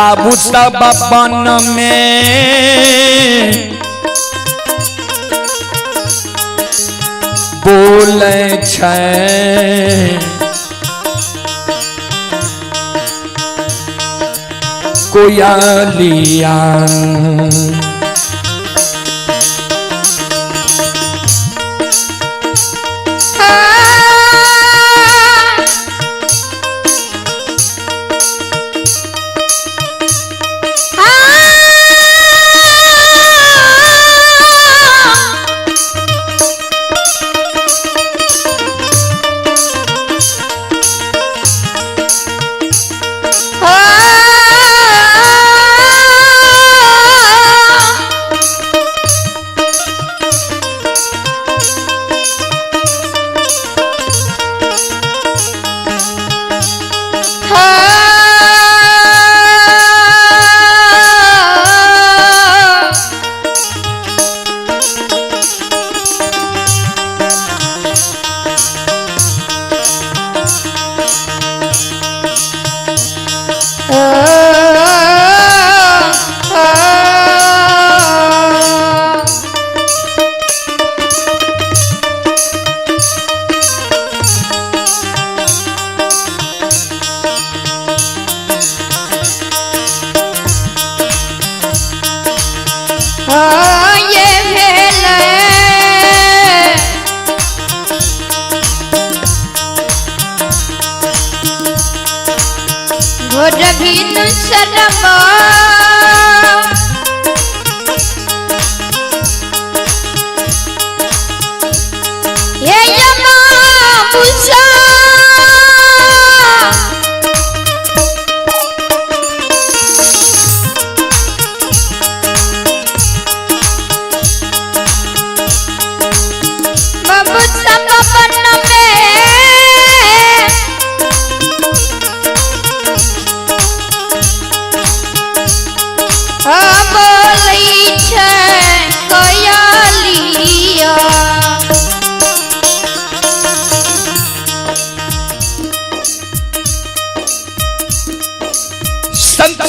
बाबू सब बन में बोले छै कोयलिया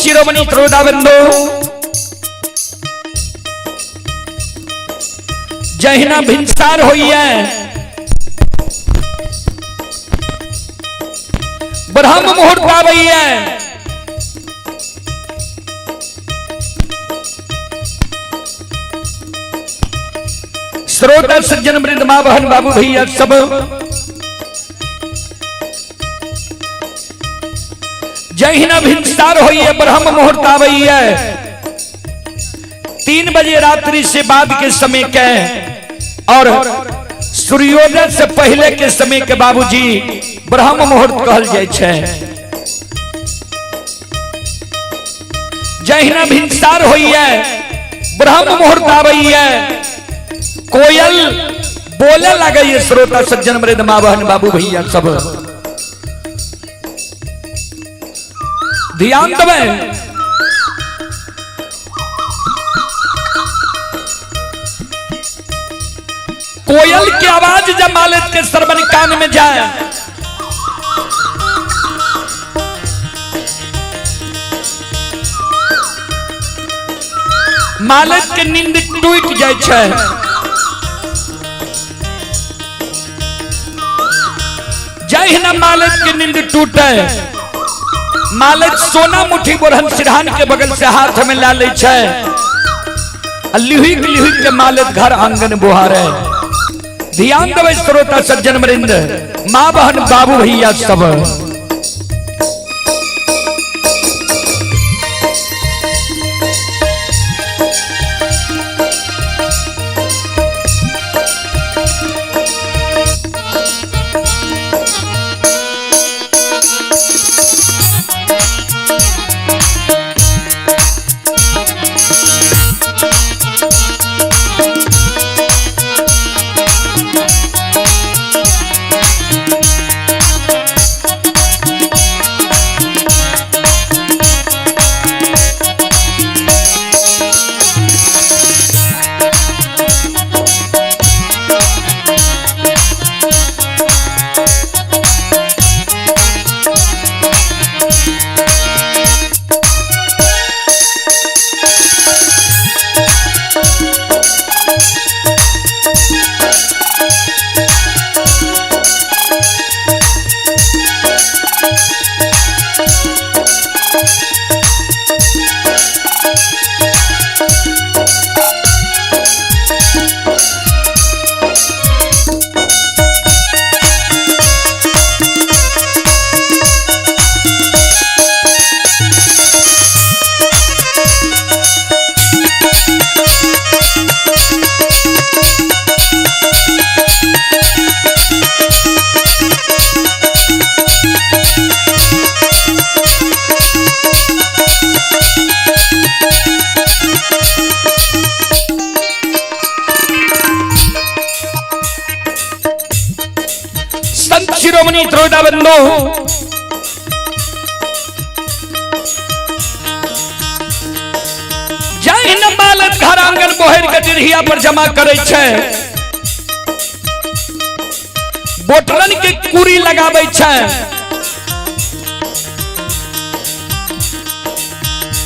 शिरोमणि त्रोदाबंदो जहिना भिनसार होई है ब्रह्म मुहूर्त आवी है श्रोता सज्जन वृंद मां बहन बाबू भैया सब जहिना भिनसार होई है ब्रह्म मुहूर्त आवी है 3 बजे रात्रि से बाद के समय के और सूर्योदय से पहले के समय के बाबूजी ब्रह्म मुहूर्त कहल जाय छै। जहिना भिनसार होई है ब्रह्म मुहूर्त आवी है कोयल बोले लगे ये श्रोता सज्जन मृद मां बहन बाबू भैया सब ध्यान देवे कोयल की आवाज जब मालिक के श्रवण कान में जाए मालिक के नींद टूट जाए छै। जय हिना मालिक की नींद टूटे मालिक सोना मुट्ठी बोरहन सिरहान के बगल से हाथ में ला ले छै लिहिक लिहिक के मालिक घर आंगन बुहारे। ध्यान देवे श्रोता सज्जन वृंद मां बहन बाबू भैया सब मुनि श्रोता बंधु, जहिन मालत घर आंगन बोहर के डिढ़िया पर जमा करे छे, बोटरन के कुरी लगाबै छे,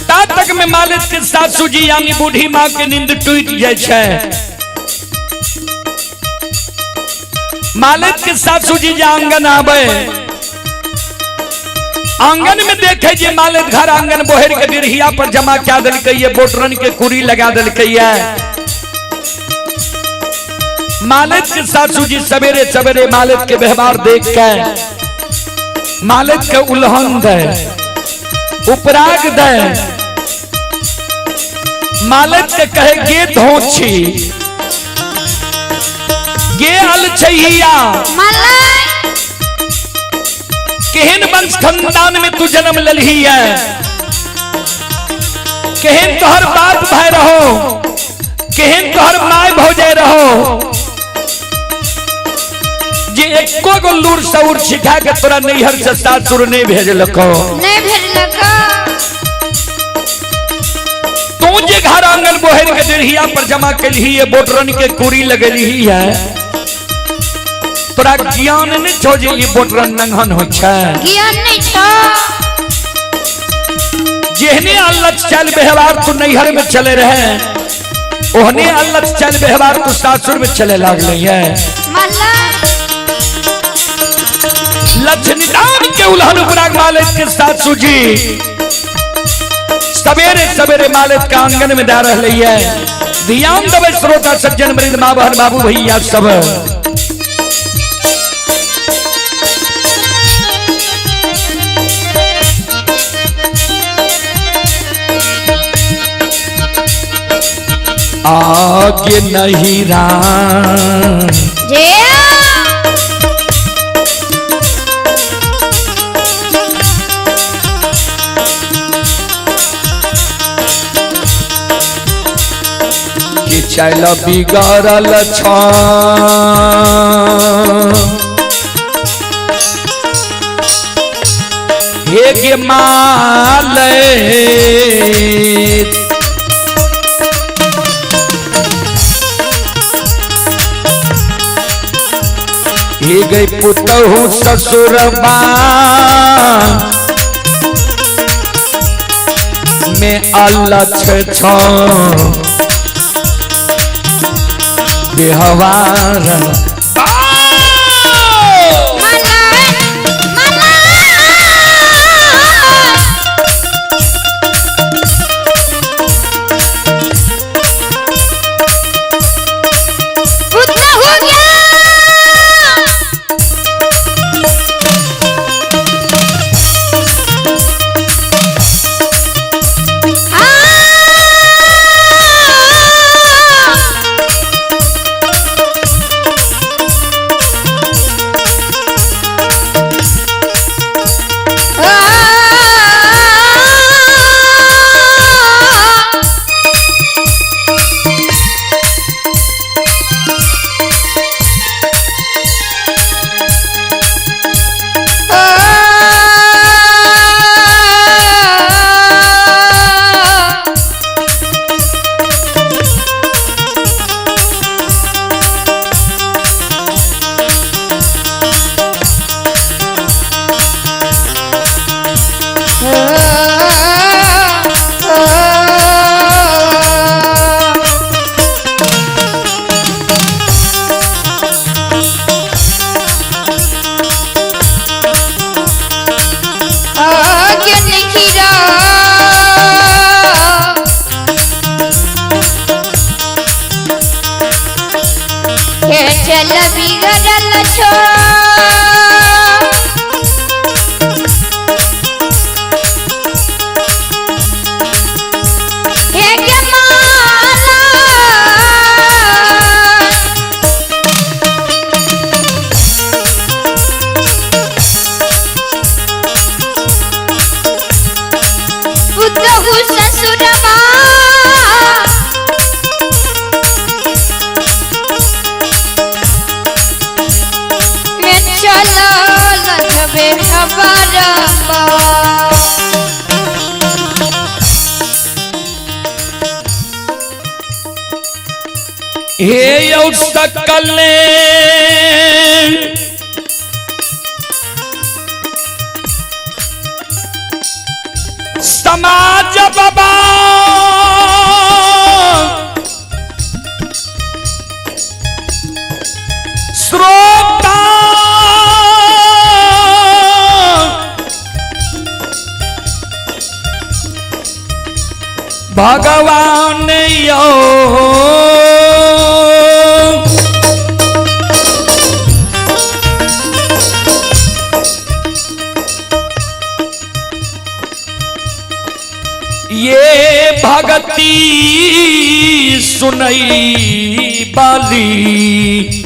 ता तक में मालिक के सासू जी यानी बूढ़ी माँ के नींद टूट जाए छे। मालिक के सासू जी जे आंगन आवे, आंगन में देखे जे मालिक घर आंगन बोहर के डिढ़िया पर जमा क्या दिलकै ये, बोटरन के कुरी लगा दिलकै ये। मालिक के सासू जी सवेरे सवेरे मालिक के व्यवहार देख के मालिक के उल्हन दे, उपराग दे, मालिक के कहे गे धोछी गे अल छैया, केहन वंश खानदान में तू जन्म ललही है, केहन तोहर बाप भाई रहो, केहन तोहर माय भौजाई रहो, जे एको गो लूर सऊर सिखा के तोरा नैहर से सासुर नहीं भेजलको, तू जे घर आंगन बोहर के डिढ़िया पर जमा कलही है, बोटरन के कुरी लगलही है, तोरा ज्ञान नहीं छो जे ये बोटरन नंगहन हो छे, ज्ञान नहीं छो। जेहने अल्लाह चल व्यवहार तू नैहर में चले रहे, ओहने अल्लाह चल व्यवहार तू सासुर में चले लागले है। लक्ष्मीदान के उल्हन उपराग मालिक के सासू जी सवेरे सवेरे मालिक का आंगन में दा रहे है। ध्यान देवे श्रोता सज्जन मृद माँ बहन बाबू भैया सब, आगे नहीं राम कि चल बिगड़ल छ, हे गे माले हे गई पुतहु ससुरबा में अलछ छो बेहवार चल बिगड़ल छो, हे गे माला पुतहु ससुरबा में चला हे सकल समाज बाबा श्रोता भगवान यो ये भगती सुनई बाली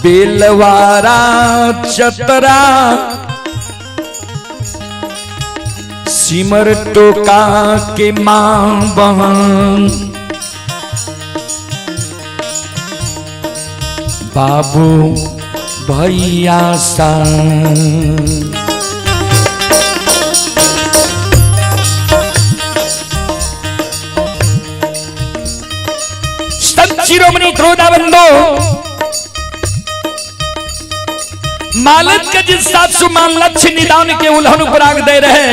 बेलवारा चतरा सिमर टोका के मां बहन बाबू भैया सा शिरोमणि क्रोधाबंदो मालक के जिस 700 मान लक्ष्य निदान के उल्हन पराग दे रहे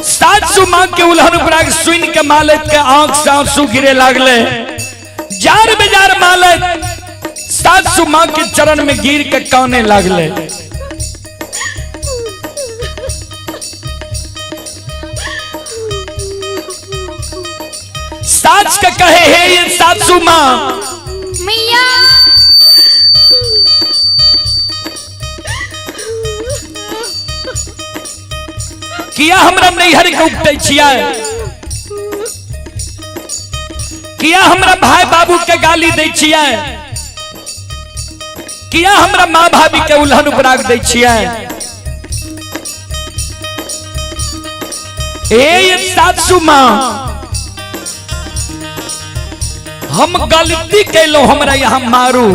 700 मां के उल्हन पराग सुन के मालक के आंख से आंसू गिरे लागले जार बेजार मालक 700 मां के चरण में गिर के काने लागले साच के कहे हे ये 700 मां मैया किया हमरा नैहर के उगते छिया किया हमरा भाई बाबू के गाली दै छिया किया हमरा माँ भाभी के उल्हन पराग दै छिया ए 700 मां हम गलती कैलो हमरा यहाँ मारू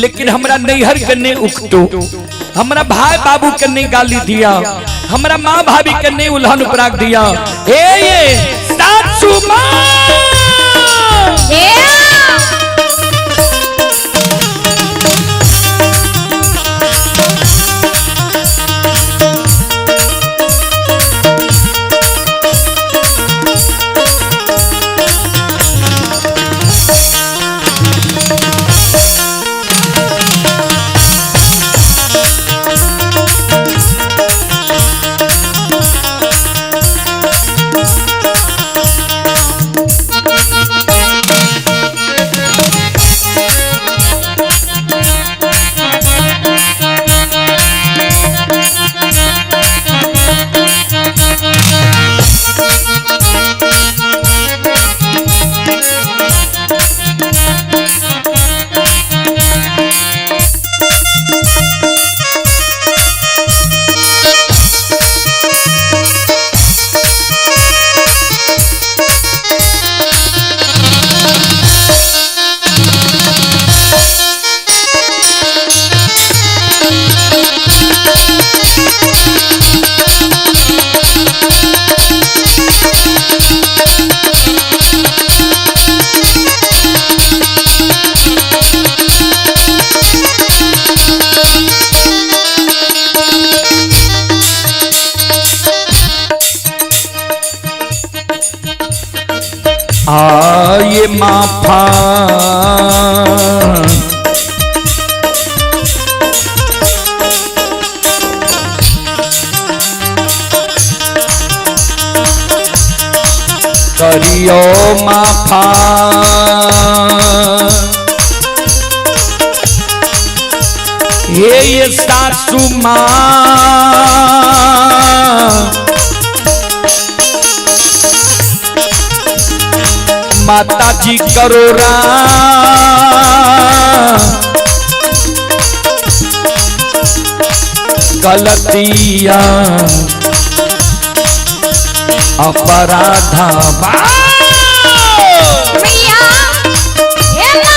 लेकिन हमरा नैहर के नहीं उकटो हमरा भाई बाबू के नहीं गाली दिया हमरा माँ भाभी के नहीं उल्हन पराग दिया ये 700 मां आये माफा करियो माफा ये 700 मां माता जी करोरा गलतियां अपराधा मैया हे माँ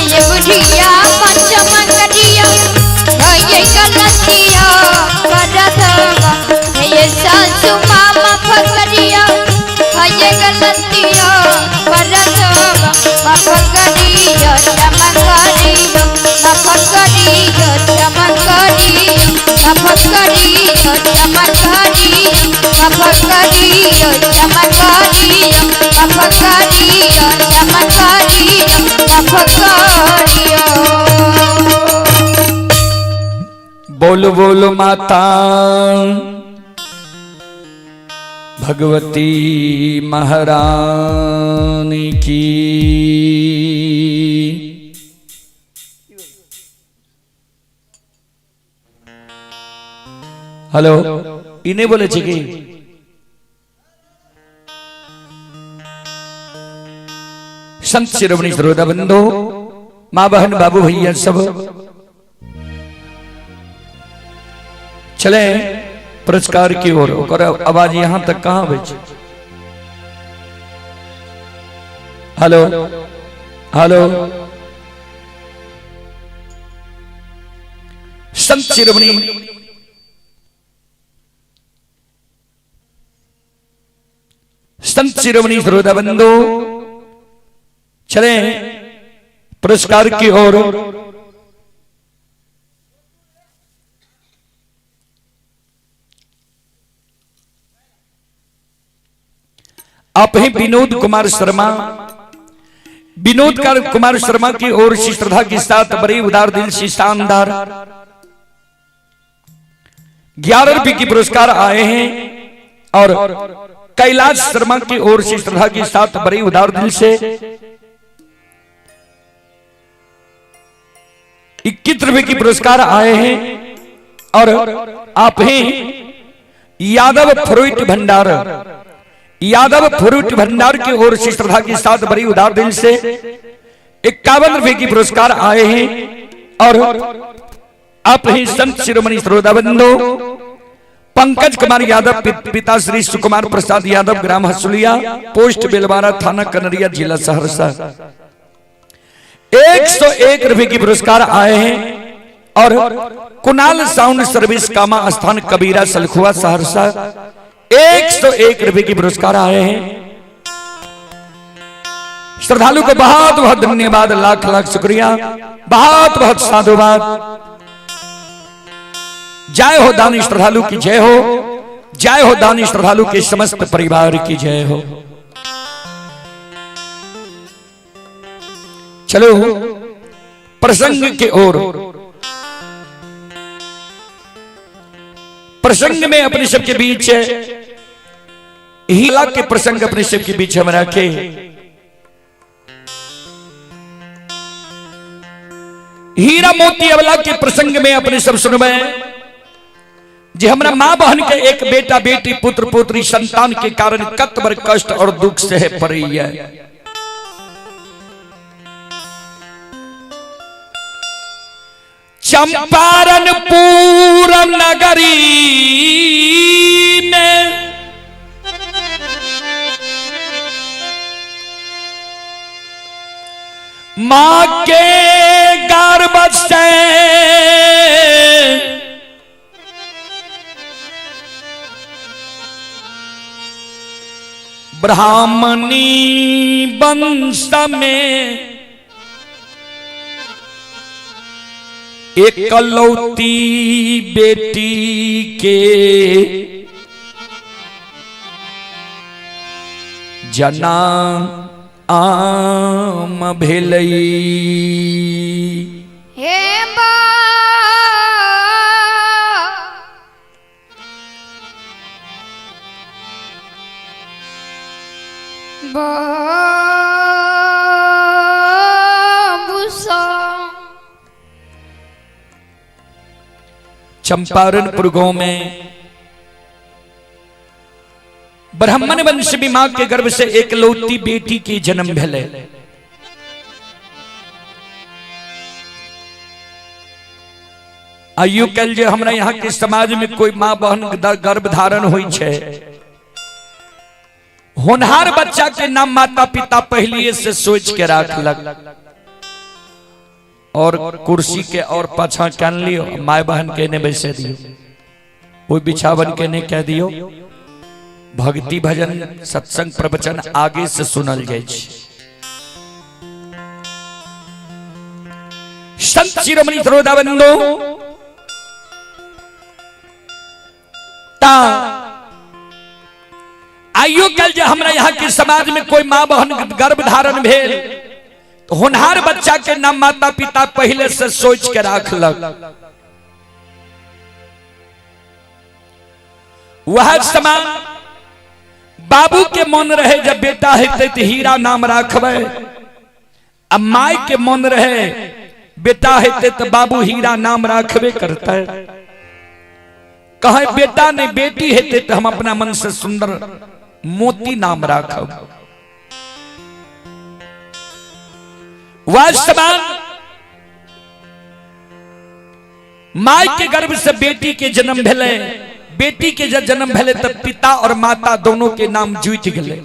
ये बुढ़िया पंचमंगलिया ये गलतिया बरधवा ये सासू मामा फकरिया ये गलतिया बरधवा फकरिया चमकरिया फकरिया चमकरिया फकरिया चमकरिया फकरिया चमकरिया फकरिया चमकरिया बोलो बोलो माता भगवती महारानी की। हेलो इन्हें बोले छे कि संत शिरोमणि श्रोता बंधु माँ बहन बाबू भैया सब चले पुरस्कार की ओर। और आवाज यहां तक कहां बेचे। हेलो हेलो संत शिरोमणि श्रोता बंधु चले पुरस्कार की ओर। आप ही विनोद कुमार शर्मा की ओर से श्रद्धा के साथ बड़े उदार दिल से शानदार 11 रुपए की पुरस्कार आए हैं। और कैलाश शर्मा की ओर से श्रद्धा के साथ बड़े उदार दिल से 21 रुपए की पुरस्कार आए हैं। और आप ही यादव फ्रूट भंडार की ओर से श्रद्धा के साथ बड़ी उदार दिल से 51 रुपए की पुरस्कार आए हैं। और आप ही संत शिरोमणि श्रोता बंधु पंकज कुमार यादव पिता श्री सुकुमार प्रसाद यादव ग्राम हसुलिया पोस्ट बेलवारा थाना कनरिया जिला सहरसा 101 रुपए की पुरस्कार आए हैं। और कुणाल साउंड सर्विस कामा स्थान कबीरा सलखुआ सहरसा 101 रुपए की पुरस्कार आए हैं। श्रद्धालु को बहुत बहुत धन्यवाद, लाख लाख शुक्रिया, बहुत बहुत साधुवाद। जय हो दानी श्रद्धालु की जय हो, जय हो दानी श्रद्धालु के समस्त परिवार की जय हो। चलो प्रसंग की ओर। प्रसंग में अपने सबके बीच हीरा के प्रसंग अपने सबके बीच हम रखे। हीरा मोती अवला के प्रसंग में अपने सब सुनबे जे हमरा मां बहन के एक बेटा बेटी पुत्र पुत्री संतान के कारण कतबर कष्ट और दुख सह पड़ी है। चंपारणपुर नगरी में मां के गर्भ से ब्राह्मणी वंश में एकलौती बेटी के जना आम भेलई। हे चंपारणपुर गांव में ब्राह्मण वंश में मां के गर्भ से एक लौती बेटी के जन्म भेले। आयु कल जे हमरा यहाँ के समाज में कोई मां बहन गर्भ धारण हुई छे, होनहार बच्चा के नाम माता पिता पहले से सोच के रखलक और कुर्सी के और पाछा कान लियो, माय बहन के ने बैसे दियो, कोई बिछावन के ने कह दियो। भक्ति भजन सत्संग प्रवचन आगे से सुनल जाय छै। संत शिरोमणि श्रोताबंदो ता आइयो कल जे हमरा यहाँ के समाज में कोई मां बहन गर्भ धारण भेल तो होनहार बच्चा के नाम माता पिता पहले से सोच के रखलक। वह समय बाबू के मन रहे जब बेटा हेते तो हीरा नाम राखबे, अब माय के मन रहे बेटा हेते तो बाबू हीरा नाम राखबे करते। कहे बेटा नहीं बेटी हेते तो हम अपना मन से सुंदर मोती नाम राखब। वास्तव माय के गर्भ से बेटी के जन्म भेले, बेटी के जब जन्म भेले तब पिता और माता दोनों के नाम जुट गए।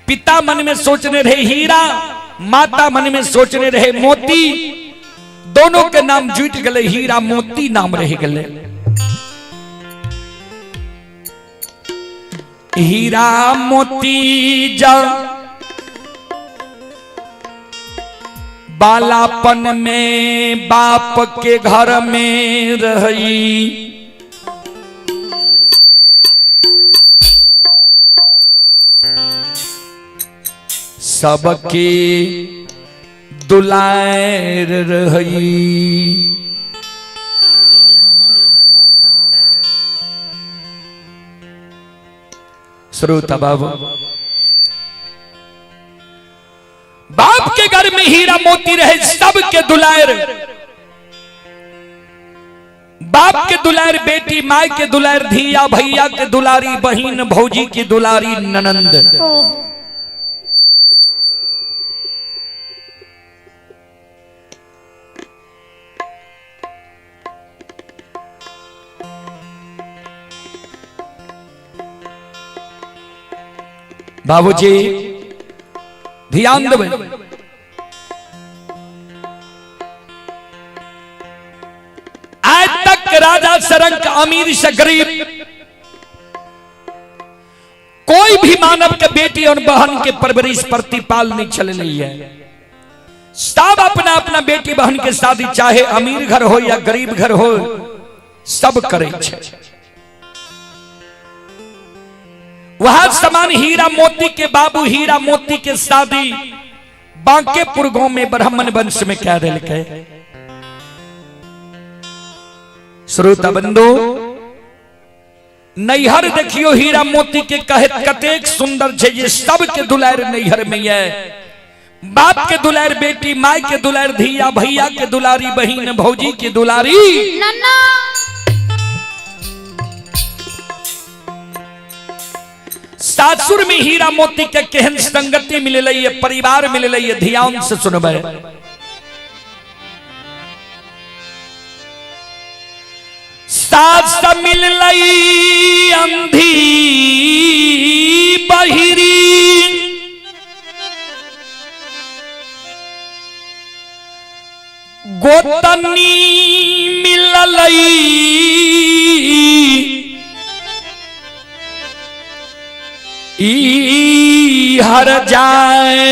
पिता मन में सोचने रहे हीरा, माता मन में सोचने रहे मोती, दोनों के नाम जुट गए, हीरा मोती नाम रह गए। हीरा मोती जा बालापन में बाप के घर में रही, सबके दुलार रही। श्रोता बाबू, बाप के घर में हीरा मोती रहे, सबके दुलार, बाप के दुलार बेटी, माय के दुलार धिया, भैया के दुलारी बहिन, भौजी की दुलारी ननंद। बाबूजी ध्यान देवे, आज तक राजा सरंग अमीर से गरीब कोई भी मानव के बेटी और बहन के परवरिश प्रतिपाल नहीं चल रही है। सब अपना अपना बेटी बहन के शादी चाहे अमीर घर हो या गरीब घर हो सब करे छे। वह समान हीरा मोती के बाबू हीरा मोती के शादी बांकेपुर गांव में ब्राह्मण वंश में कह दिलके। श्रोता बंधु, नैहर देखियो हीरा मोती के कहत कतेक सुंदर छे, ये सब के दुलार नैहर में है। बाप के दुलार बेटी, माय के दुलार धिया, भैया के दुलारी बहिन, भौजी की दुलारी नन्ना। सासुर में हीरा मोती के केहन संगति मिले, परिवार मिले, ध्यान से सुनबे। सास मिल लई अंधी बहिरी, गोतनी मिललई ई हर जाए।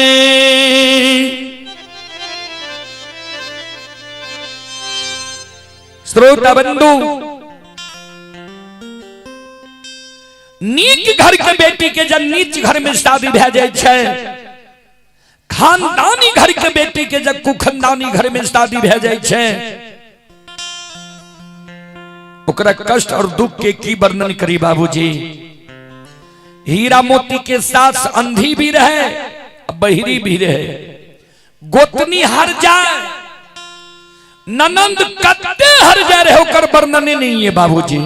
श्रोता बंधु, नीच घर के बेटी के जब नीच घर में शादी भे जाए छै, खानदानी घर के बेटी के जब कुखनदानी घर में शादी भे जाए छै, ओकरा कष्ट और दुख के की वर्णन करी बाबूजी। हीरा मोती के सास अंधी भी रहे, बहिरी भी रहे, गोतनी हर जाए, ननंद कत्ते हर जा रहे होकर वर्णन नहीं है बाबूजी।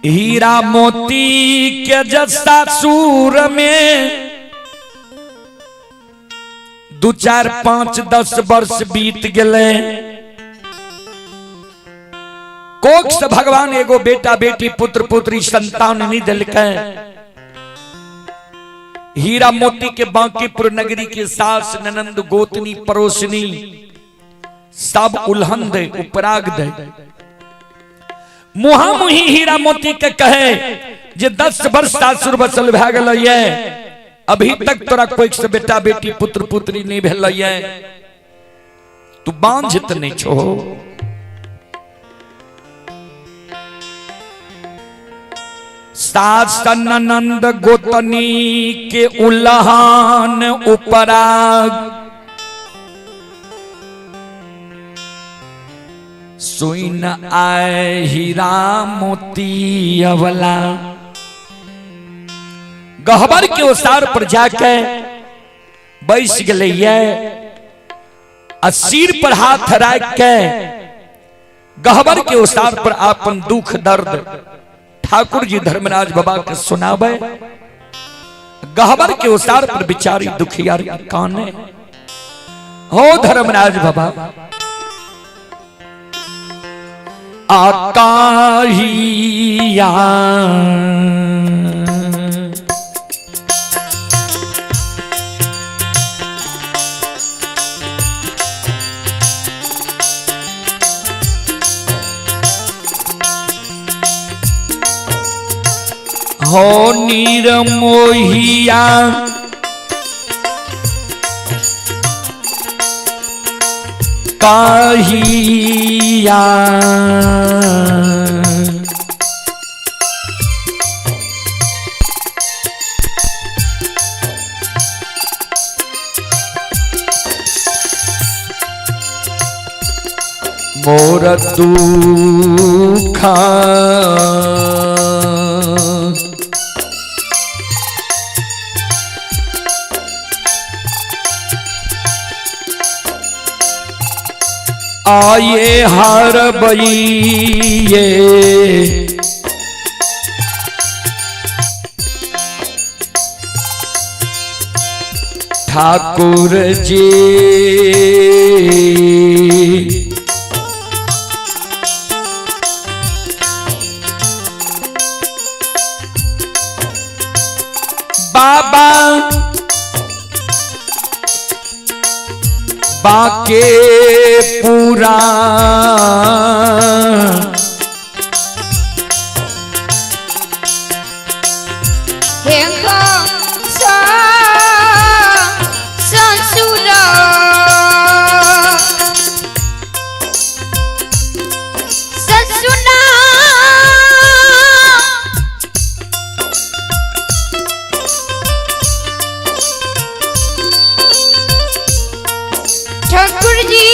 हीरा मोती के जस्ता सूर में 2 4 5 10 वर्ष बीत गए। कोख से भगवान एगो बेटा बेटी पुत्र पुत्री संतान नहीं दिलके। हीरा मोती के बांकीपुर नगरी के सास ननंद गोतनी पड़ोसनी सब उल्हन दे उपराग दे। मुहामुही हीरा मोती के कहे जे 10 वर्ष सासुर बसल भे गल ये, अभी तक तोरा कोई से बेटा बेटी पुत्र पुत्री नहीं भेल ये, तू बांझ त नहीं छो। सास ननंद गोतनी के उल्हान उपराग, सुइन आए हीरा मोती अवला। गहबर के ओसार पर जाके बैस गए, सिर पर हाथ रख के गहबर के ओसार पर आपन दुख दर्द ठाकुर जी धर्मराज बाबा के सुनावे। गहबर के ओसार पर बिचारी दुखियारी काने हो धर्मराज बाबा। आकाहिया हो नीरमोहिया काहिया मोर दुखा आये हर बइये ठाकुर जी। बाबा बाके पूरा ससुरा ससुना ठाकुर जी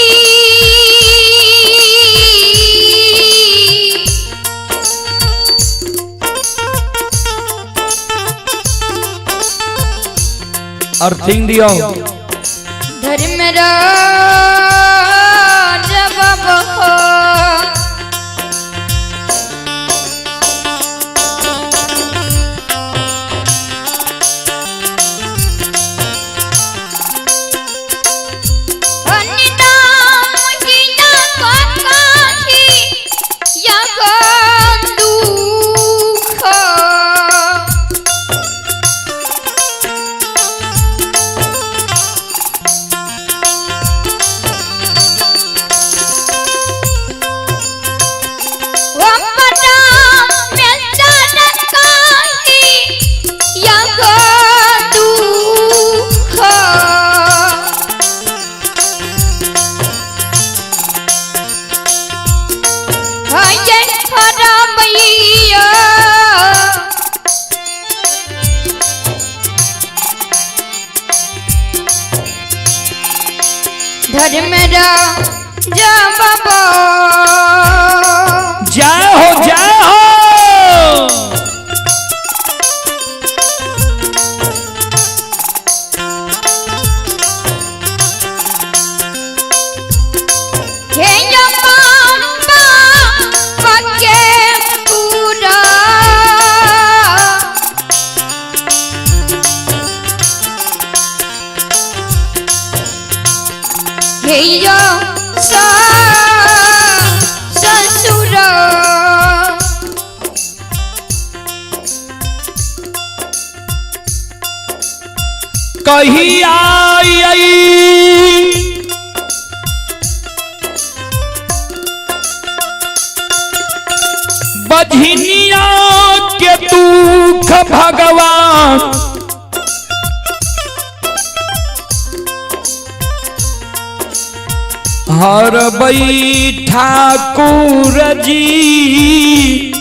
अर्थिंग दियो। धर्मराज बाबा कही आई बझनिया के दुख भगवान हर बई ठाकुर जी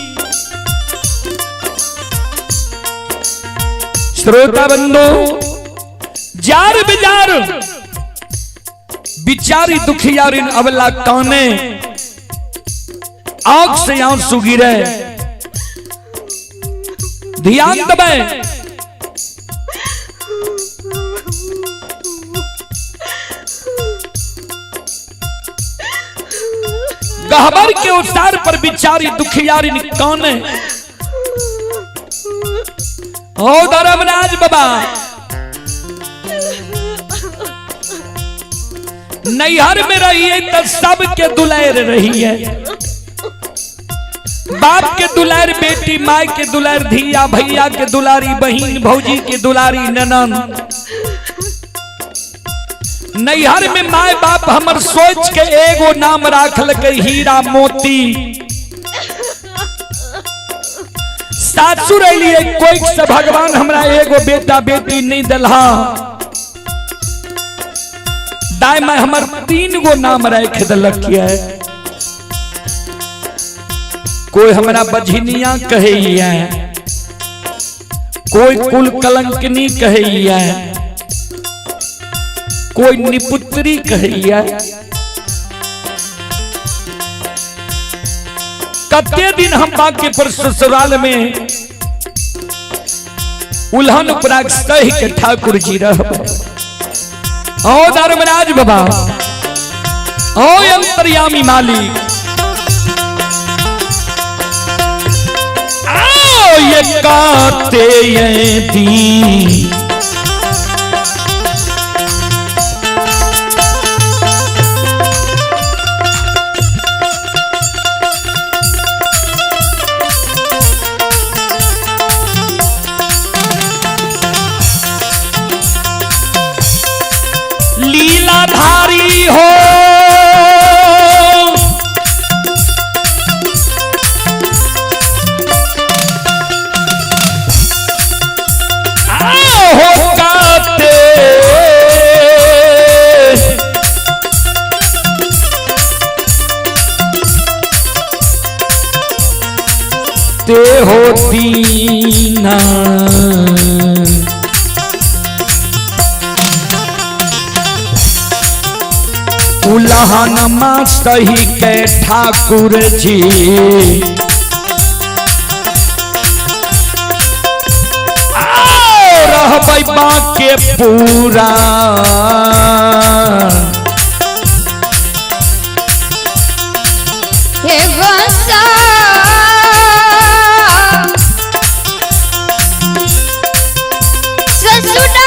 श्रोता बंधु जार बिजार बिचारी दुखियारी अबला काने आंख से आंसू गिरे ध्यान दबे गहबर के उतार पर बिचारी दुखियारी काने ओ धर्मराज बाबा नैहर में रहिए तो सबके दुलार रही है बाप के दुलार बेटी माँ के दुलार धिया भैया के दुलारी बहन भौजी के दुलारी ननन नैहर में माँ बाप हमर सोच के एगो नाम राखल के हीरा मोती सासुर लिए कोई से भगवान हमरा एगो बेटा बेटी नहीं दिलहा दाई मैं हमर 3 गो नाम रख दिलक है कोई हमरा बझनिया कहे कोई कुल कलंकनी कहे कोई निपुत्री कहे कते दिन हम बांकीपुर ससुराल में उल्हन उपराग सही के ठाकुर जी रहबे ओ धर्मराज बाबा ओ अंतर्यामी मालिक आओ ये काते ये दी लीलाधारी हो काते ते हो दीना उलहन मां सही के ठाकुर जी रहबै बाके पूरा हे गोसा ससुरा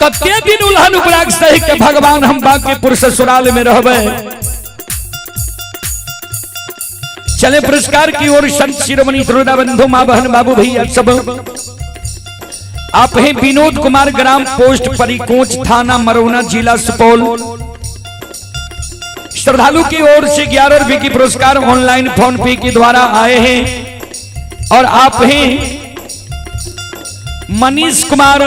कते दिन उल्हन उपराग सही के भगवान हम बांकीपुर ससुराल में रहबे चले पुरस्कार की ओर संत शिरोमणि श्रोता बंधु मां बहन बाबू भैया सब। आप हैं विनोद कुमार, ग्राम पोस्ट परिकोच, थाना मरौना, जिला सुपौल। श्रद्धालु की ओर से 11 रुपए की पुरस्कार ऑनलाइन फोन पे के द्वारा आए हैं। और आप हैं मनीष कुमार,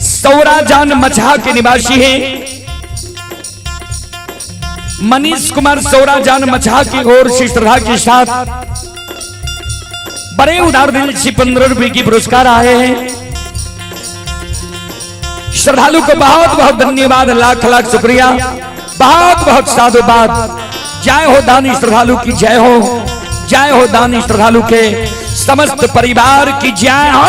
सौराजान मछहा के निवासी हैं। मनीष कुमार सौराजान मछहा की ओर से श्रद्धा के साथ बड़े उदार दिल से 15 रुपए की पुरस्कार आए हैं। श्रद्धालु को बहुत बहुत धन्यवाद, लाख लाख शुक्रिया, बहुत बहुत साधुवाद। जय हो दानी श्रद्धालु की जय हो, जय हो दानी श्रद्धालु के समस्त परिवार की जय हो।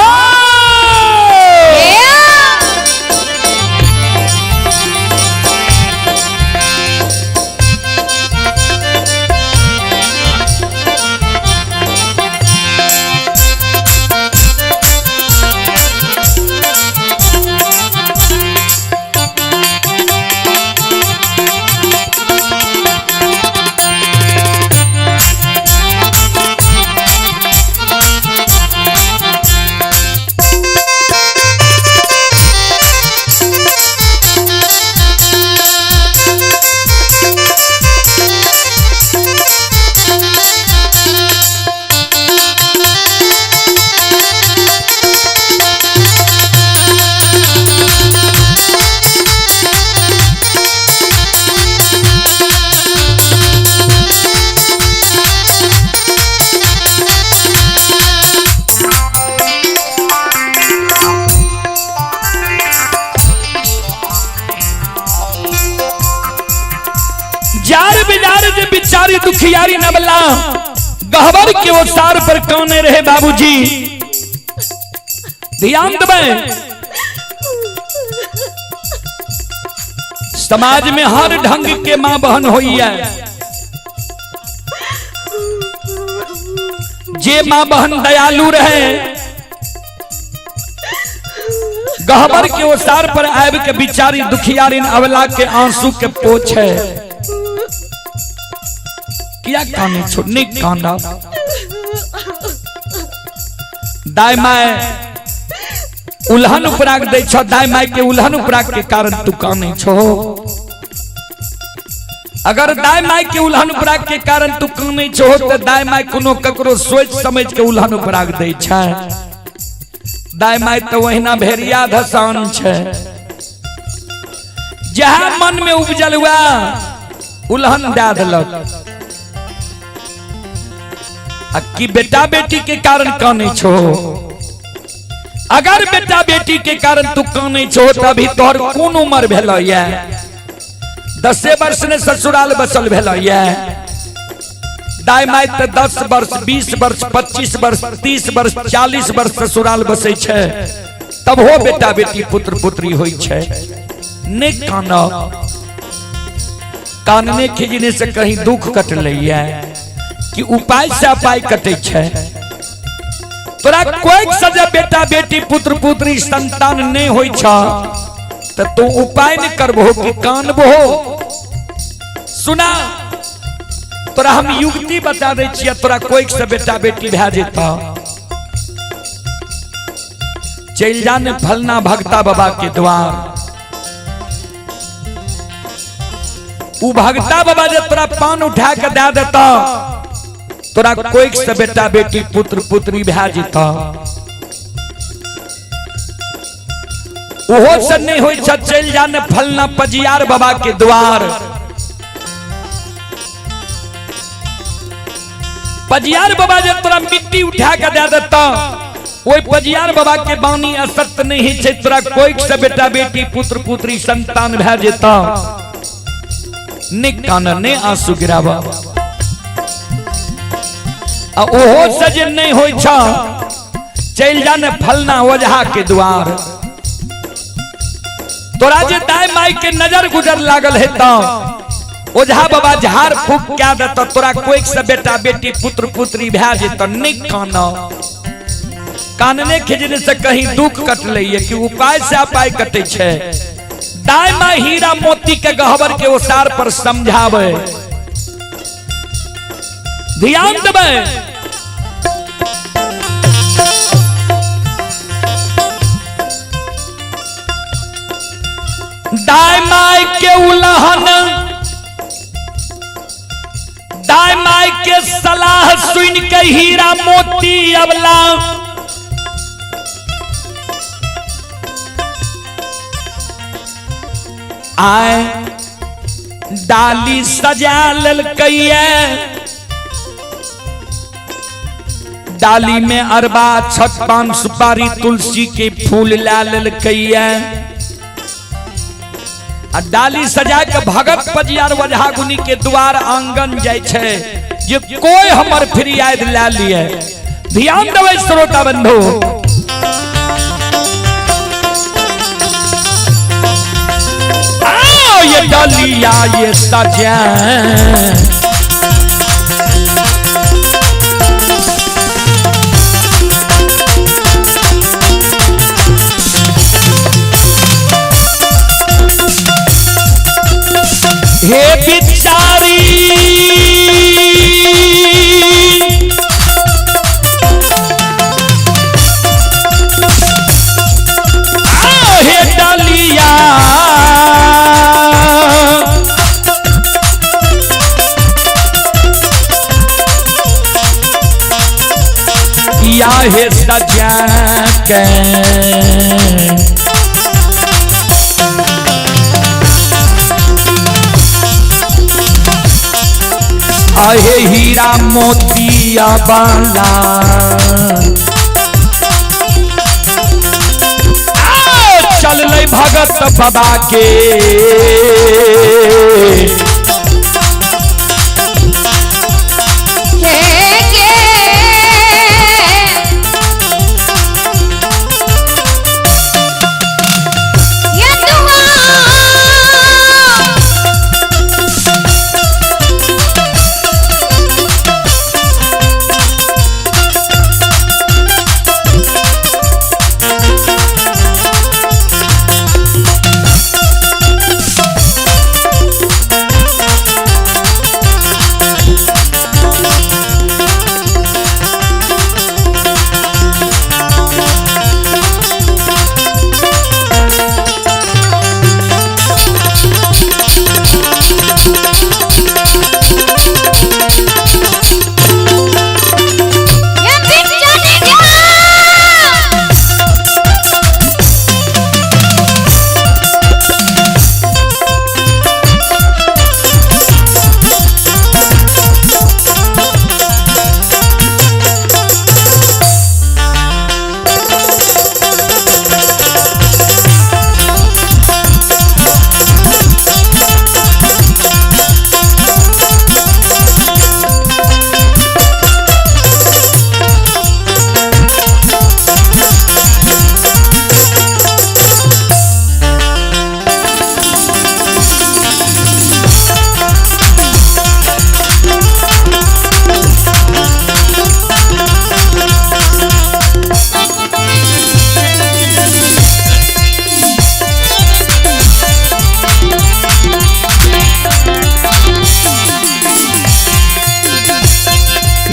बिचारी दुखियारी नबला गहबर के ओसार पर कौने रहे बाबूजी, ध्यान दें। समाज में हर ढंग के मां बहन हुई है। जे मां बहन दयालु रहे, गहबर के ओसार पर आब के बिचारी दुखियारी अवला के आंसू के पोछ है। क्या काने छोड़ने कांदा दाई माय उल्हन उपराग दे छो, दाई माय के उल्हन उपराग के कारण तू काने छो। अगर दाई माय के उल्हन उपराग के कारण तू काने छो तो दाई माय कोनो ककरो सोच समझ के उल्हन उपराग दे छै। दाई माय तो वहीना भेरिया धसान छै, जहां मन में उपजल हुआ उल्हन दे देलक। कि बेटा बेटी के कारण काने छो, अगर बेटा बेटी के कारण तू काने छो तभी तोहर कौन उम्र भेल ये? 10 वर्ष ने ससुराल बसल भेल ये। दाई माय तो 10 वर्ष 20 वर्ष 25 वर्ष 30 वर्ष 40 वर्ष ससुराल बसे छे, तब हो बेटा बेटी पुत्र पुत्री होई छे। ने काना कानने खिजने से कहीं दुख कट लइया कि उपाय से उपाय कटे छे। तोरा कोई सजा बेटा बेटी पुत्र पुत्री संतान नहीं होई छा तो तू उपाय नहीं करबो कि कानबो। सुना, तोरा हम युक्ति बता दे छिया, तोरा कोई से बेटा बेटी भै जेता, चल जाने फलना भगता बाबा के द्वार। उ भगता बाबा जे तोरा पान उठा के दे देता, तोरा कोई से बेटा बेटी पुत्र पुत्री भै जेता। ओहो से नहीं होई छ, चल जाने फलना पजियार बाबा के द्वार। पजियार बाबा जे तोरा मिट्टी उठा के दे देता, ओई पजियार बाबा के बानी असत नहीं छे, तोरा कोई से बेटा बेटी पुत्र पुत्री संतान भै जेता। ने कान ने आंसू गिरावा, ओहो सजे नहीं होई छा, चल जाने फलना ओझा के द्वार। तोरा जे दाई माई के नजर गुजर लागल है तो ओझा बाबा झाड़ फूक क्या देता, तोरा कोई से बेटा बेटी पुत्र पुत्री भै जेता। नहीं काना, कानने खिजने से कहीं दुख कट लइए कि उपाय से उपाय कटे छे। दाई माई हीरा मोती के गहवर के ओसार पर समझावे। ध्यान देवे। दाई माई के उलहन, दाई माई के सलाह सुन के हीरा मोती अबला आए डाली सजा ललकैया, डाली में अरबा छत पान सुपारी तुलसी के फूल ला ललकैया, डाली सजा के भगत पजियार वजहागुनी के द्वार आंगन जाय छे, जे कोई हमर फरियाद ला लिए। ध्यान देवे श्रोता बंधु। आओ ये डालिया ये सजा, हे बिचारी हे डालिया, या हे सजा के आहे हीरा मोतिया बाला, चल ले भगत बाबा के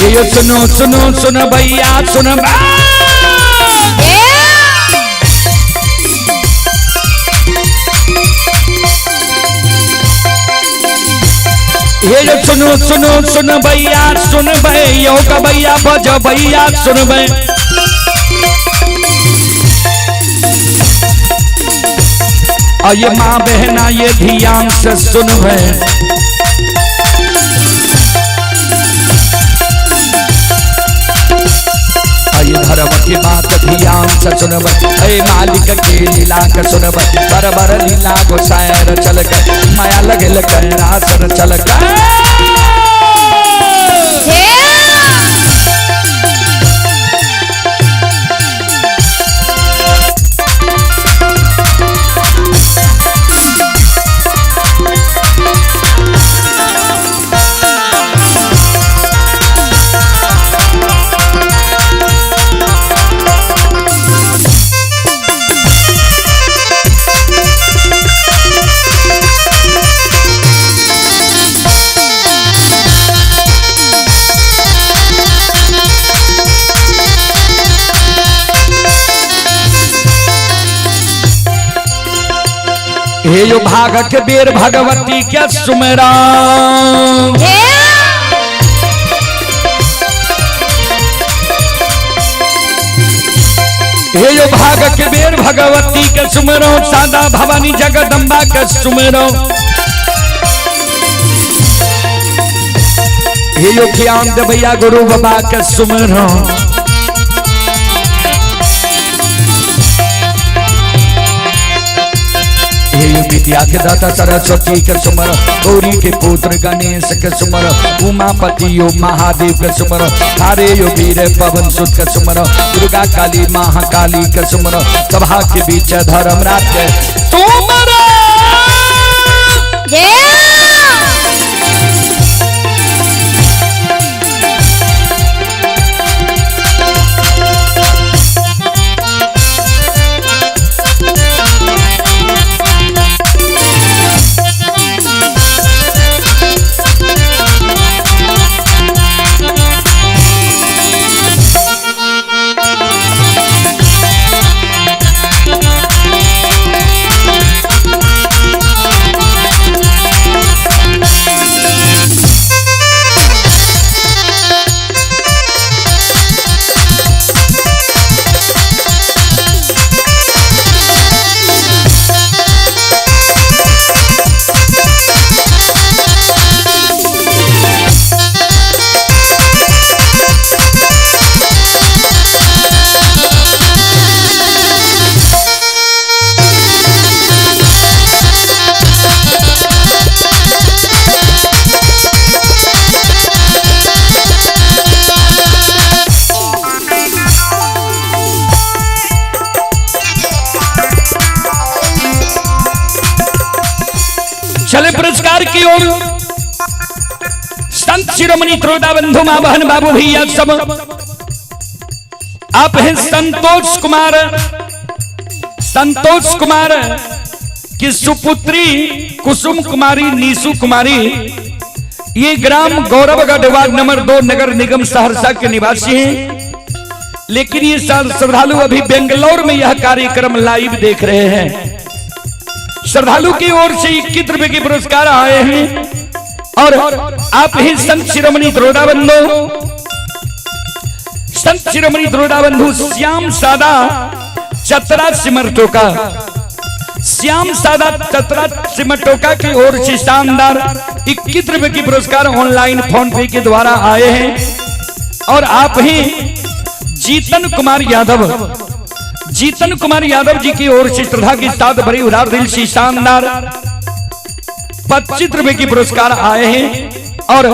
ये सुनो सुनो सुनो भैया सुनो, ये जो सुनो सुनो सुनो भैया सुन भैया का भैया बज भैया सुन भै, और ये माँ बहना ये ध्यान से सुन भै, धर्म की बात ध्यान से सुनब, ऐ मालिक के लीला के सुनब, बरबर लीला गोसायर चल के माया लगल कैरासन चल के। हे यो भागक बेर भगवती के सुमेरा, हे यो भागक बेर भगवती के सुमेरो, सादा भवानी जगदम्बा के सुमेरो, हे यो ज्ञान देवैया गुरु बाबा के सुमेरो, हे यो विद्या के दाता सरस्वती के सुमर, गौरी के पुत्र गणेश के सुमर, उमापति यो महादेव के सुमर, हारे यो वीर पवन सुत के सुमर, दुर्गा काली महाकाली के सुमर, सभा के बीच धर्मराज के सुमर। चले पुरस्कार की ओर। संत शिरोमणि त्रोदा बंधु मां बहन बाबू भैया सब। आप हैं संतोष कुमार की सुपुत्री कुसुम कुमारी नीसू कुमारी, ये ग्राम गौरवगढ़ वार्ड नंबर 2 नगर निगम सहरसा के निवासी हैं, लेकिन ये श्रद्धालु अभी बेंगलोर में यह कार्यक्रम लाइव देख रहे हैं। श्रद्धालु की ओर से 21 रुपए के पुरस्कार आए हैं और आप ही संत शिरोमणि त्रोदा बंधु श्याम सादा चतरा सिमरटोका, श्याम सादा चतरा सिमरटोका की ओर से शानदार 21 रुपए की पुरस्कार ऑनलाइन फोन पे के द्वारा आए हैं। और आप ही जीतन कुमार यादव जी की ओर से श्रद्धा की साथ भरी उदार दिल से शानदार 25 रुपए की पुरस्कार आए हैं। और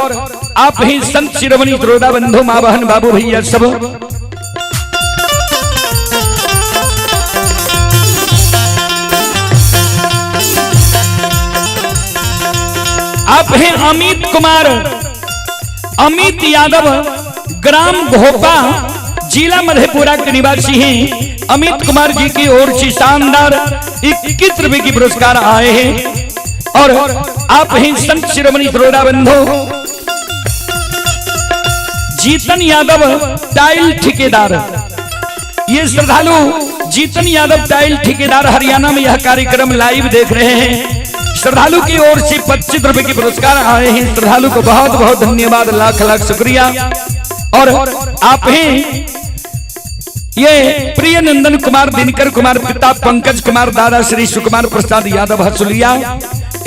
आप ही संत शिरोमणि त्रोदा बंधु मां बहन बाबू भैया सब। आप हैं अमित यादव, ग्राम घोपा, जिला मधेपुरा के निवासी हैं। अमित कुमार जी की ओर से शानदार 21 रुपए की पुरस्कार आए हैं। और आप हैं संत शिरोमणि त्रोदा बंधु जीतन यादव टाइल ठेकेदार, ये श्रद्धालु जीतन यादव टाइल ठेकेदार हरियाणा में यह कार्यक्रम लाइव देख रहे हैं। श्रद्धालु की ओर से 25 रुपए के पुरस्कार आए हैं। श्रद्धालु को बहुत बहुत धन्यवाद, लाख लाख शुक्रिया। और आप हैं ये प्रिय नंदन कुमार, दिनकर कुमार, पिता पंकज कुमार, दादा श्री सुकुमार प्रसाद यादव हसुलिया,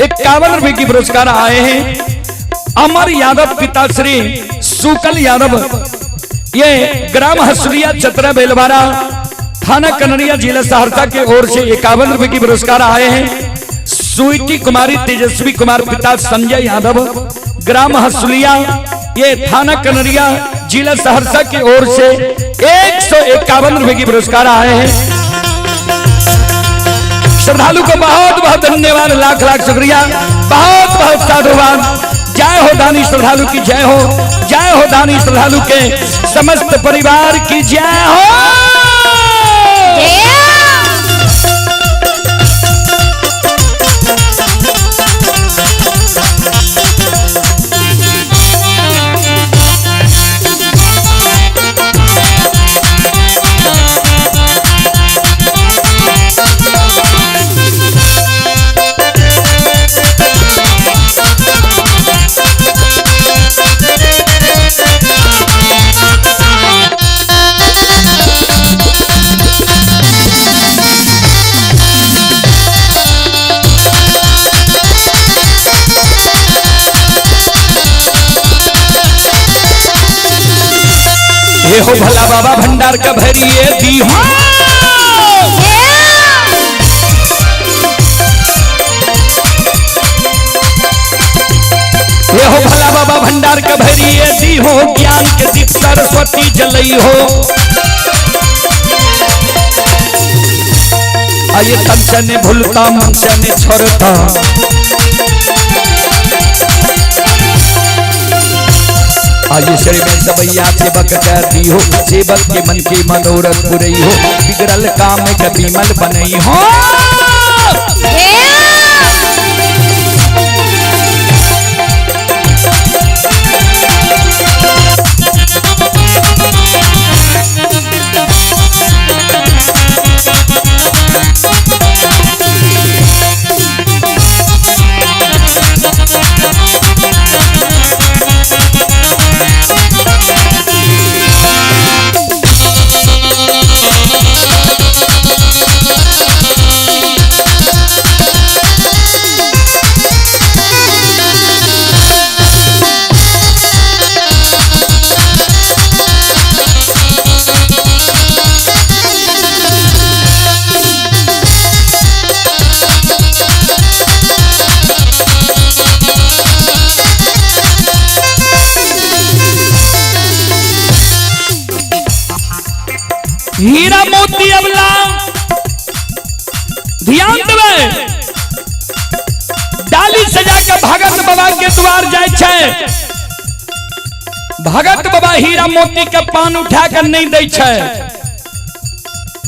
51 रुपए की पुरस्कार आए हैं। अमर यादव, पिता श्री सुकल यादव, ये ग्राम हसुलिया, चतरा बेलवारा, थाना कनरिया, जिला सहरसा के ओर से 51 रुपए की पुरस्कार आए हैं। स्वीटी कुमारी, तेजस्वी कुमार, पिता संजय यादव, ग्राम हसुलिया, ये थाना कनरिया, जिला सहरसा की ओर से 151 रुपए की पुरस्कार आए हैं। श्रद्धालु को बहुत बहुत धन्यवाद, लाख लाख शुक्रिया, बहुत बहुत साधुवाद। जय हो दानी श्रद्धालु की जय हो, जय हो दानी श्रद्धालु के समस्त परिवार की जय हो। हो भला बाबा भंडार का भरिए दी हो ये हो भला बाबा भंडार का भरिए दी हो ज्ञान के दीप सरस्वती जलई हो आइए तन से ने भूलता मन से ने छोड़ता आइए श्री में सबैया सेवक कर दी हो सेवक के मन की मनोरथ पुरई हो बिगड़ल काम के विमल बनई हो हीरा मोती अबला ध्यान देवे डाली सजा के भगत बाबा के द्वार जाए छे भगत बाबा हीरा मोती के पान उठा कर नहीं दे छे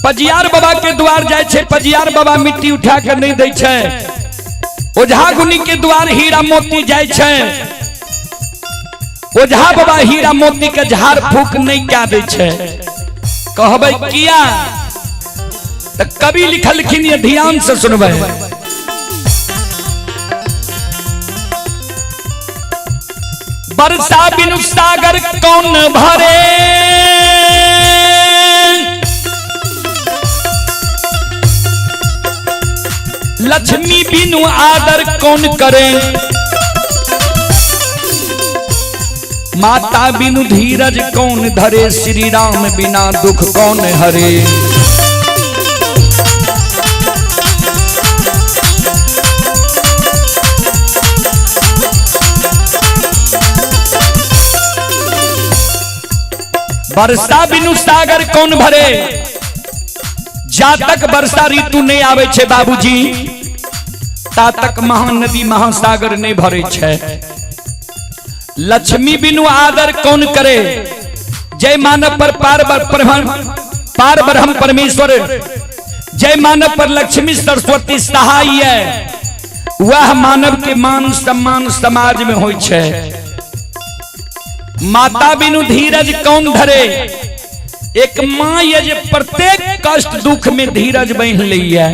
पजियार बाबा के द्वार जाए छे पजियार बाबा मिट्टी उठा कर नहीं दे छे ओझा गुनी के द्वार हीरा मोती जाए छे ओझा बाबा हीरा मोती के झाड़ फूक नहीं क्या दे छे कहबे किया तो कवि लिखलखिन ये ध्यान से सुनबे बरसा बिनु सागर कौन भरे लक्ष्मी बिनु आदर कौन करे माता बिनु धीरज कौन धरे श्री राम बिना दुख कौन हरे वर्षा बिनु सागर कौन भरे जा तक वर्षा ऋतु नहीं आवे छे बाबूजी ता तक महानदी महासागर नहीं भरे छे लक्ष्मी बिनु आदर कौन करे जय मानव पर पार ब्रह्म परमेश्वर जय मानव पर लक्ष्मी सरस्वती सहाय है वह मानव के मान सम्मान समाज में होय छे माता बिनु धीरज कौन धरे एक माँ ये जे प्रत्येक कष्ट दुख में धीरज बन लिया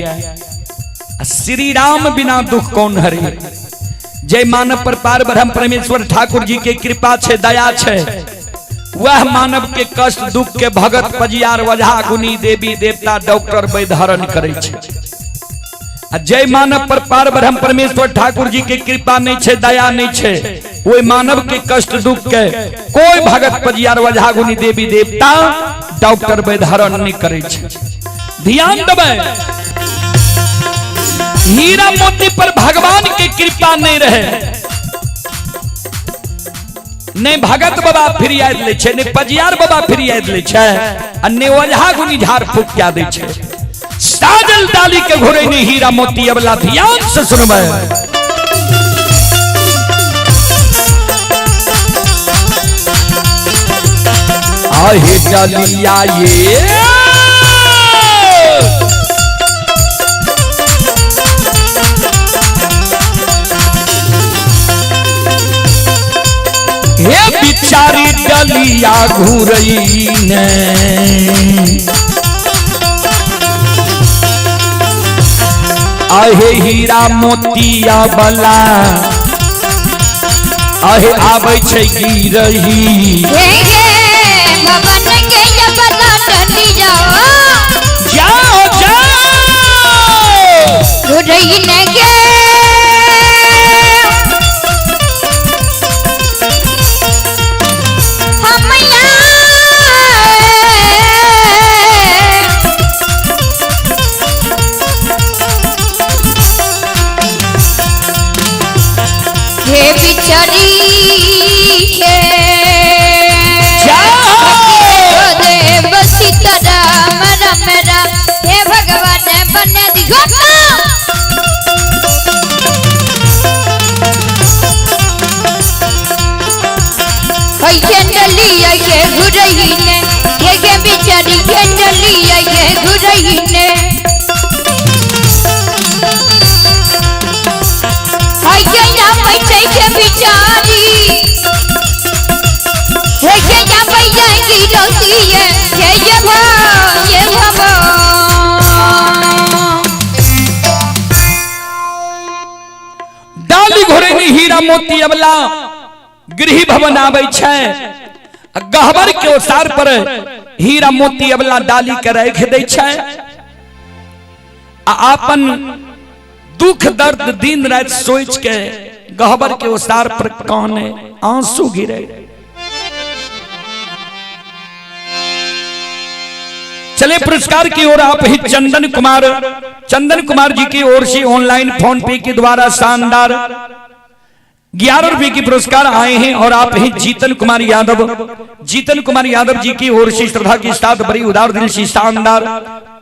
श्री राम बिना दुख कौन हरे जय मानव पर पार ब्रह्म परमेश्वर ठाकुर जी के कृपा छे दया छे वह मानव के कष्ट दुख के भगत पजियार वझा गुनी देवी देवता डॉक्टर वैद्य हरण करे छे जय मानव पर पार ब्रह्म परमेश्वर ठाकुर जी के कृपा नहीं छे दया नहीं छे वो मानव के कष्ट दुख के कोई भगत पजियार वझा गुनी देवी देवता डॉक्टर वैद्य हरण नहीं करे छे ध्यान देबे हीरा मोती पर भगवान की कृपा नहीं रहे नहीं भगत बाबा फिर याद ले छे नहीं पजियार बाबा फिर याद ले छे अन्य वजहा गुनी झाड़ फूक क्या दे छे साजल डाली के घोड़े ने हीरा मोती अबला ध्यान से सुनबे आहे डालिया ये हे बिचारी डलिया घूरई ने आहे हीरा मोतिया बला आहे आबै छै गिरही भवन के जबला डली जाओ जाओ जाओ घूरई ने गे हमया बिचारी है देव सीताराम राम राम हे भगवान बने दिखो डलिया के घुरही ने ये बिचारी के डलिया के घुरही ने हाय के ना पैसे के बिचारी हे के ना पैसा की रोती है ये भगवान डाली घोड़े हीरा मोती अबला गृह भवन आबै छै गहबर के ओसार पर हीरा मोती अबला डाली के राख दै छै आ अपन दुख दर्द दिन रात सोच के गहबर के ओसार पर काने आंसू गिरे। चले पुरस्कार की ओर आप ही चंदन कुमार जी की ओर से ऑनलाइन फोन पे के द्वारा शानदार 11 रुपए की पुरस्कार आए हैं और आप ही जीतन कुमार यादव जी की ओर से श्रद्धा की साथ बड़ी उदार दिल से शानदार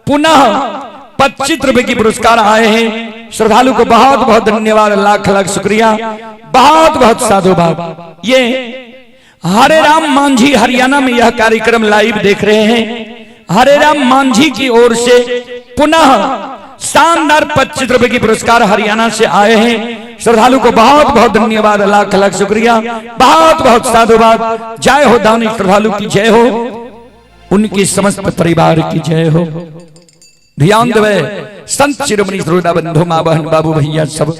पुनः 25 रुपए की पुरस्कार आए हैं। श्रद्धालु को बहुत बहुत धन्यवाद, लाख लाख शुक्रिया, बहुत बहुत साधुवाद। ये हरे राम मांझी हरियाणा में यह कार्यक्रम लाइव देख रहे हैं। हरे राम मांझी की ओर से पुनः शानदार 25 रुपए की पुरस्कार हरियाणा से आए हैं। श्रद्धालु को बहुत बहुत धन्यवाद, लाख लाख शुक्रिया, बहुत बहुत साधुवाद। जय हो दानी श्रद्धालु की जय हो, उनकी समस्त परिवार की जय हो। ध्यान देवे संत शिरोमणि श्रोता बंधु मां बहन बाबू भैया सब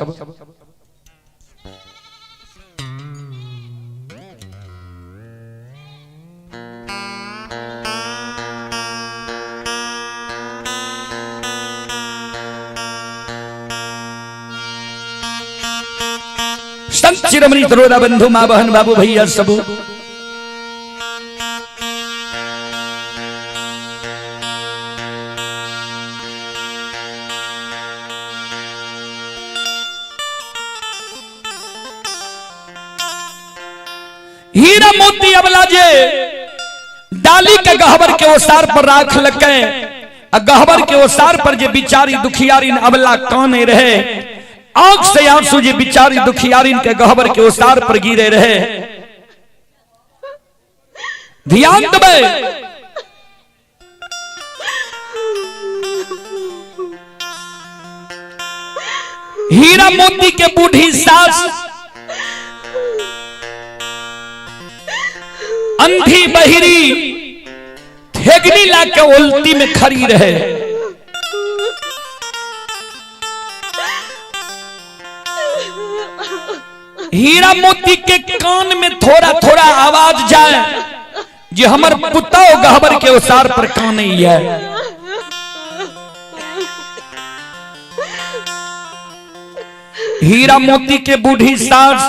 संत शिरोमणि श्रोता बंधु मां बहन बाबू भैया सब हीरा मोती अबला जे डाली के गहबर के ओसार पर राख लगे, गहबर के ओसार पर जे बिचारी दुखियारी अबला काने रहे, आंख से आंसू जे बिचारी दुखियारी के गहबर के ओसार पर गिरे रहे। ध्यान देवे हीरा मोती के बूढ़ी सास अंधी बहिरी ठेगनी लाके उल्टी में खड़ी रहे। हीरा मोती के कान में थोड़ा थोड़ा आवाज जाए जे हमर पुतौ गहबर के ओसार पर काने है। हीरा मोती के बूढ़ी सास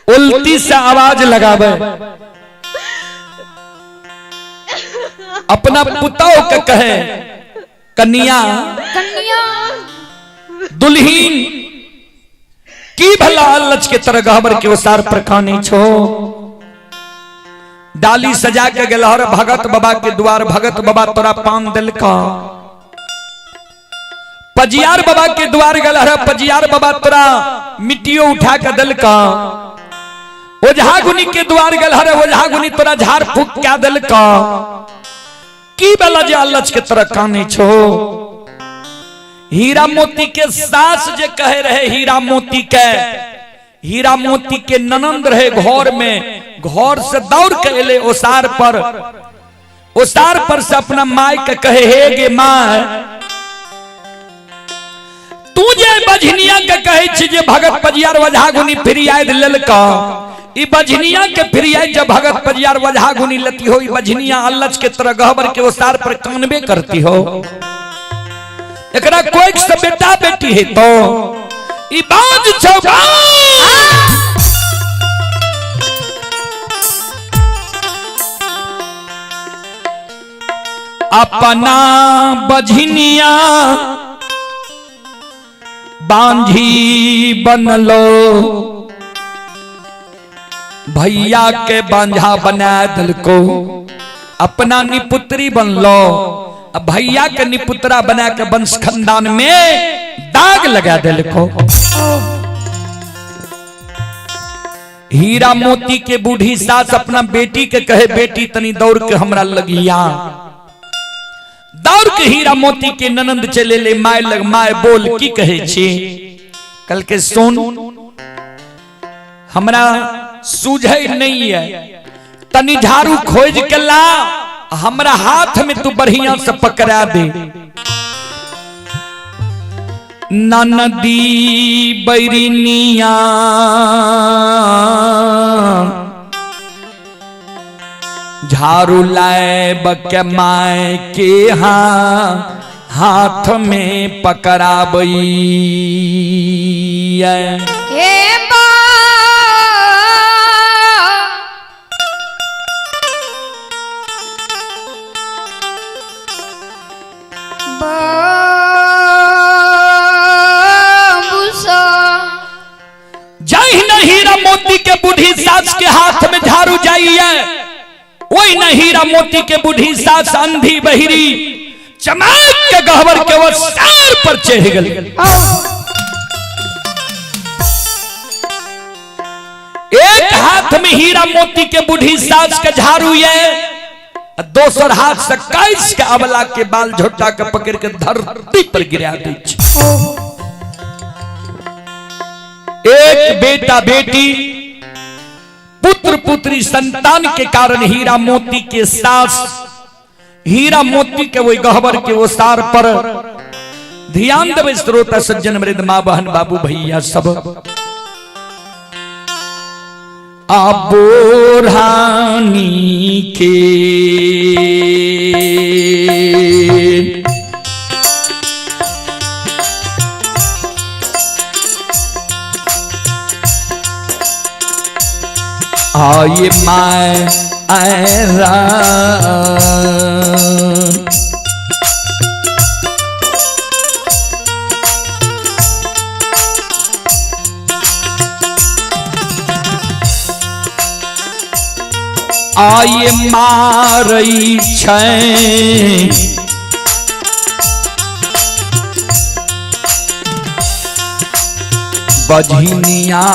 उल्टी से आवाज लगावे, अपना पुतौ के कहे कन्या दुल्हीन की भला लच के तरह गहबर के ओसार पर काने छो। डाली सजा के गलहर भगत बाबा के द्वार, भगत बाबा तोरा पान दिल का। पजियार बाबा के द्वार गलहर, पजियार बाबा तोरा मिट्टियों उठा के दिल का। ओझा गुनी के द्वार गलहर, ओझा गुनी तोरा झाड़ फूक क्या दिल का। की भला जे लच के तरह काने छो। हीरा मोती के सास जे कहे रहे, हीरा मोती के ननंद रहे घर में, घर से दौड़ के एले ओसार पर से अपना माई के कहे हे गे माँ, तू जे बझनिया के कहे छी जे भगत पजियार वझा गुनी फिरियाद ललका, ई बझनिया के फिरियाद जब भगत पजियार वझा गुनी लती हो, ई बझनिया अल्लच के तरह गहबर के ओसार पर कानबे करती हो। एकरा कोई से बेटा बेटी है तो ई बाज छौ। अपना बझनिया बांझी बनलो, भैया के बांझा बना दिल को अपना निपुत्री बन लो। अब भैया के निपुत्रा बना के वंश खानदान में दाग लगा दिल को। हीरा मोती के बूढ़ी सास अपना बेटी के कहे बेटी तनी दौड़ के हमरा लगिया। दौड़ के हीरा मोती के ननंद चले ले माय लग माय बोल की कहे छे। कल के सोन हमरा सूझे नहीं है तनी झाड़ू खोज के ला हमरा हाथ में तू बढ़िया से पकड़ा दे। ननदी बैरिनिया झाड़ू लाए बके माय के हाथ में पकड़ाबई। हीरा मोती के बूढ़ी सास के हाथ में झाड़ू जाइए वही न हीरा मोती के बूढ़ी सास अंधी बहिरी चमक के गहवर के वो सार पर चढ़ गई। एक हाथ में हीरा मोती के बूढ़ी सास का झाड़ू है दोसर हाथ से कैस के अबला के बाल झोटा के पकड़ के धरती पर गिरा दी। एक बेटा बेटी पुत्र पुत्री संतान के कारण हीरा मोती के सास हीरा मोती के वही गहवर के वो सार पर ध्यान देवे श्रोता सज्जन मृद मां बहन बाबू भैया सब। आबोरानी के आये माय आयरा आये मारई छै बझनिया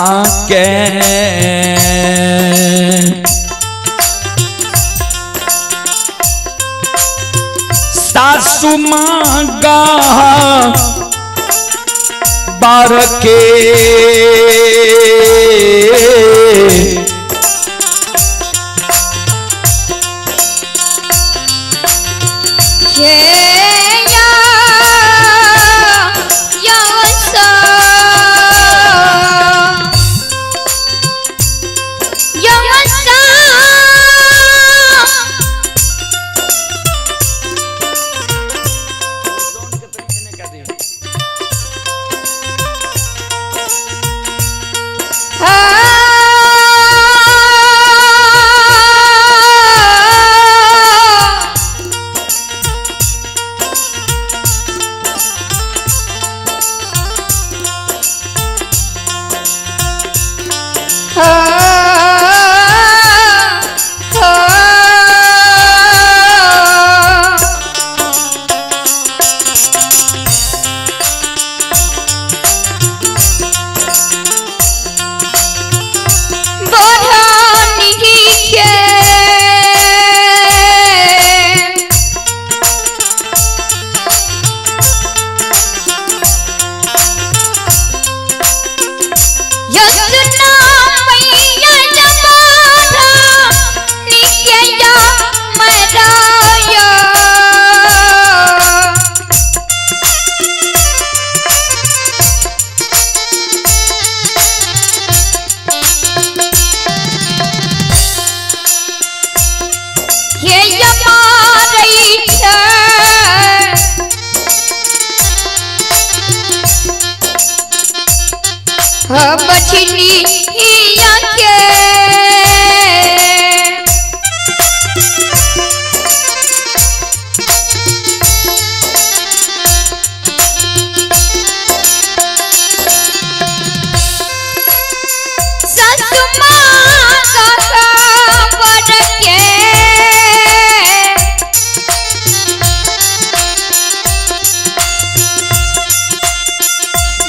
के सासु मांगा बार के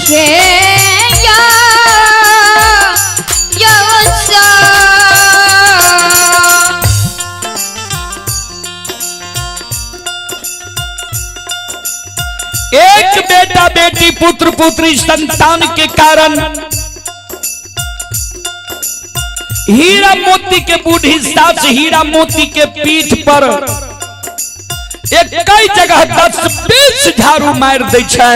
ये या सा एक बेटा बेटी पुत्र पुत्री संतान के कारण हीरा मोती के बूढ़ी सास हीरा मोती के पीठ पर एक कई जगह 10-20 झाड़ू मार दै छै।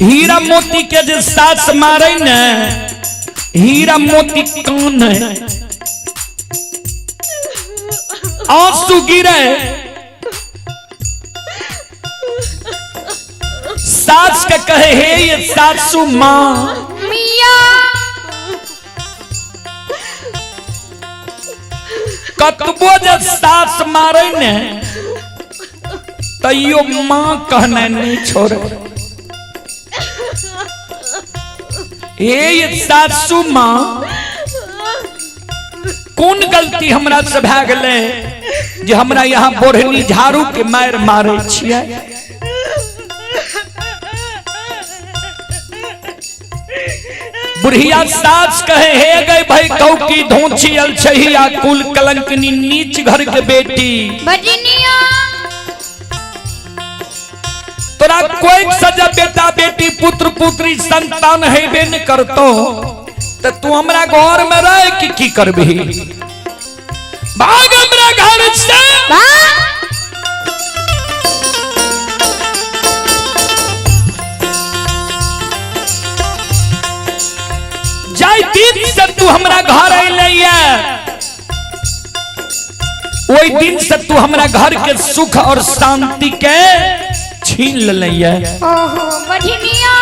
हीरा मोती के जे सास मारे न हीरा मोती कान आंसू गिरे, सास के कहे हे ये सासू माँ मिया कतबो जे सास मारे न तैयो माँ कहना नहीं छोड़े। हे ये सासू माँ कौन गलती हमरा से भै गेलै जे हमरा यहाँ बोढ़नी झाड़ू के मार मारे छियै। बुढ़िया सास कहे हे गई भाई कौ की धोची अलछहिया कुल कलंकनी नीच घर के बेटी भजनिया तोरा कोई सजा बेटा बेटी पुत्र पुत्री संतान हेबे न करतो तो तू हमरा घर में रह की करबी, भाग हमरा घर से। जाय दिन से तू हमरा घर अइले ओई दिन से तू हमरा घर के सुख और शांति के छीन ले। ओहो बढ़िया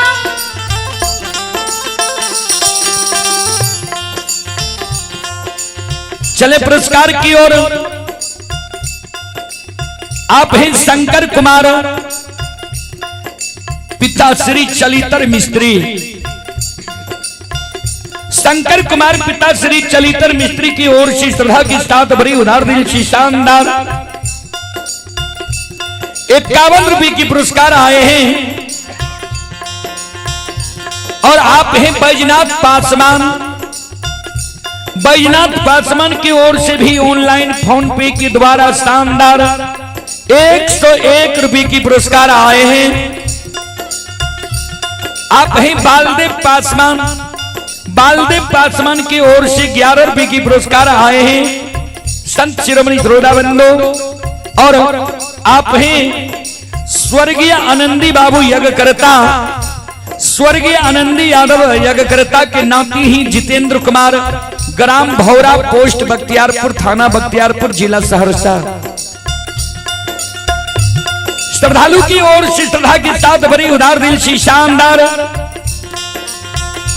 चले पुरस्कार की ओर। आप हैं शंकर कुमार पिता श्री चलितर मिस्त्री, शंकर कुमार पिता श्री चलितर मिस्त्री की ओर से श्रद्धा के साथ बड़ी उधार दिल से शानदार 51 रुपए की पुरस्कार आए हैं। और आप हैं बैजनाथ पासवान, बैजनाथ पासवान की ओर से भी ऑनलाइन फोन पे के द्वारा शानदार 101 रुपए की पुरस्कार आए हैं। आप हैं बालदेव पासवान, बालदेव पासवान की ओर से 11 रुपए की पुरस्कार आए हैं संत शिरोमणि श्रोताबंदो। और आप हैं स्वर्गीय आनंदी बाबू यज्ञकर्ता, स्वर्गीय आनंदी यादव यज्ञकर्ता के नाती ही जितेंद्र कुमार, ग्राम भौरा, पोस्ट बख्तियारपुर, थाना बख्तियारपुर, जिला सहरसा। श्रद्धालु की ओर से श्रद्धा के साथ बड़ी उदार दिल से शानदार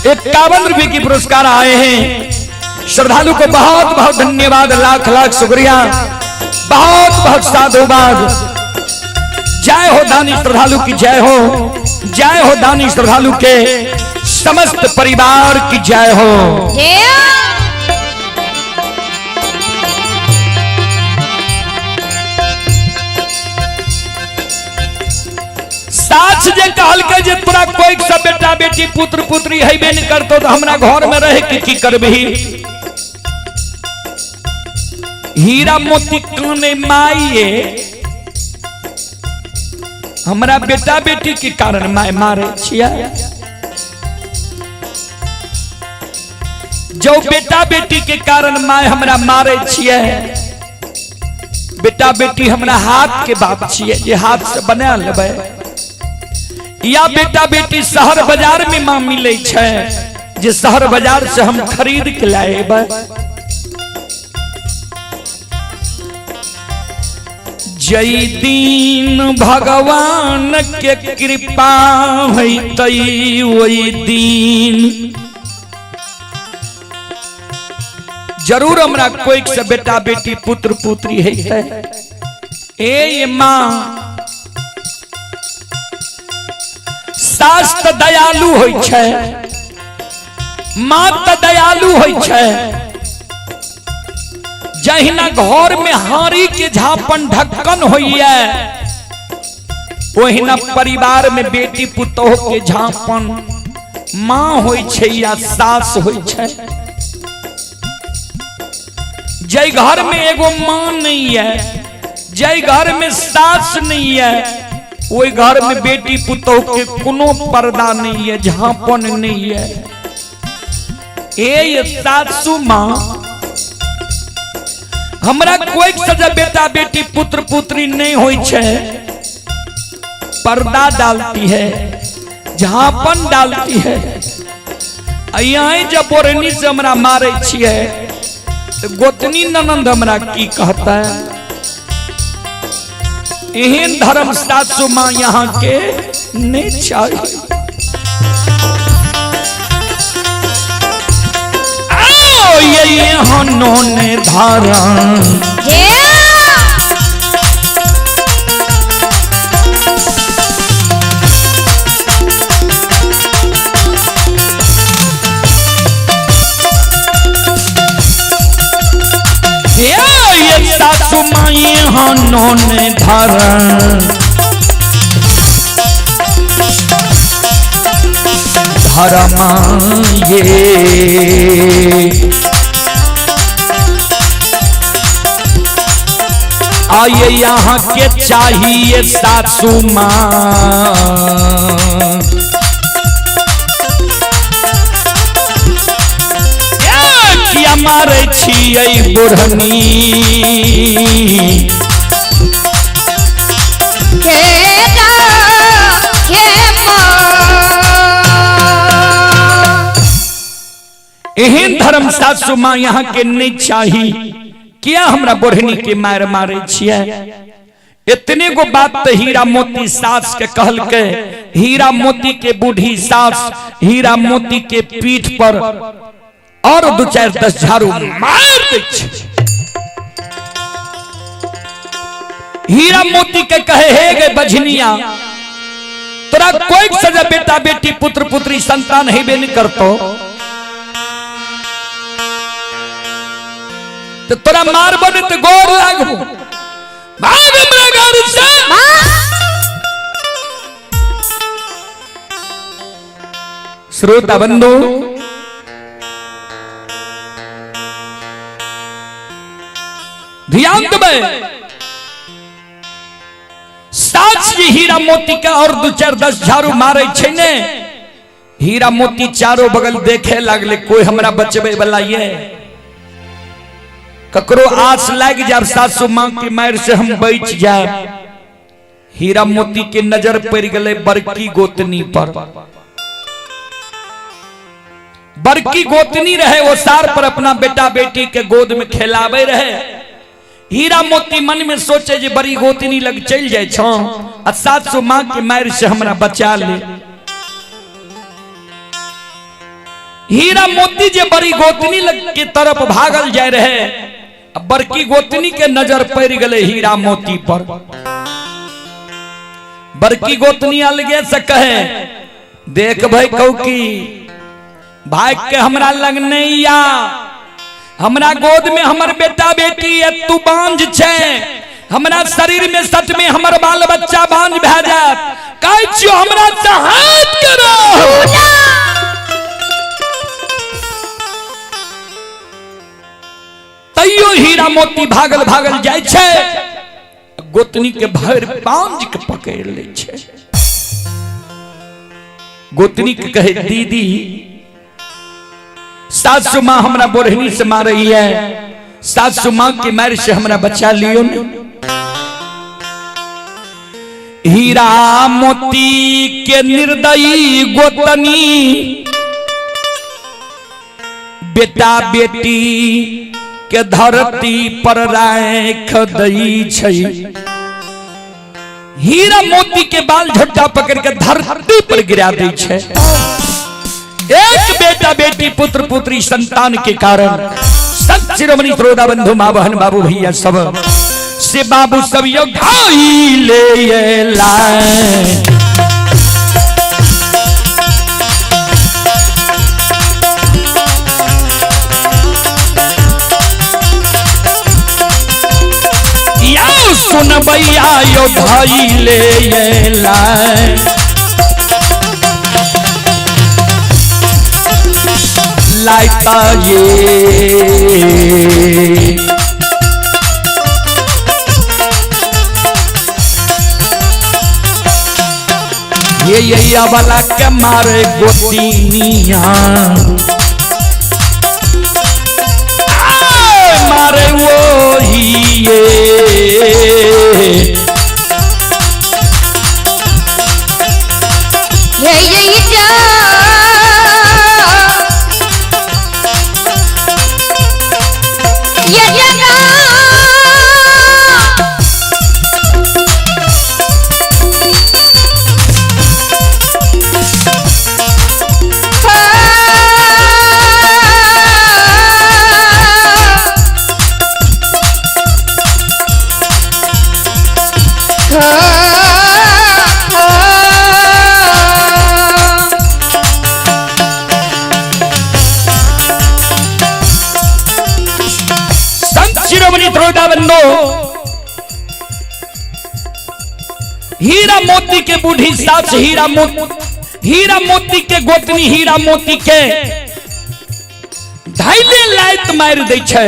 51 रुपए की पुरस्कार आए हैं। श्रद्धालु को बहुत बहुत धन्यवाद, लाख लाख शुक्रिया, बहुत बहुत साधुवाद। जय हो दानी श्रद्धालु की जय हो, जय हो दानी श्रद्धालु के समस्त परिवार की जय हो। साच जे कहल के जे तोरा कोई सब बेटा बेटी पुत्र पुत्री हेबे न करतो तो हमरा घर में रह के की करबही। हीरा मोती काने माइए हमरा बेटा बेटी के कारण माय मारे छिया। जो बेटा बेटी के कारण माय हमरा मारे छिए, बेटा बेटी हमरा हाथ के बात छिए जे हाथ से बना लेबै, या बेटा बेटी शहर बाजार में मां मिले छै जे शहर बाजार से हम खरीद के लाएबै। जय दीन भगवान के कृपा होइतै ओई दिन जरूर हमरा कोई से बेटा बेटी पुत्र पुत्री है। ए माँ सास त दयालु होइ छै, माँ त दयालु होइ छै। जहिना घर में हारी के झापन ढक्कन होइए, ओहिना परिवार में बेटी पुतोह के झापन माँ होइ छै या सास होइ छै। जय घर में एगो माँ नहीं है, जय घर में सास नहीं है, ओई घर में बेटी पुतोह के कोनो पर्दा नहीं है, झापन नहीं है। ए सासू माँ, हमरा कोई सजा बेटा बेटी पुत्र पुत्री नहीं होई छे, पर्दा डालती है, झापन डालती है। यहाँ जब बोरनी से हमरा मारे छिए तो गोतनी ननंद हमरा की कहता है। एहन धर्म सासू माँ यहाँ के नहीं चाहिए। आओ ये हनोने धारण सासू माई हनोने धारण धरमा ये आइए यहाँ के चाहिए सासू माँ। किया मारे छियै बुढ़नी एहन धर्म सासू माँ यहाँ के नहीं चाही। किया हमरा बुढ़नी के मार मारे छियै। इतने गो बात तो हीरा मोती सास के कहल के। हीरा मोती के बूढ़ी सास हीरा मोती के पीठ पर और 2-4-10 झाड़ू मार दे। हीरा मोती के कहे हे गे बझनिया, तोरा कोई सजा बेटा बेटी पुत्र पुत्री संतान है नहीं करतो तो तोरा मारबो ने तो गोर लागबो। भाग हमरा घर से। श्रोता बंधु, ध्यान देबे। सास जी हीरा मोती का और 2-4-10 झाड़ू मारे छे ने। हीरा मोती चारों बगल देखे लगले, कोई हमरा बचबे वाला ये। ककरो आस लग जाब सासू माँ की मार से हम बच जाए। हीरा मोती के नजर पड़ गए बड़की गोतनी पर। बड़की गोतनी रहे, वो सार पर अपना बेटा बेटी के गोद में खेलावे रहे। हीरा मोती मन में सोचे जे बड़ी गोतनी लग चल जाए छो आ सासू माँ की मार से हमरा बचा ले। हीरा मोती जे बड़ी गोतनी लग के तरफ भागल जाए रहे, अब बड़की गोतनी के नजर पड़ गए हीरा मोती पर। बड़की गोतनी अलगे से कहे, देख भाई कौकी भाग के हमरा लग नहीं आ, हमरा गोद में हमर बेटा बेटी है, तू बांझ छे। हमरा शरीर में सच में हमर बाल बच्चा बांझ भे जात, कह छियो हमरा सहायता करो। तैयो हीरा मोती भागल भागल जाय छे, गोतनी के भर बांझ के पकड़ ले छे। गोतनी के कहे, दीदी सासू माँ हमरा बोरहनी से मार रही है, सासू माँ की मार से हमरा बचा लियो ने। हीरा मोती के निर्दयी गोतनी बेटा बेटी के धरती पर राख दई छई। हीरा मोती के बाल झट्टा पकड़ के धरती पर गिरा दी छे। एक बेटा बेटी पुत्र पुत्री संतान के कारण सत शिरोमणि श्रोता बंधु माँ बहन बाबू भैया सब से बाबू सब यो ढाई ले लाए। सुनबैया यो धैले लाय लायता ये वाला के मारे गोतिनिया मारे वो ही हीरा मोती के बूढ़ी सास हीरा मोती के गोतनी हीरा मोती के धैले लायत मार दै छै।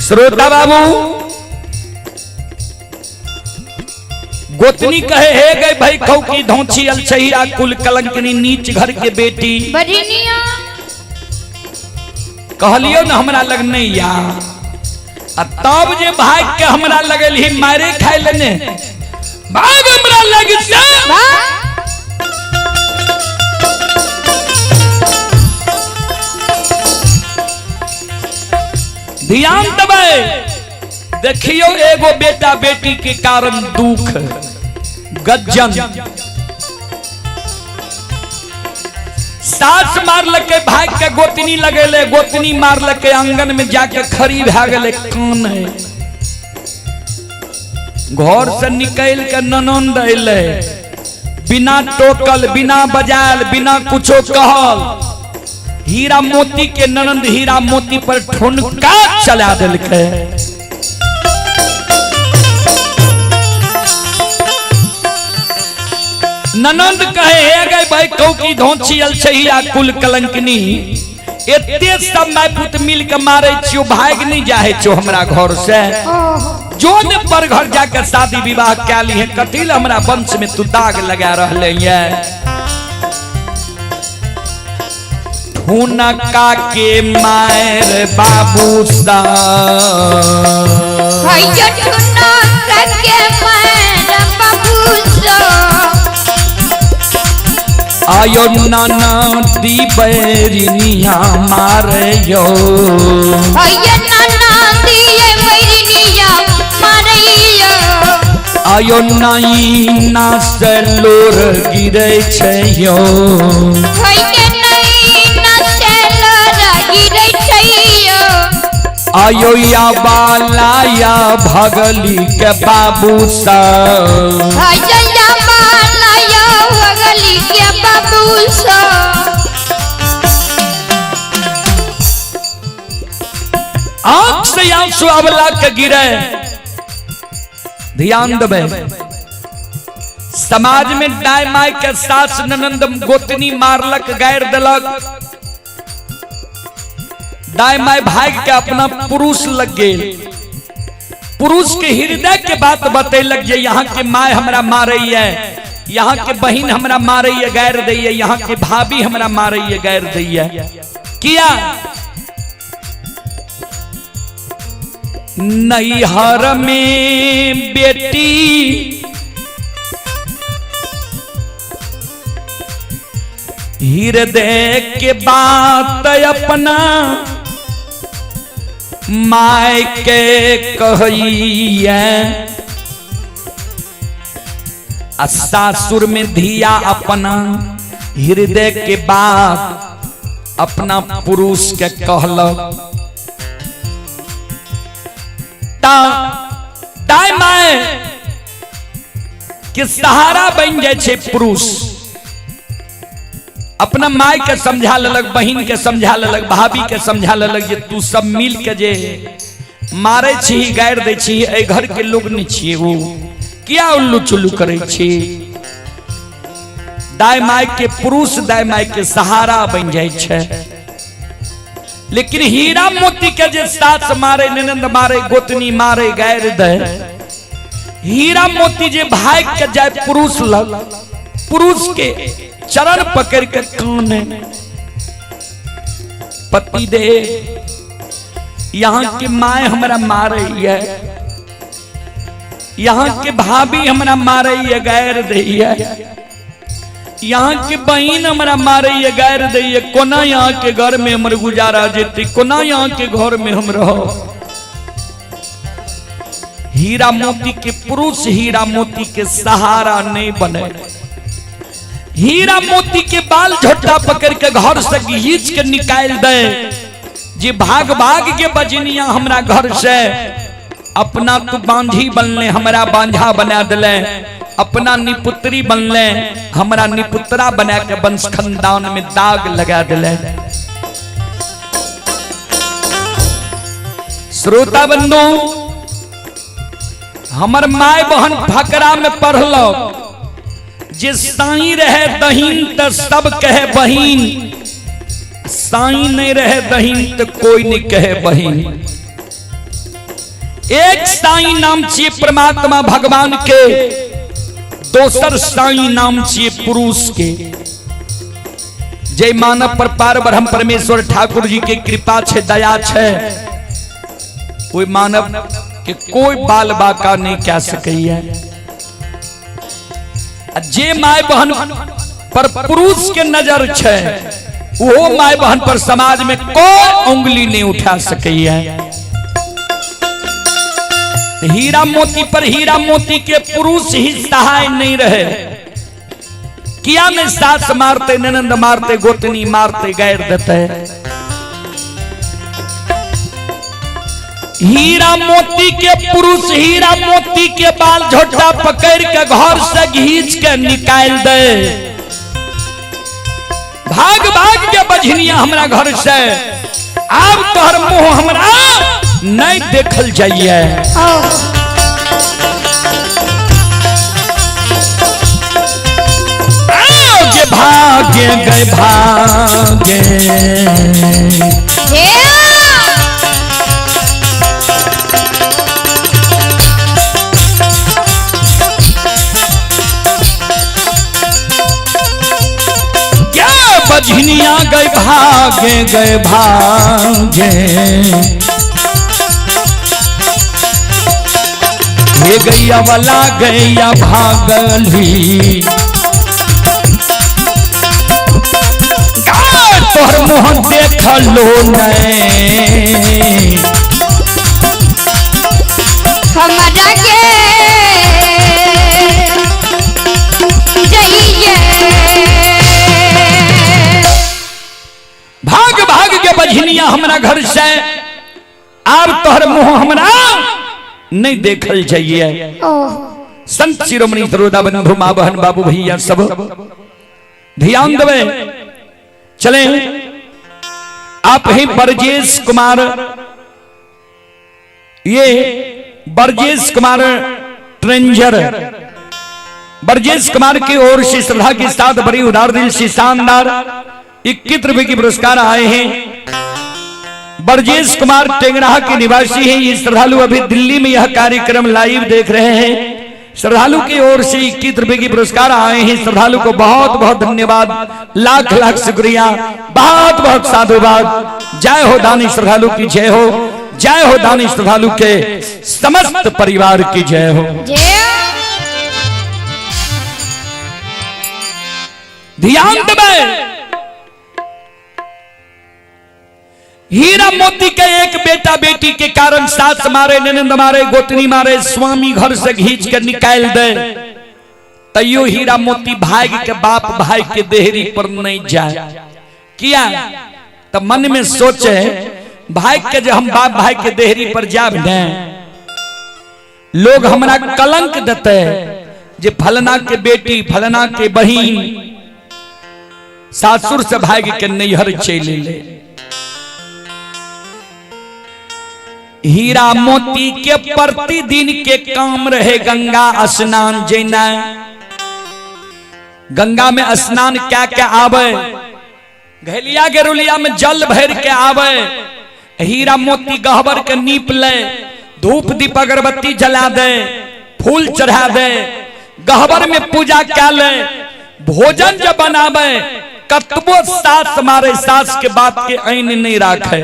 श्रोता बाबू गोतनी कहे हे गए भाई खौ की धौची अलछहिया कुल कलंकनी नीच घर के बेटी बड़िनिया कहलियो न हमरा लग नहीं या तब जे भाग के हमरा लगल ही मारे खाए लेने भाग हमरा लग से ध्यान दबाए देखियो एगो बेटा बेटी के कारण दुख गज्जन सास मारलके भाग के गोतनी लगेले गोतनी मारलके आंगन में जाके खड़ी भा गए कान घर से निकल के ननद अइले बिना टोकल बिना बजायल बिना कुछो कहल हीरा मोती के ननद हीरा मोती पर ठुनका चला दिलके। ननंद कहे हे गए भाई कौ की धौची अलछहिया कुल कलंकनी एते सब माय पुत मिल के मारे छियो भाग नहीं जाहे छो हमरा घर से जो ने पर घर जाकर शादी विवाह क्या ली है कथिल हमरा वंश में तू दाग लगा रहले ये हुनका के मायर बाबू सा भैया ठुना के मायर बाबू सा आयो नाना दी बैरिनिया मारे यो भैया नाना दी बैरिनिया मारे यो आयो नाई ना से लोर गिरे छै यो भैया नाई ना से लोर गिरे छै यो आयो या बाला या भगली के बाबू सा भैया या बाला या भगली के बाबू सा आंख से आंसू अबला के गिरे। ध्यान देबे समाज में दाय माय के सास ननंद गोतनी मारलक गायर देलक दाय माय भाग के अपना पुरुष लग गेल पुरुष के हृदय के बात बतेलक जे यहाँ के माय हमरा मारैया यहाँ के बहन हमरा मारैया गायर दैया यहाँ के भाभी हमरा मारैया गायर दैया किया नैहर में बेटी हृदय के बात अपना माय के कहिए सासुर में धिया अपना हृदय के बात अपना पुरुष के कहलक दाय माय के सहारा बन जाए छे पुरुष अपना माय के समझा ललक, बहन के समझा ललक, भाभी के समझा ललक जे तू सब मिल के जे मारे छी गाड़ दे छी, ए घर के लोग नहीं छिए, वो क्या उल्लू चुल्लू करे छी। दाय माय के पुरुष दाय माय के सहारा बन जाए छे। लेकिन हीरा मोती के जे सास मारे, ननंद मारे, गोतनी मारे, गाड़ दे, हीरा मोती जे भाग के जाए पुरुष लग, पुरुष के चरण पकड़ के काने, पति दे यहाँ के माए हमरा मारे है, यहाँ के भाभी हमरा मारे है, गैर दे, यहाँ के बहन हमरा मारे है, गैर दे, कोना यहाँ के घर में हमर गुजारा जेती, कोना यहाँ के घर में हम रहो। हीरा मोती के पुरुष हीरा मोती के सहारा नहीं बने। हीरा मोती के बाल झोटा पकड़ के घर से घींच के निकाल दे, जे भाग भाग के बजनिया हमरा घर से, अपना तू बांझी बनले हमरा बांझा बना दिले, अपना निपुत्री बनले हमरा निपुत्रा बना के वंश खानदान में दाग लगा दिले। श्रोता बंधु, हमर माय बहन फकरा में पढ़लो, जे साई रहे दहीन तो सब कहे बहीन, साई नहीं रहे दहीन तो कोई नहीं कहे बहीन। एक साई नाम चाहिए परमात्मा भगवान के, दोसर साई नाम चाहिए पुरुष के। जय मानव पर पार ब्रह्म परमेश्वर ठाकुर जी के कृपा छे, दया छे, कोई मानव के कोई बाल बाका नहीं कह सकैया। जे माय बहन पर पुरुष के नजर छे, वो माय बहन पर समाज में कोई उंगली नहीं उठा सकैया। हीरा मोती पर हीरा मोती के पुरुष ही सहाय नहीं रहे। किया में सास मारते, ननंद मारते, गोतनी मारते, गैर देते। हीरा मोती के पुरुष हीरा मोती के बाल झोटा पकड़ के घर से घींच के निकाल दे, भाग भाग के बझनिया हमरा घर से, अब तोहर मुंह हमरा नहीं देखल जाइए। जे भागे गए भागे, बझनिया गए भागे गए भागे, ये गैया वाला गैया भागली, तोहर मुँह देख लो नहीं, हमरा के जइए। भाग भाग के बझनिया हमरा घर से, आब तोहर मुंह हमरा नहीं देखल चाहिए। संत शिरोमणि सरोदा बंधु माँ बहन बाबू भैया सब ध्यान देवे। चले आप ही ब्रजेश कुमार, ये ब्रजेश कुमार ट्रेंजर, ब्रजेश कुमार की ओर से श्रद्धा के साथ बड़ी उदार दिल से शानदार 21 रुपए की पुरस्कार आए हैं। ब्रजेश कुमार टेंगराहा के निवासी हैं। ये श्रद्धालु अभी दिल्ली में यह कार्यक्रम लाइव देख रहे हैं। श्रद्धालु की ओर से 21 रुपए की पुरस्कार आए हैं। श्रद्धालु को बहुत बहुत धन्यवाद, लाख लाख शुक्रिया, बहुत बहुत साधुवाद। जय हो दानी श्रद्धालु की जय हो, जय हो दानी श्रद्धालु के समस्त परिवार की जय हो। ध्यान देवे। हीरा मोती के एक बेटा बेटी के कारण सास मारे, ननंद मारे, गोतनी मारे, स्वामी घर से घींच कर निकाल दे, तैयो हीरा मोती भाग के बाप भाई के देहरी पर नहीं जाए। किया तो मन में सोचे भाई के जो हम बाप भाई के देहरी पर जाब ने, लोग हमरा कलंक देते जे फलना के बेटी, फलना के बहिन सासुर से भाग के नैहर चले ले। हीरा मोती के प्रतिदिन के काम रहे गंगा स्नान जेना। गंगा में स्नान क्या क्या आवे, घैलिया गेरुलिया में जल भर के आवे। हीरा मोती गहबर के नीप ले, धूप दीप अगरबत्ती जला दे, फूल चढ़ा दे, गहबर में पूजा क्या ले, भोजन जब बनावे कतबो सास मारे सास के बात के ऐन नहीं राखे।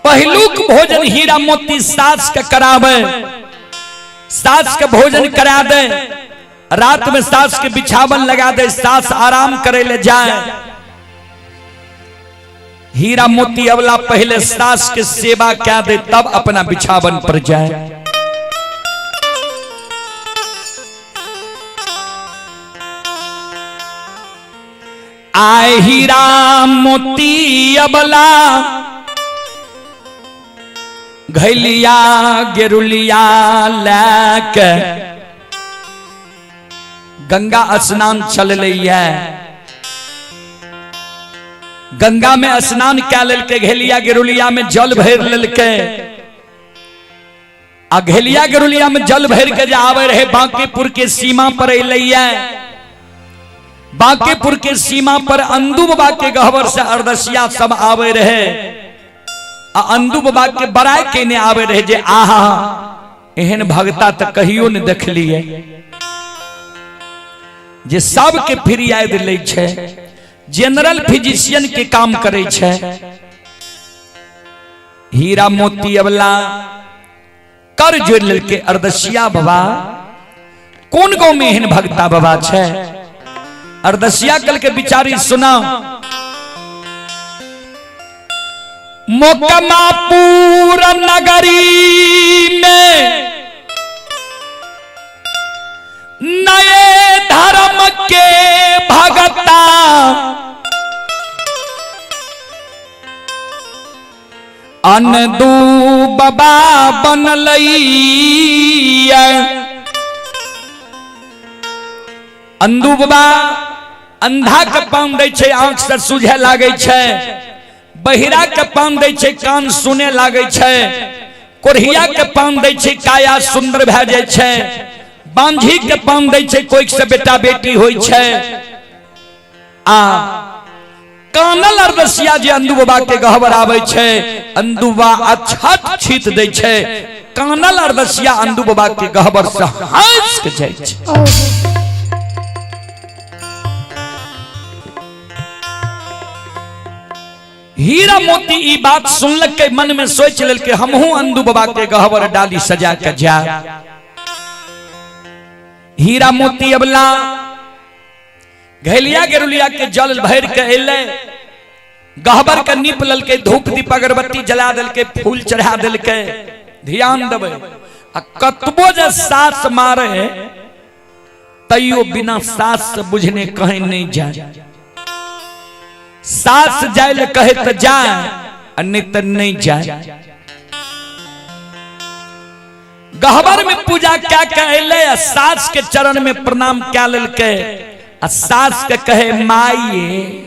पहलुक भोजन हीरा मोती सास के करावे, सास के भोजन करा दे, रात में सास के बिछावन लगा दे, सास आराम करे ले जाए। हीरा मोती अवला पहले सास के सेवा क्या दे तब अपना बिछावन पर जाए। आए हीरा मोती अबला घैलिया गेरुलिया लेके गंगा स्नान चल रही है। गंगा में स्नान क्या ललके, घेलिया गेरुलिया में जल भर ललके। आ घेलिया गेरुलिया में जल भर के आवे रहे बांकीपुर के सीमा पर अलिया। बांकीपुर के सीमा पर अंदू बाबा के गहवर से अरदसिया सब आवे रहे। अंदू बाबा के बड़ाई केने आवे रहे जे आहा एहन भगता तो कहियो ने देख लिए जे सब के फिरियाद ले छे, जनरल फिजिशियन के काम करे छे। हीरा मोती अवला कर जोड़ ललके अरदसिया बाबा कौन गांव में एहन भगता बाबा छे। अरदसिया कल के बिचारी सुना, मोकमापुर नगरी में नए धर्म के भगता अनदू बाबा बनलई। अंदू बाबा अंधा के पान दे छे, आंख से सूझे लागे छे। बहिरा के पान दे छे, कान सुने लागे छे। कोरिया के पान दे छे, काया सुंदर भे जाय छे। बांझी के पान दे छे, कोई से बेटा बेटी होय छे। आ कानल अरदसिया जे अंदू बाबा के गहवर आवे छे, अंदू बाबा अछत छीत दे छे। कानल अरदसिया अंदू बाबा के गहवर से हंस के जाय छे। हीरा मोती ई बात सुनलक के मन में सोच लेल के हमहू अंदू बाबा के गहवर डाली सजा के जा। हीरा मोती अबला घैलिया गेरुलिया के जल भर के अले, गहबर के नीप लल के, धूप दीप अगरबत्ती जला दल के, फूल चढ़ा दल के। ध्यान देवे आ कतबो जे सास मारे तैयो बिना सास से बुझने कहीं नहीं जाए। सास जाए ले कहे तो जाए, नहीं तो नहीं जाए। गहबर में पूजा क्या कहले, सास के चरण में प्रणाम क्या ललके। सास के कहे माई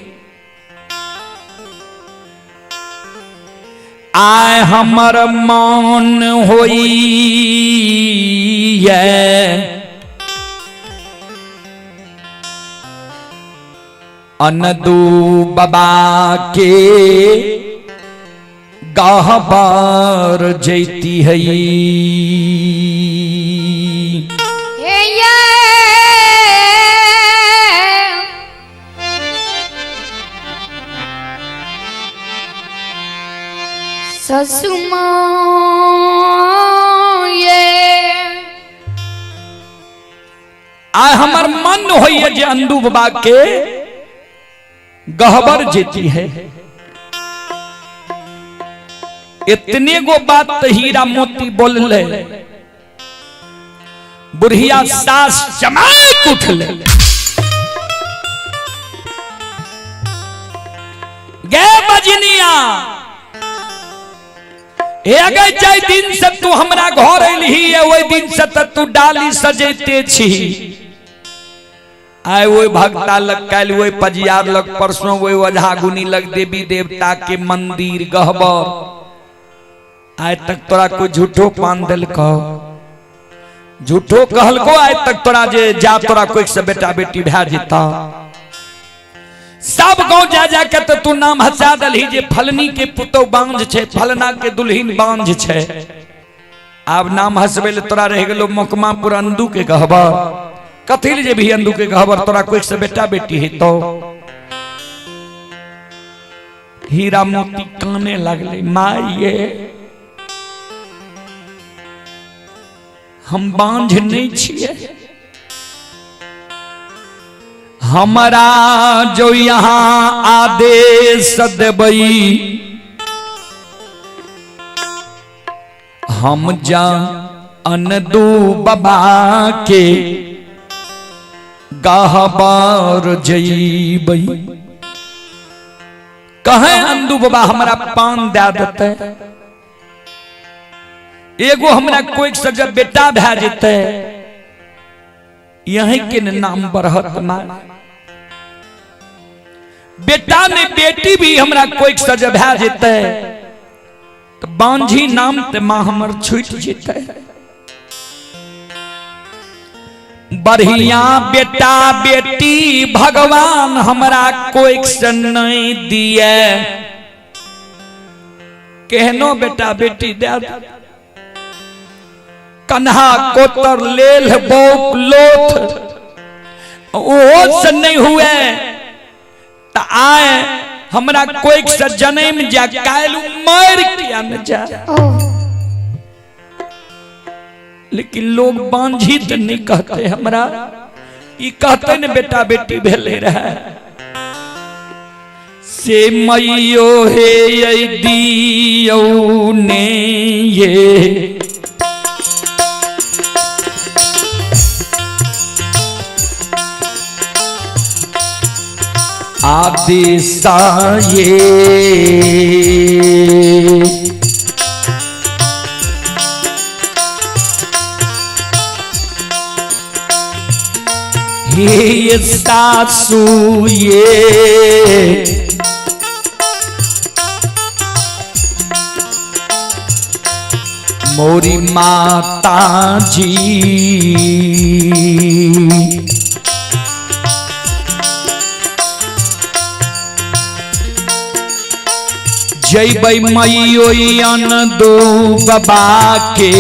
आय हमर मन होई अनदू बाबा के गहबर जैती है। ससुमा आय हमर मन होइए जे अंदू बाबा के गहबर जेती है। इतने गो बात तो हीरा मोती बोल ले, बुढ़िया सास जमात उठ ले। गे बजनिया अगर जय दिन से तू हमरा घर अली है, वही दिन से तू डाली सजेते छी। आए वो भक्ता लग कैल वो पजियार लग परसों वो ओझा गुनी लग देवी देवता के मंदिर गहबर आज तक तोरा कोई झूठो पान दिल कहो झूठो कहल को आज तक तोरा जे जा तोरा कोई से बेटा बेटी भै जेता सब गांव जा जा के तो तू नाम हसा दलही जे फलनी के पुतो बांझ छे फलना के दुल्हीन बांझ छे अब नाम हसबे ले तोरा रह गेलो मोकमापुर अंदू के गहबर कथिल जे भी अंदू के गहबर तोरा कोई से बेटा बेटी है तो हीरा मोती काने लगले माये हम बांझ नहीं छिए हमारा जो यहाँ आदेश देबई हम जा अनदू बाबा के गहबर जईबई कहे अंदू बाबा हमारा पान दे देते एगो हमरा कोई से जब बेटा भै जेते यही के नाम बढ़त मां बेटा ने बेटी भी हमरा कोई से जब भै जेते तो बांझी नाम ते मां हमर छूट जेते बढ़िया बेटा बेटी भगवान हमरा कोई से नहीं दिए कहनो बेटा बेटी दे कन्हा कोतर लेल बोक लोथ ओ से नहीं हुए त आए हमरा कोई से जन्म जा काल मर किया न जा लेकिन लोग बांझी तो नहीं कहते हमरा ई कहते न बेटा बेटी भेले रहे से मैयो हे दियो ने ये आदेशाये हे सासू ये मोरी माता जी जय मैयो अनदू बाबा के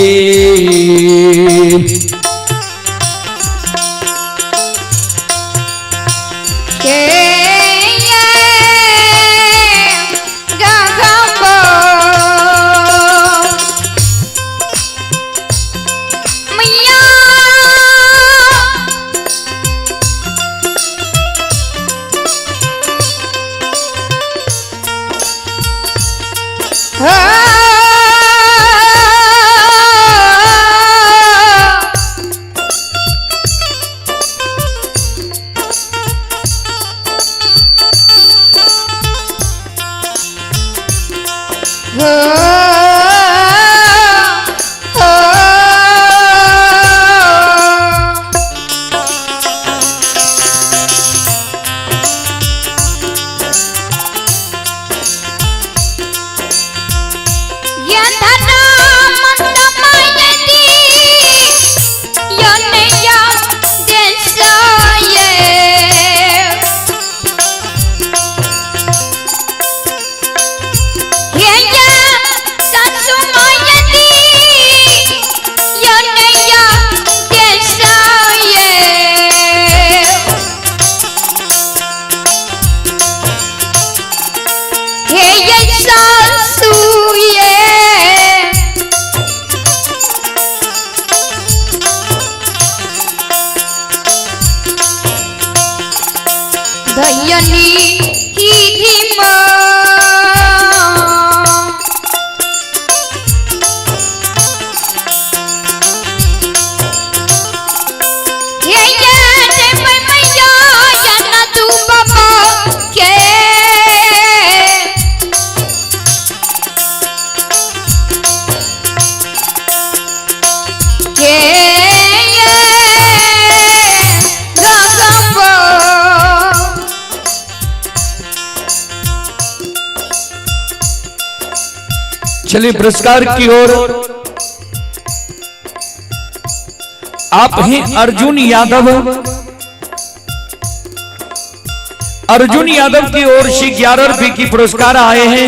चलिए पुरस्कार की ओर आप ही अर्जुन यादव की ओर से 11 रुपए की पुरस्कार आए हैं।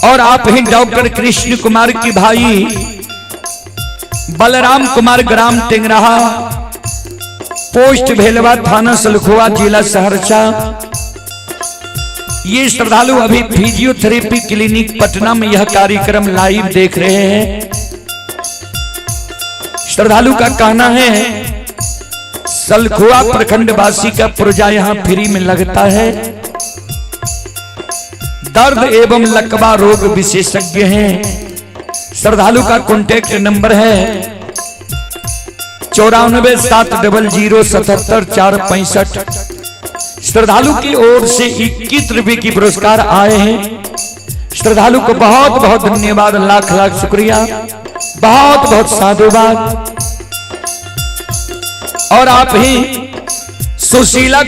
और आप ही डॉक्टर कृष्ण कुमार की भाई बलराम कुमार ग्राम टिंगराहा पोस्ट भेलवा थाना सलखुआ जिला सहरसा। ये श्रद्धालु अभी फिजियोथेरेपी क्लिनिक पटना में यह कार्यक्रम लाइव देख रहे हैं। श्रद्धालु का कहना है सलखुआ प्रखंड वासी का पुर्जा यहाँ फ्री में लगता है। दर्द एवं लकवा रोग विशेषज्ञ हैं। श्रद्धालु का कॉन्टेक्ट नंबर है 9470070465। श्रद्धालु की ओर से 21 रुपए की पुरस्कार आए हैं। श्रद्धालु को बहुत बहुत धन्यवाद, लाख लाख शुक्रिया, बहुत बहुत साधुवाद। और आप ही सुशीला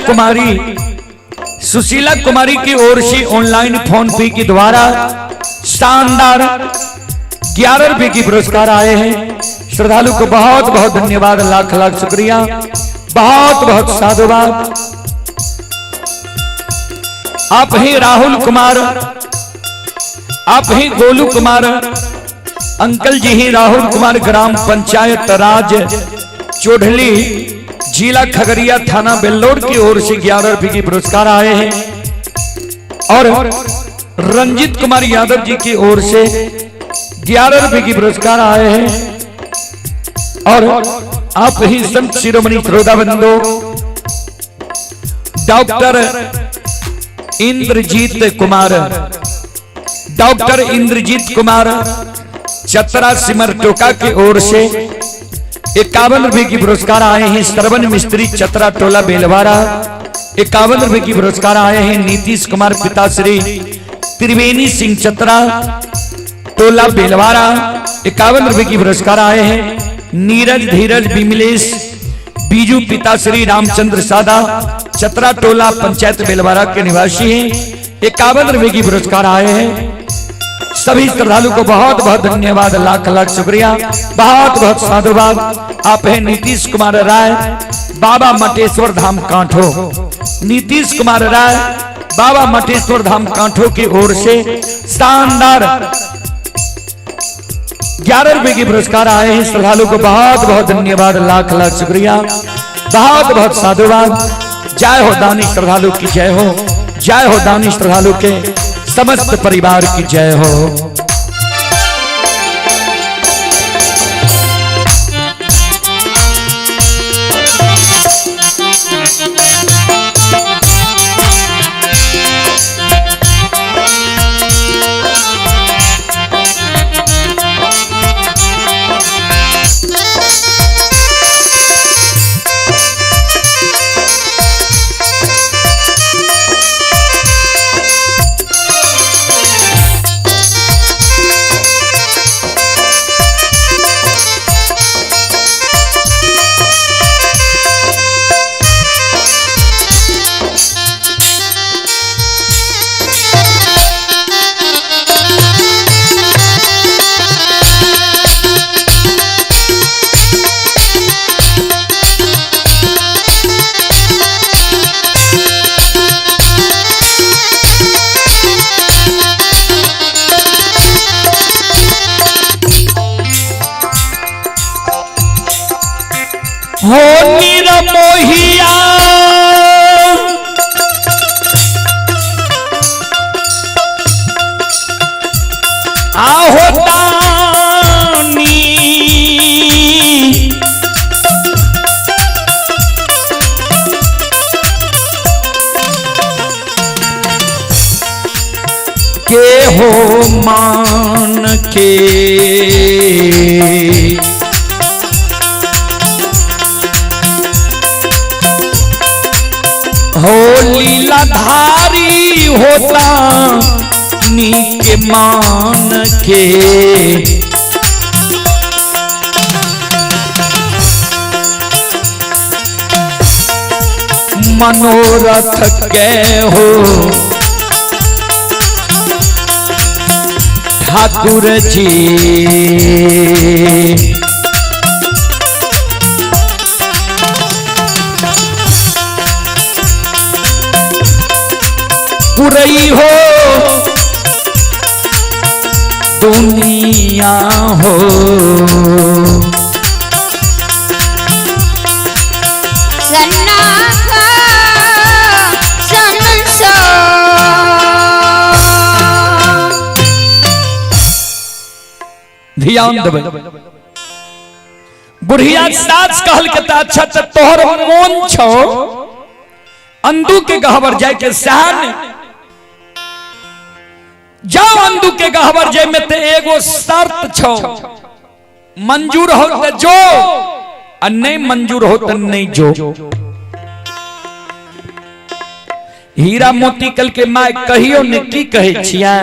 कुमारी की ओर से ऑनलाइन फोन पे के द्वारा शानदार 11 रुपए की पुरस्कार आए हैं। श्रद्धालु को बहुत बहुत धन्यवाद, लाख लाख शुक्रिया, बहुत बहुत साधुवाद। आप ही राहुल कुमार, आप ही गोलू कुमार, अंकल जी ही राहुल कुमार ग्राम पंचायत राज चोढ़ली जिला खगड़िया थाना बेल्लोर की ओर से 11 रुपए की पुरस्कार आए हैं। और रंजित कुमार यादव जी की ओर से 11 रुपए की पुरस्कार आए हैं। और आप ही संत शिरोमणि श्रोताबंधु डॉक्टर इंद्रजीत कुमार चतरा सिमर टोका की ओर से 51 रुपए की पुरस्कार आए हैं। श्रवण मिस्त्री चतरा टोला बेलवारा 51 रुपए की पुरस्कार आए हैं। नीतीश कुमार पिताश्री त्रिवेणी सिंह चतरा टोला बेलवारा 51 रुपए की पुरस्कार आए हैं। नीरज धीरज विमलेश बीजू पिताश्री रामचंद्र सादा चतरा टोला पंचायत बेलवारा के निवासी हैं, 51 रुपए की पुरस्कार आए हैं। सभी श्रद्धालु को बहुत बहुत धन्यवाद, लाख लाख शुक्रिया, बहुत बहुत साधुवाद। आप हैं नीतीश कुमार राय बाबा मटेश्वर धाम कांठो। नीतीश कुमार राय बाबा मटेश्वर धाम कांठो की ओर से शानदार 11 रुपए की पुरस्कार आए हैं। श्रद्धालु को बहुत बहुत धन्यवाद, लाख लाख शुक्रिया, बहुत बहुत साधुवाद। जय हो दानी श्रद्धालु की जय हो, जय हो दानी श्रद्धालु के समस्त परिवार की जय हो। हो निरमोहिया आहो दानी के हो मान के हो लीलाधारी होता नीक मान के मनोरथ के हो ठाकुर जी। पुरई हो दुनिया हो ध्यान देवे। बुढ़िया सास कहल के अच्छा तोहर मोन छो अंदू के गहबर जाए के सहन जाओ अंदू के गहबर जाए में ते एगो शर्त छो मंजूर हो तो जो और नहीं मंजूर हो तो नहीं जो। हीरा मोती कल के माय कहियो ने की कहे छिया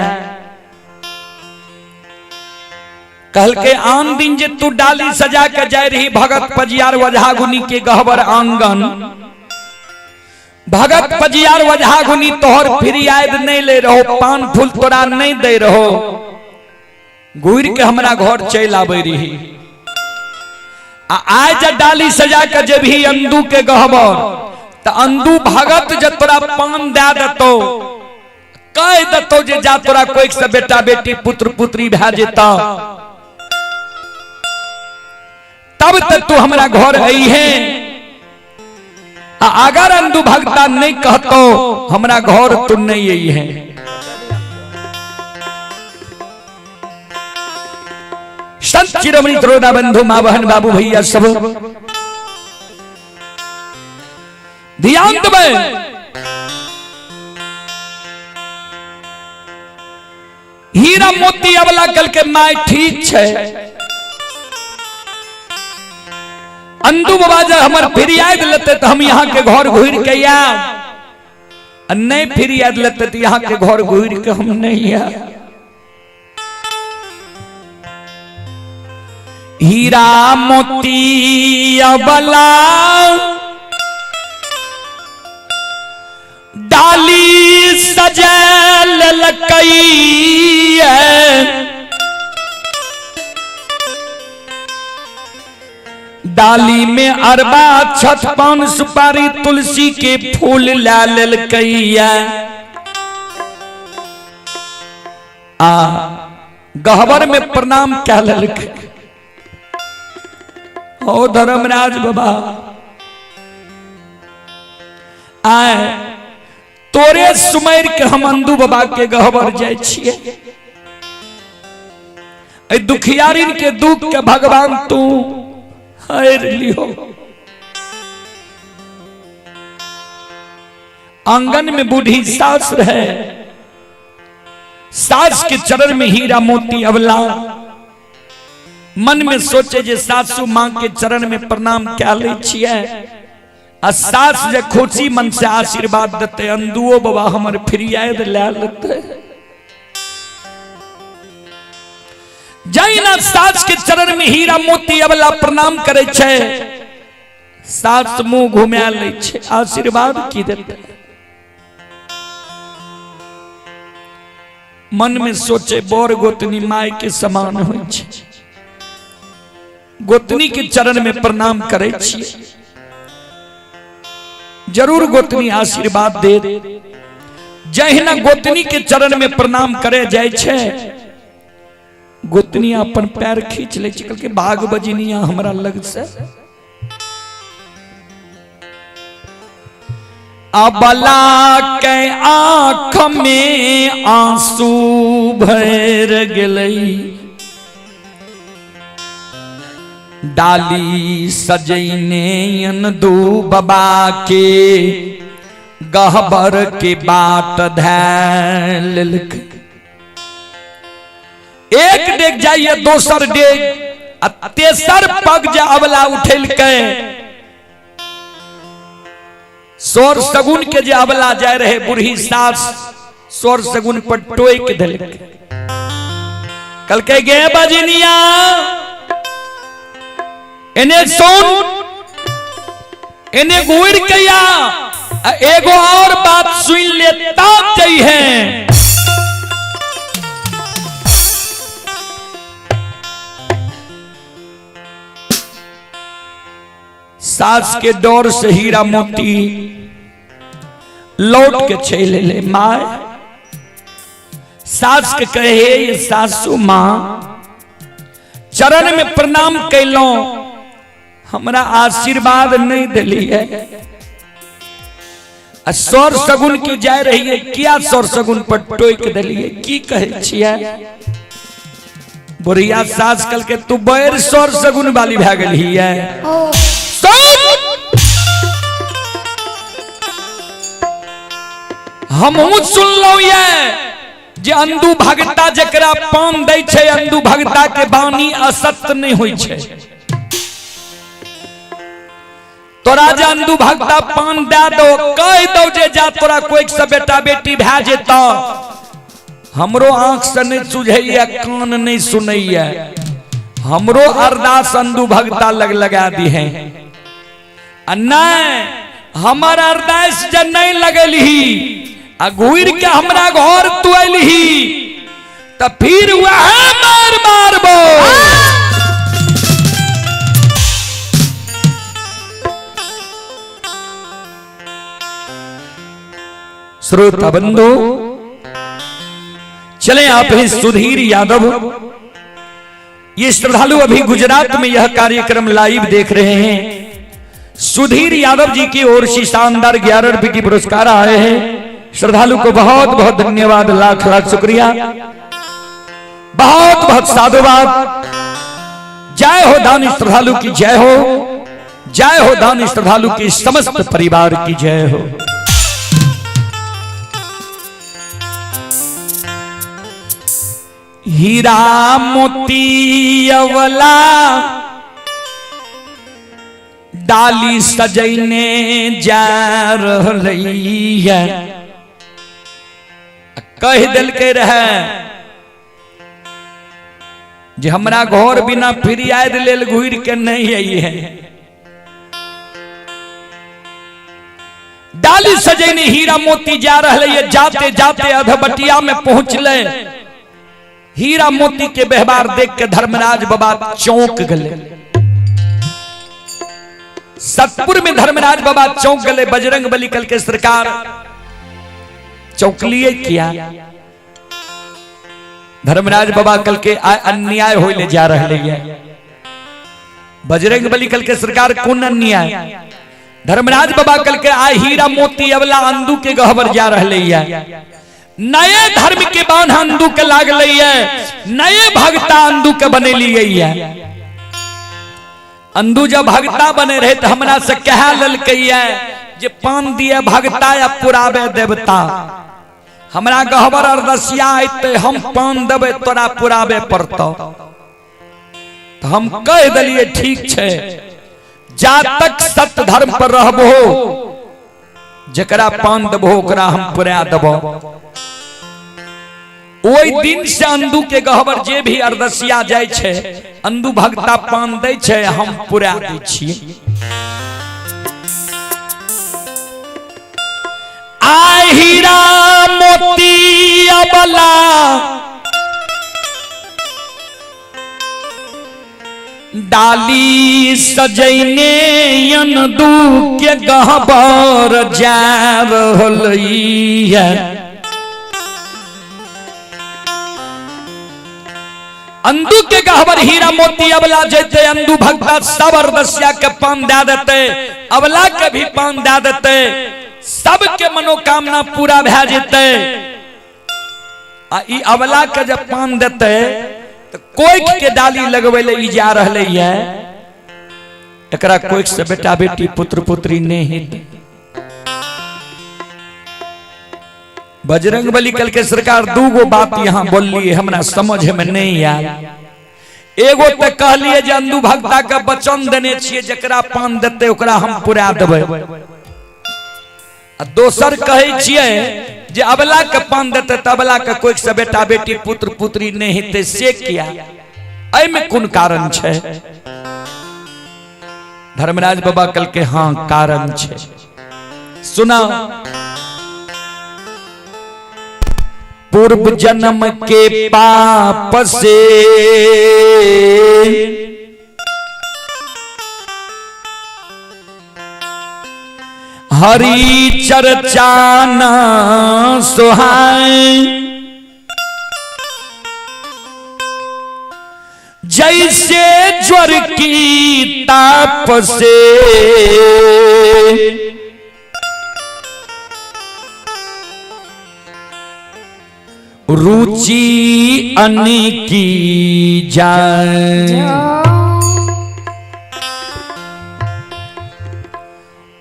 कहल के आन दिन जे तू डाली सजा के जाय रही भगत पजियार वजहागुनी के गहबर आंगन भगत पजियार वजहागुनी तोहर फिरियाद नहीं ले रहो पान फूल तोरा नहीं दे रहो घूर के हमरा घर चल आवे रही आज डाली सजा के जब भी अंदू के गहबर तो अंदू भगत जे तोरा पान दे देतो कह देतो जे जा तोरा कोई से बेटा बेटी पुत्र पुत्री भै जेता तब तक तू हमरा घर आई है। अगर अंदू भगता नहीं कहतो हमरा घर तू नहीं आई है। संत चिरमणि त्रोदा बंधु माँ बहन बाबू भैया सब ध्यान देवे। हीरा मोती अबला कल के माय ठीक है अंदू बाबा जब हमार फिरियाद लेते तो हम यहाँ के घर घूर के या नहीं फिरियाद लेते तो यहाँ के घर घूर के हम नहीं आ। हीरा मोती अबला डाली सजल लकई डाली में अरबा छत पान सुपारी तुलसी के फूल लाल कैया गहबर में प्रणाम क्या ललक ओ धर्मराज बाबा आए तोरे सुमेर के हम अंदू बाबा के गहबर जाय छिए दुखियारिन के दुख के भगवान तू हर लियो। आंगन में बूढ़ी सास रहे सास के चरण में हीरा मोती अबला मन में सोचे जे सासू मां के चरण में प्रणाम क्या ले छिए आ सास जे खुशी मन से आशीर्वाद देते अंदुओ बाबा हमर फिरियाद ले लेते जैना सास के चरण में हीरा मोती अबला प्रणाम करे छे सास मुंह घुमा ले छे आशीर्वाद की देते मन में सोचे बोर गोतनी माय के समान हो छे गोतनी के चरण में प्रणाम करे छी जरूर गोतनी आशीर्वाद दे जहिना गोतनी के चरण में प्रणाम करे जाय छे गोतनी अपन पैर खींच ले चिकल के भाग बजनिया हमरा लग से अबला के आंख में आंसू भर गई डाली सजैने अंदू बाबा के गहबर के बाट धैल एक डेग जाइए दोसर डेग तेसर पग जा अबला उठेल के सोर सगुन के जे अबला जाए रहे बुढ़ी सास सोर सगुन पर टोय के धल कल के गे बजनिया इन्हें सुन इन्हें गुर के या एगो और बात सुन ले तब चाहिए सास के डर से हीरा मोती लौट के चले ले माँ। सास के कहे ये सासू माँ चरण में प्रणाम कैलो, हमरा आशीर्वाद नहीं दिली है। सौर सगुन की जा रही है, क्या सौर सगुन पर टोक दिलिए की कहे छिया। बुढ़िया सास कल के तू बैर सौर सगुन वाली भै गई है। हम सुन लो ये जे अंधु भगता जकरा पान दै छे, अंधु भगता के बानी असत्य नहीं होई छे। तोरा जे अंधु भगता पान दे दो, कह दो जे जा तोरा कोई से बेटा बेटी भै जेता, हमरो आंख से नहीं सुझैया, कान नहीं सुनैया, हमरो अरदास अंधु भगता लगा दी है। नहीं हमार अरदास जे नहीं लगलही घूर के हमरा घर तू अली तो फिर वह मार मारबो। श्रोता बंधु चले आप हैं सुधीर यादव। ये श्रद्धालु अभी गुजरात में यह कार्यक्रम लाइव देख रहे हैं। सुधीर यादव जी की ओर से शानदार 11 रुपए की पुरस्कार आए हैं। श्रद्धालु को बहुत बहुत धन्यवाद, लाख लाख शुक्रिया, बहुत बहुत साधुवाद। जय हो दानी श्रद्धालु की जय हो, जय हो दानी श्रद्धालु की समस्त परिवार की जय हो। हीरा मोती अवला डाली सजैने जा रही है। कह दिल के रहे जे हमरा घर बिना फिरियाद लेल घूर के नहीं आई है। डाली सजैने हीरा मोती जा रहे है। जाते जाते अधबटिया में पहुंचले। हीरा मोती के व्यवहार देख के धर्मराज बाबा चौंक गए। सतपुर में धर्मराज बाबा चौंक गए। बजरंग बली कल के सरकार चौकलिए किया। धर्मराज बाबा कल के अन्याय हो ले जा रहे हैं। बजरंग बली कल के सरकार कौन अन्याय। धर्मराज बाबा कल के आ हीरा मोती अवला अंधु के गहबर जा रहे हैं। नए धर्म के बांध अंधु के लाग लई है, नए भगता अंधु के बने लिए है। अंधु जब भगता बने रहे तो हमरा से कह ललकैया जे पान दिए भगता या पुरावे देवता। हमरा गहबर अरदसिया आते हम पान देवे तोरा पुरावे पड़तो। तो हम कह दिलिए ठीक छे, जा तक सत्य धर्म पर रहबो जकरा पान देबो ओकरा हम पुरा देबो। ओई दिन से अंधु के गहबर जे भी अरदसिया जाय छे, अंधु भगता पान दै छे, हम पुरा दै छियै। आ हीरा मोती अबला डाली सजैने अंधु के गहबर जा रहलई है। अंधु के गहबर हीरा मोती अबला जैते अंधु भगता सब अरदसिया के पान दे देते, अबला के भी पान दे देते, सबके मनोकामना पूरा भै जेते। आ ई अबला के जब पान देते तो कोइक के डाली लगवे ले जा रहले है। एकरा कोइक से बेटा बेटी पुत्र पुत्री नहीं। बजरंग बली कल के सरकार दूगो बात यहाँ बोलिए, हमरा समझ में नहीं आया। एगो तो कहलिए जे अंधु भगता के वचन देने छिए जकरा पान देते ओकरा हम पुरा देबै। दोसर कहे छिए जे अबला के पान देते त अबला के कोई से बेटा बेटी पुत्र पुत्री नहीं हेते से किया। ऐ में कौन कारण छे। धर्मराज बाबा कल के हाँ कारण छे। सुना, पूर्व जन्म के पाप से हरि चर्चा न सुहाए, जैसे ज्वर की ताप से रुचि अन्न की जाए।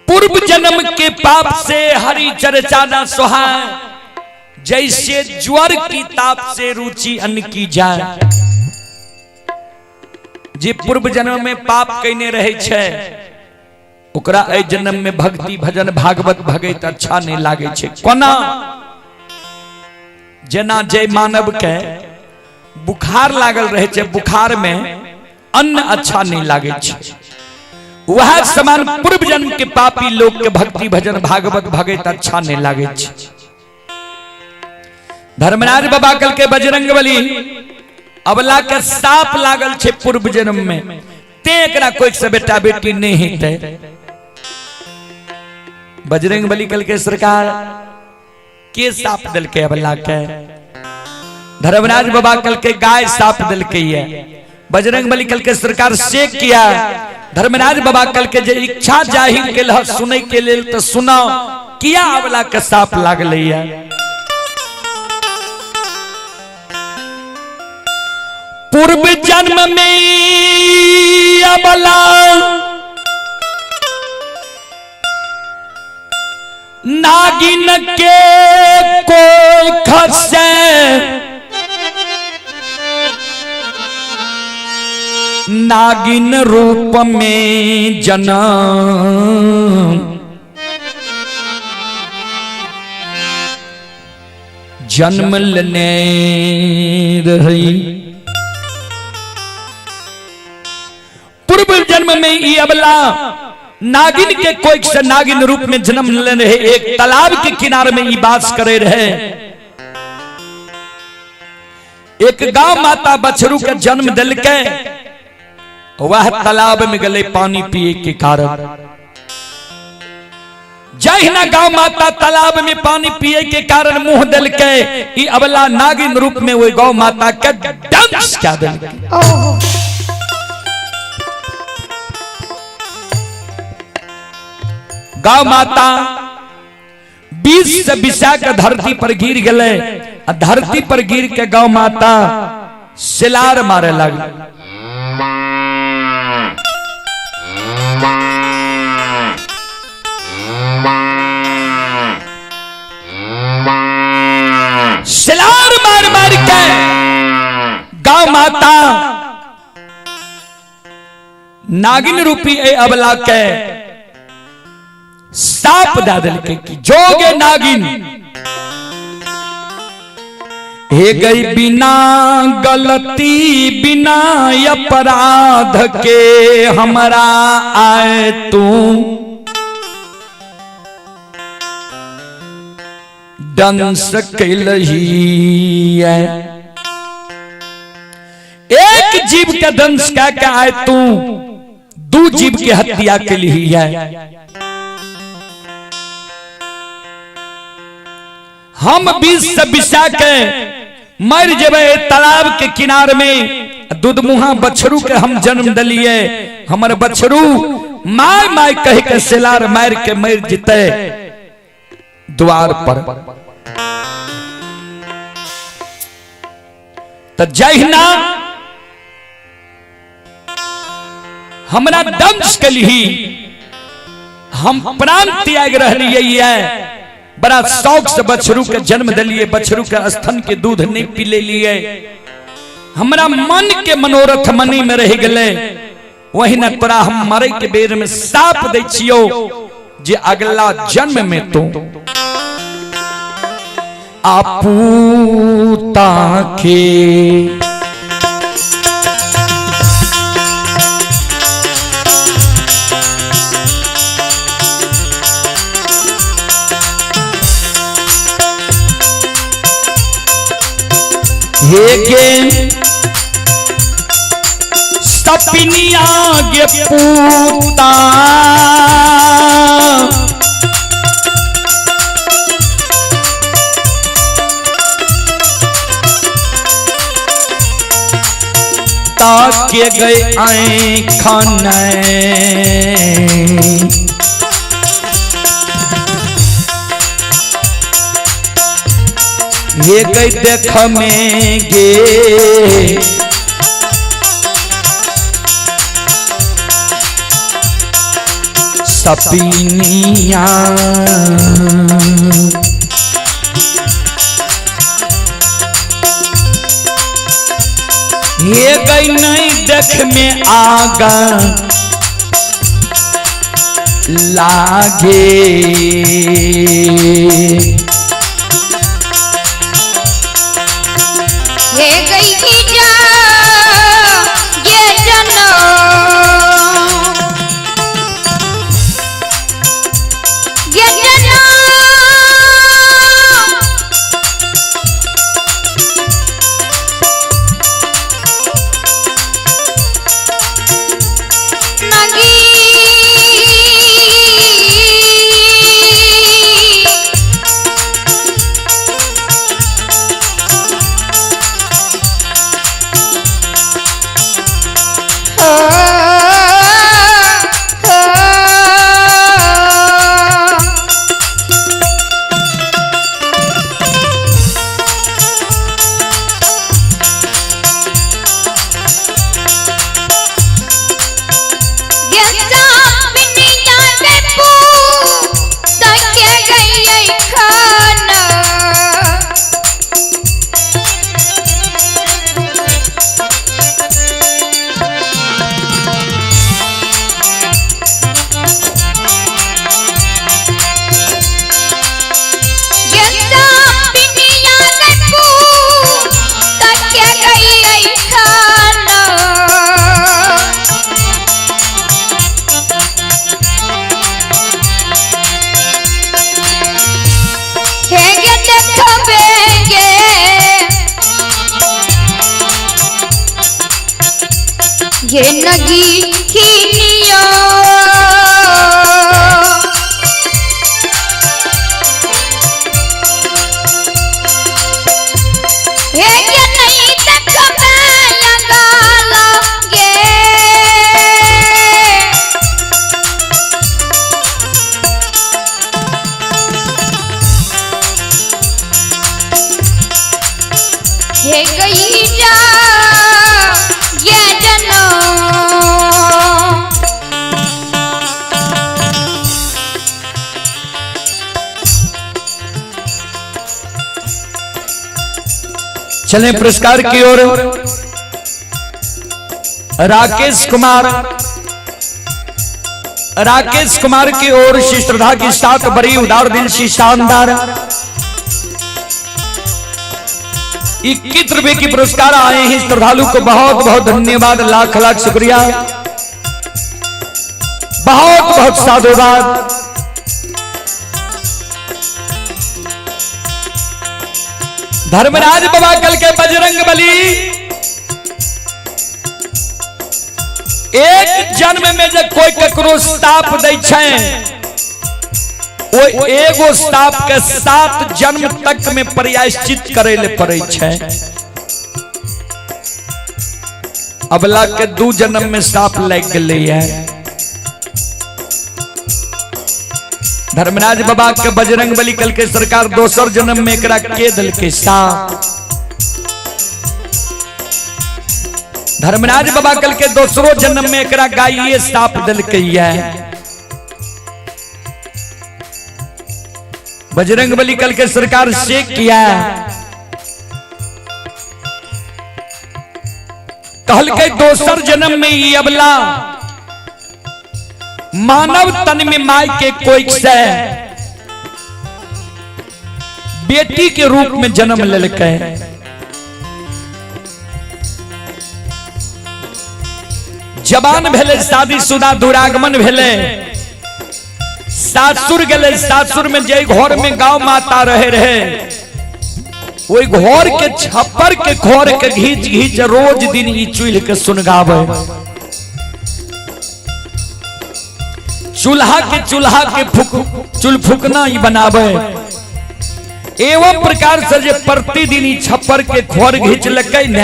पूर्व जन्म के पाप से हरि चर्चा न सुहाए, जैसे ज्वर की ताप से रुचि अन्न की जाए। जे पूर्व जन्म में पाप कइने रहे छे ओकरा ए जन्म में भक्ति भजन भागवत भगत अच्छा नहीं लागे छे। कोना जना जय मानव के बुखार लागल रहे छे, बुखार में अन्न अच्छा नहीं लागे छे, वह समान पूर्व जन्म के पापी लोग के भक्ति भजन भागवत भगत अच्छा नहीं लागे छे। धर्मराज बाबा कल के बजरंगबली अबला के साप लागल छे पूर्व जन्म में, ते एकरा कोई से बेटा बेटी नहीं हेते। बजरंगबली कल के सरकार के साप दल के अबला के, धर्मराज बाबा कल के गाय साप दल के है। बजरंगबली कल के सरकार से किया, धर्मराज बाबा कल के जे इच्छा जाहिर के लह सुने के लेल तो सुनाओ किया अबला के साप लागल है। पूर्व जन्म में अबला नागिन के कोई खसे, नागिन रूप में जन्म जन्म लेने रही। पूर्व जन्म में ये अबला नागिन के कोई से नागिन रूप में जन्म ले रहे, एक तालाब के किनारे में ये बास करे रहे। एक गांव माता बछरू के जन्म दिल के वह तालाब में गले पानी पिए के कारण, जहिना गांव माता तालाब में पानी पिए के कारण मुंह दिल के ये अबला नागिन रूप में वो गौ माता के दंश क्या दिल के। गौ माता 20 से बिसा के धरती पर गिर गए, धरती पर गिर के गौ माता सिलार मारे लगी। सिलार मार मार के गौ माता नागिन रूपी ए अबला के साप दादल के की जोगे नागिन हे गई बिना गलती बिना अपराध के हमरा आए तू, दंश कैलही है। एक जीव के दंश क्या क्या आए तू, दो जीव की हत्या के लिए है। हम 20 से बिसा के मर जेबे तालाब के किनार में, दूध मुहा बछरू के हम जन्म दिलिए, हमारे बछरू माय माय कह के सिलार मार के मर जीते द्वार पर। तो जहिना हमरा दंश के लिए हम प्राण त्याग रहिए, बड़ा शौक से बछरू के जन्म दिलिए, बछरू के स्तन के दूध नहीं पी ले लिए, हमरा मन के मनोरथ मनी में रह गए। वही न तोरा हम मरे के बेर में साप दे छियो जे अगला जन्म में तो आपूता के हेगे सपनिया गे पूता ये गए आए खाना ये गई देख में गे सपनिया ये गई नहीं देख में आगा लागे ये गई की जा ये जनो ये जनो ये नगी की नियो ये नहीं तक मैं लगा लोगे ये गई जा ये जनो चलें पुरस्कार की ओर। राकेश कुमार की ओर श्री श्रद्धा की साथ बड़ी उदार दिल से शानदार 21 रुपए की पुरस्कार आए हैं। श्रद्धालु को बहुत बहुत धन्यवाद, लाख लाख शुक्रिया, बहुत बहुत साधुवाद। धर्मराज बाबा कल के बजरंग बली एक जन्म में जब कोई ककरो श्राप दै छै वो एगो श्राप के 7 जन्म तक में प्रायश्चित करे ले पड़े छै। अबला के 2 जन्म में श्राप लग गए है। धर्मराज बाबा के बजरंग बली कल के सरकार दोसर जन्म में एकरा के दल के साथ। धर्मराज बाबा कल के दोसरो जन्म में एकरा गाइए साप दल के है। बजरंग बली कल के सरकार से किया कहल के दोसर जन्म में ये अबला मानव तन में माई के कोई से बेटी के रूप में जन्म लेलकै। जवान भेले, शादीशुदा दुरागमन भेले, सासुर गेले। सासुर में जे घर में गांव माता रहे वही घर के छप्पर के खोर के घींच घींच रोज दिन ई चूल्ह के सुनगावे। चूल्हा के चूल फूकना ही बनावे। एवं प्रकार से जे प्रतिदिन छप्पर के खोर घींच लगे न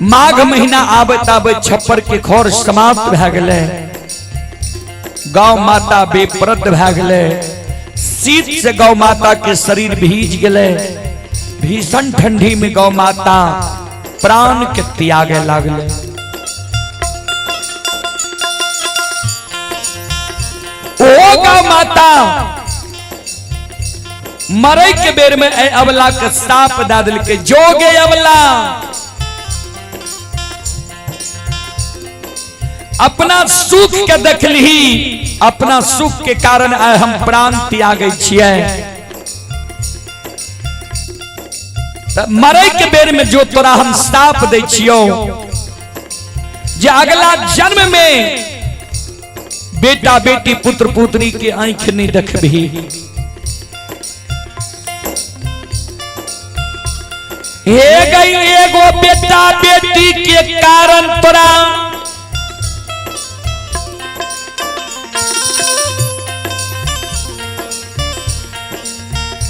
माघ महीना आबत आबत छप्पर के खौर समाप्त भ गए। गौ माता बेपरद भ गए। शीत से गौ माता के शरीर भीज गए। भीषण ठंडी में गौ माता प्राण के त्यागे लागले। ओ गौ माता मरे के बेर में अबला के साप दा दिल के जोगे अबला अपना सुख के देख ली। अपना सुख के कारण आए हम प्राण त्यागे छिए। मरे के बेर में जो तोरा हम साप दे छियो जे अगला जन्म में बेटा बेटी पुत्र पुत्री के आंख नहीं देखबी। हे गई एगो बेटा बेटी के कारण तोरा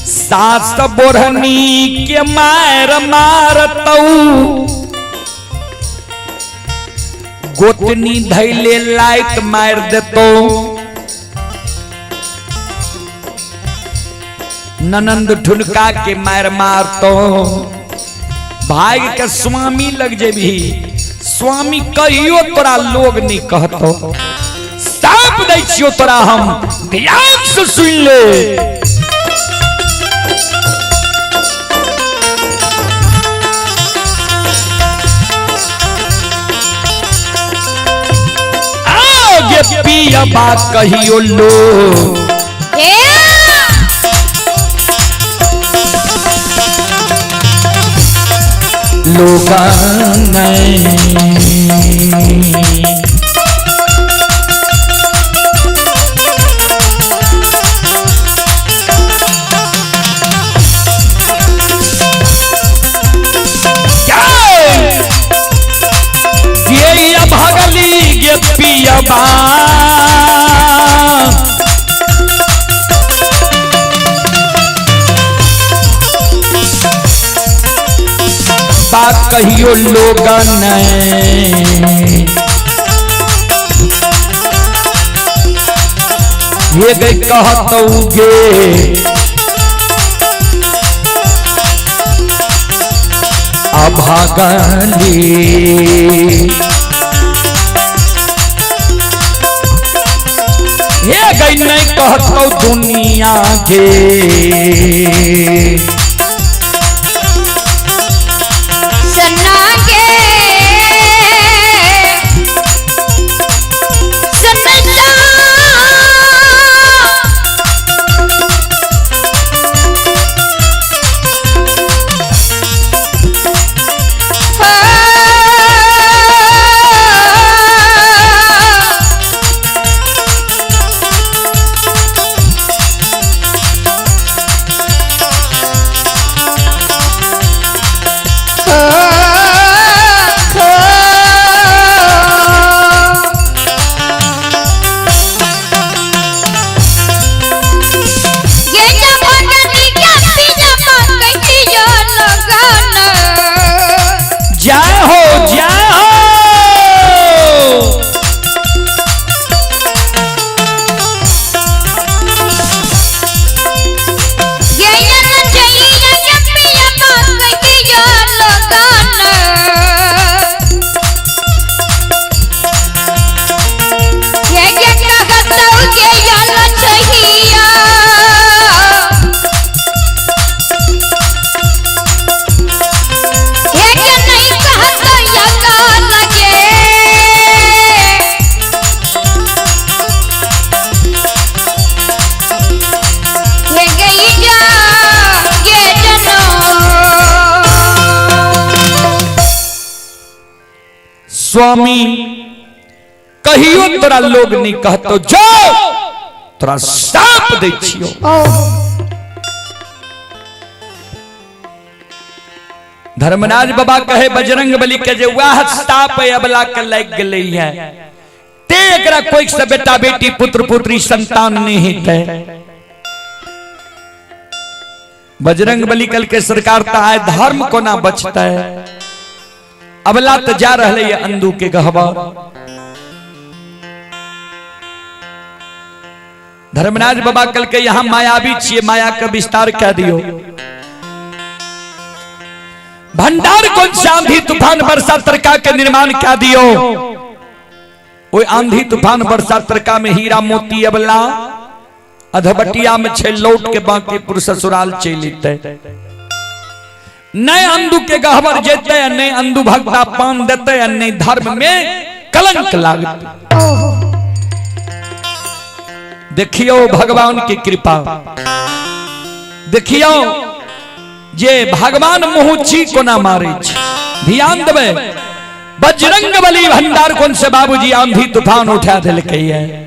सास बोरहनी के मार मारतऊ। गोतनी धैले लाइट मार देतो। ननंद ठुनका के मार मारतो। भाई के स्वामी लग जेबी। स्वामी कहियो तोरा लोग नहीं कहतो। साप दै छियो तोरा हम ध्यान से सुन ले। आगे पिया बात कहियो लो। लोगन ये भगली गे पियबा। बात कहियो लोगन ये गई कहतौगे। अभागली ये गई नहीं कहतौ दुनिया के। स्वामी कहियो तोरा लोग नहीं कहतो जो तोरा साप दे छियो। धर्मराज बाबा कहे बजरंग बली के जे वाह साप अबला के लग गले है ते एकरा कोई से बेटा बेटी पुत्र पुत्री संतान नहीं है। बजरंग बली कल के सरकार ता है धर्म को ना बचता है। अबला तो जा रहे ये अंधु के गहबर। धर्मराज बाबा कल के यहाँ मायावी छिए, माया का विस्तार कह दियो। भंडार कौन से आंधी तूफान वर्षा तरका के निर्माण क्या दियो। वो आंधी तूफान वर्षा तरका में हीरा मोती अबला अधबटिया में छे लौट के बाकी पुरुष ससुराल चलिते। नए अंधु के गहवर जेते, नए अंधु भक्ता पान देते, नए धर्म में कलंक लागते। देखियो भगवान की कृपा, देखियो जे भगवान मुहुची को ना मारे। ध्यान देवे बजरंग बली भंडार कौन से बाबूजी आंधी तूफान उठा दिल के है।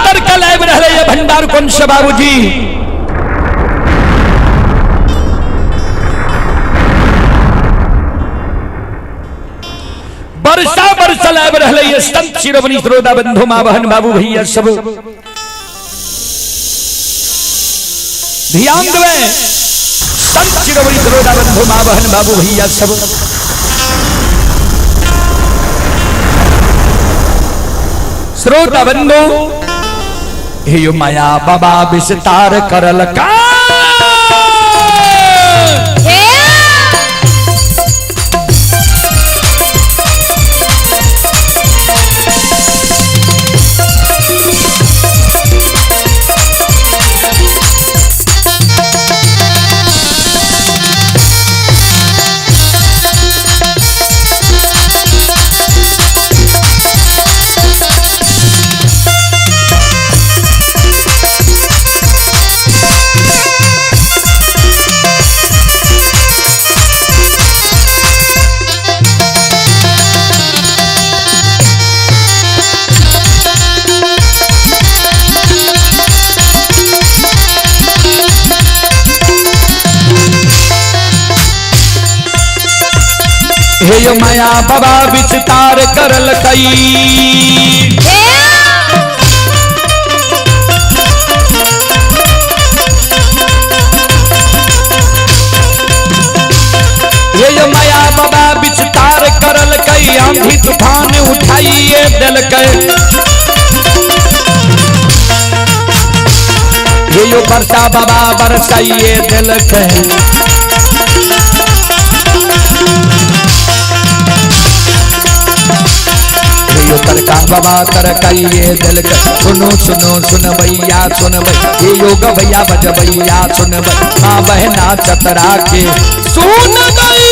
तड़का लाइव रहे भंडार कौन से बाबूजी। वर्षा वर्षा लाइव रहे संत शिरोमणि श्रोता बंधु मां बहन बाबू भैया सब ध्यान देवे। संत शिरोमणि श्रोता बंधु मां बहन बाबू भैया सब श्रोता बंधु हे यो माया बाबा विस्तार करल का। हे यो माया बाबा विस्तार करल कई। हे यो माया बाबा विस्तार करल कई। आंधी तूफान उठाइए दिल के। हे यो वर्षा बाबा बरसाइए दिल के। यो तरका बाबा तरकाइए दिल के। सुनो सुनो सुन भैया सुन भैया ये योग भैया बज भैया सुन भैया माँ बहना चतरा के सुन भई।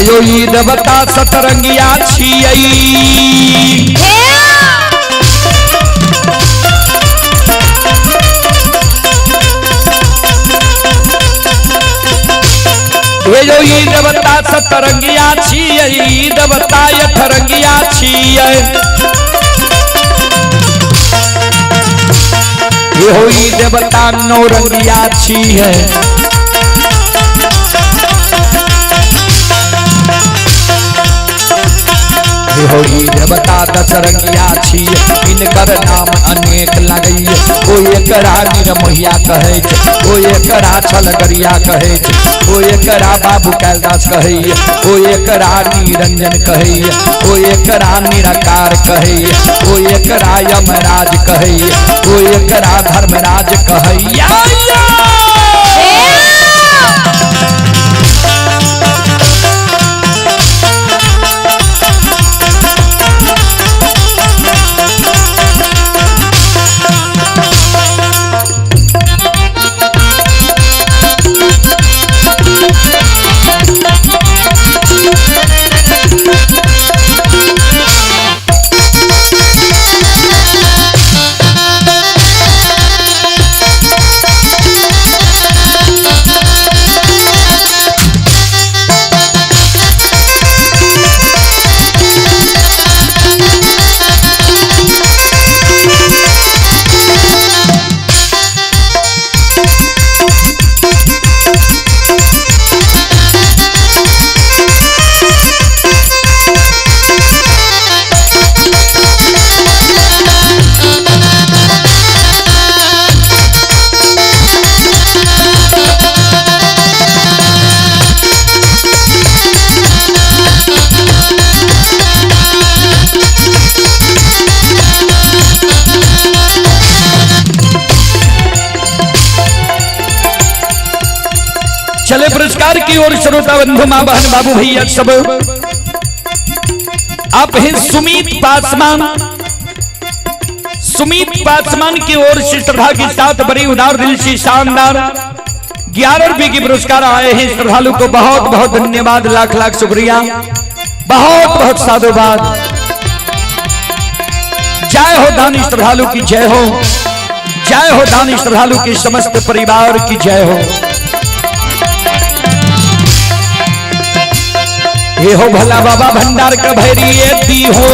यो ई देवता सतरंगिया छियै। यो ई देवता सतरंगिया छियै। देवता अठरंगिया छियै। यो ई देवता नौरंगिया छियै। होई देवता दशरंगिया छी इनकर नाम अनेक लगई ओ एकरा निरमोहिया कहे ओ एकरा छलगरिया कहे ओ एकरा बाबू कैलाश कहे ओ एकरा निरंजन कहे ओ एकरा निराकार कहे ओ एकरा यमराज कहे ओ एकरा धर्मराज कहे चले पुरस्कार की ओर श्रोता बंधु मां बहन बाबू भैया सब आप हैं सुमित पासवान की ओर से श्रद्धा के साथ बड़ी उदार दिल से शानदार 11 रुपए की पुरस्कार आए हैं। श्रद्धालु को बहुत बहुत धन्यवाद, लाख लाख शुक्रिया, बहुत बहुत साधुवाद। जय हो दानी श्रद्धालु की जय हो, जय हो दानी श्रद्धालु के समस्त परिवार की जय हो। ये हो भला बाबा भंडार का भैरी दी हो,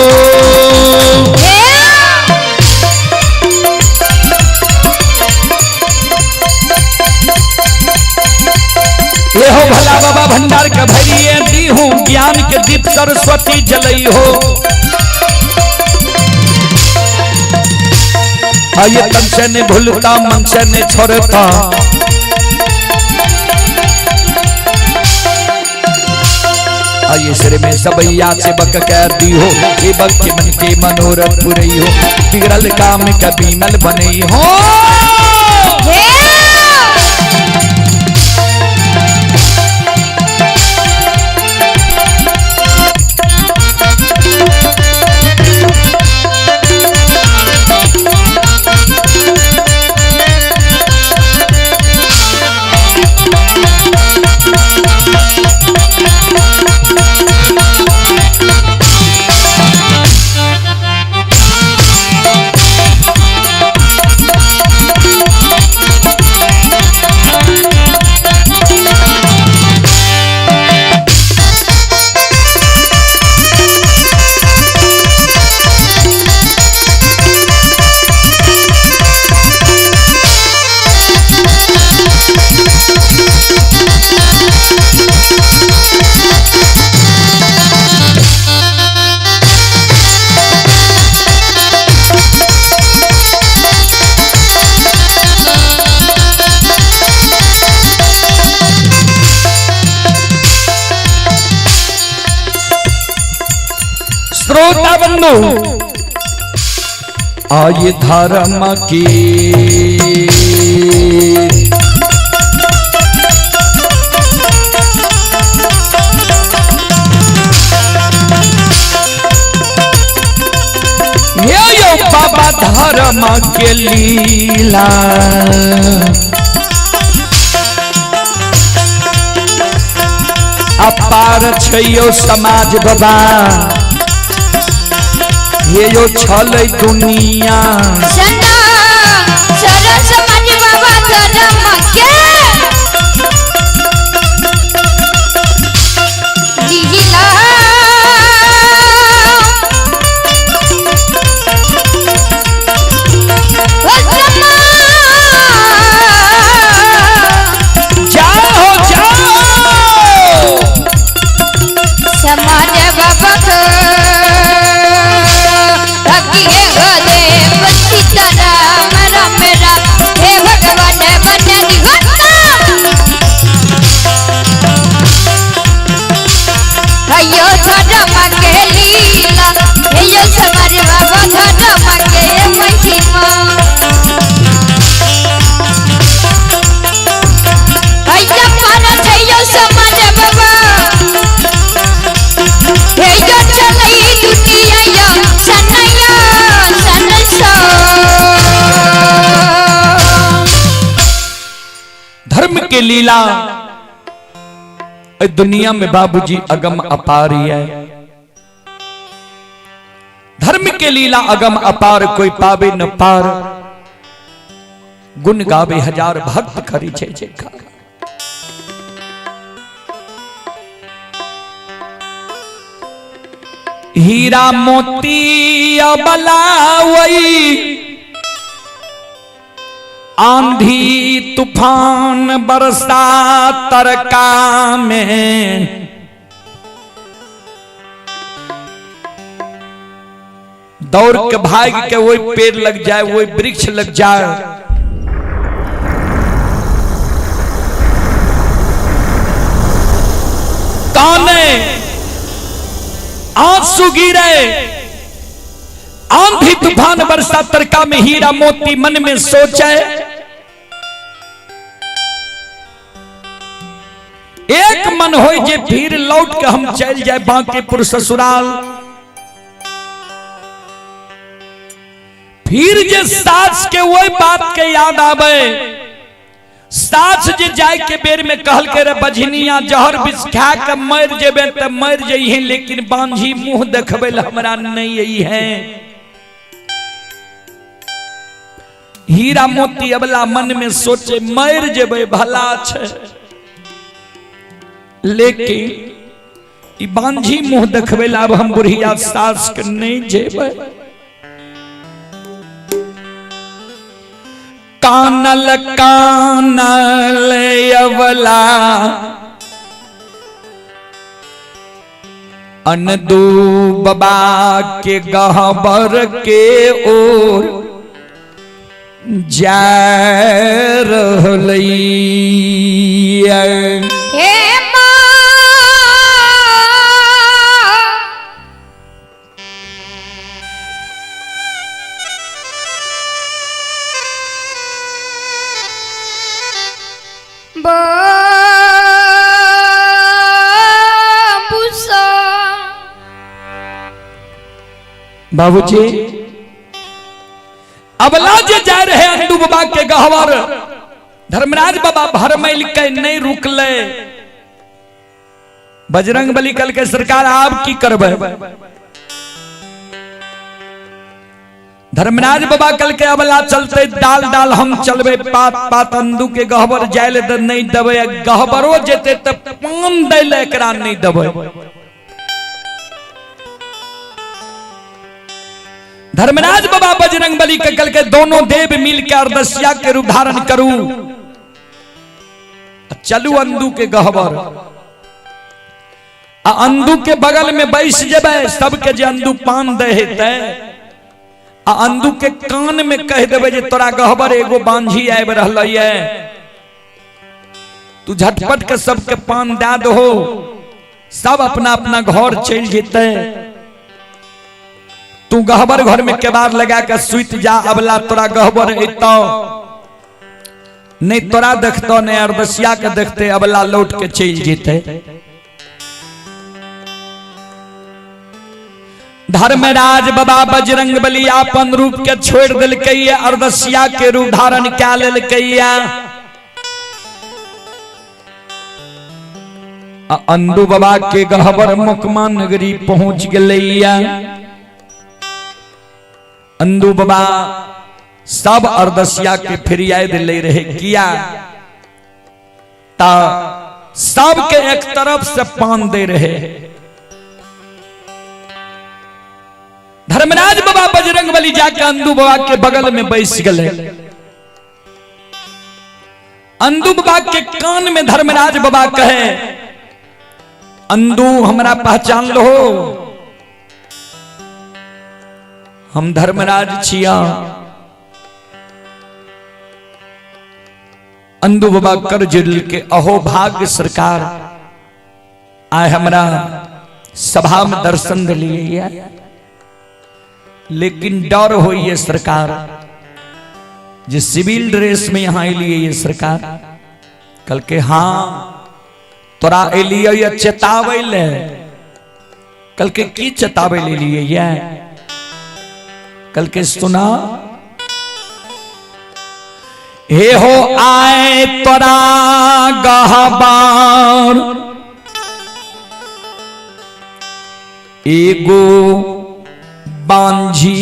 ये हो भला बाबा भंडार का भैरी दी हूँ, ज्ञान के दीप सरस्वती जलई हो। ये तन से ने भूलता मन से ने छोड़ता, ये सिर में सबैया से बक कर दी हो, ये बक के मन के मनोरथ पुरई हो, बिगड़ल काम का बीमल बनई हो। श्रोता बंधु आये धर्म की यो बाबा धर्म के लीला, अपार छयो समाज बाबा, ये यो छल दुनिया सना सारा समाज बाबा धर्म के लीला। जाओ जाओ समाज बाबा धर्म के लीला दुनिया में बाबूजी अगम अपार है। धर्म के लीला अगम अपार, कोई पावे न पार। गुण गावे हजार भक्त करी जय जयकार। हीरा मोती अबलावई, आंधी तूफान बरसा तरका में, दौड़ के भाग के वही पेड़ लग जाए, वही वृक्ष लग जाए। काने आंसू गिरे, आंधी तूफान बरसा तरका में, हीरा मोती मन में सोचे। एक मन होई जे फिर लौट के हम चल जाए बांकीपुर ससुराल। फिर जे सास के वही बात के याद आवे। सास जे जाए के बेर में कहल के रे बझनिया जहर विष खा के मर जेबे त मर जइहे, लेकिन बांझी मुंह देखबे हमरा नहीं यही है। हीरा मोती अबला मन में सोचे मर जेबे भला छे, लेकिन ई बांझी मुंह देखबे ला अब हम बुढ़िया सास के नहीं जेबे। कानल कानल अवला अनदू बाबा के गहबर के ओर जा रहलई। बाबूजी अबला जे जा रहे अंडू बाबा के गहवर, धर्मराज बाबा भरमैल के नहीं रुकले। बजरंग बली कल के सरकार आप की करबे। धर्मराज बाबा कल के अबला चलते डाल डाल हम चलबे, पात पात अंडू के गहवर जाए तो नहीं दबे, गहवरो जेते तो पान दे ले एकरा नहीं दबे। धर्मराज बाबा बजरंग बली के कल के दोनों देव मिल के अरदसिया के रूप धारण करू, चलू अंदू के गहवर। अंदू के बगल में बैस जेबे, सबके जे अंदू पान दे हेते, अंदू के कान में कह देबे जे तोरा गहवर एगो बांझी आब रहल है, तू झटपट के सबके पान दे दो, सब अपना अपना घर चल जेते। तू गहबर घर में केबाड़ लगा के सुत जा, अबला तोरा गहबर एतो नहीं, तोरा देखतो नहीं अरदसिया के देखते, अबला लौट के चल जेते। धर्मराज बाबा बजरंग बली अपन रूप के छोड़ दिलकै, अरदसिया के रूप धारण कै लेलकै। अंदू बाबा के गहबर मुकमा नगरी पहुंच गलैया। अंदू बाबा सब अरदसिया के फिरियाद ले रहे किया, ता सब के एक तरफ से पान दे रहे। धर्मराज बाबा बजरंग बली जाके अंदू बाबा के बगल में बैस गए। अंदू बाबा के कान में धर्मराज बाबा कहे, अंदू हमरा पहचान लो, हम धर्मराज छिया। अंदू बाबा कर जुल के अहो भाग्य सरकार, आए हमरा सभा में दर्शन दिलिए, लेकिन डर हो ये सरकार, जो सिविल ड्रेस में यहाँ लिए ये सरकार। कल के हाँ तोरा एलिए चेतावे ले, कल के की चेतावे ले लिए ये, कल के सुना हे हो आए तोरा गहबार एगो बांझी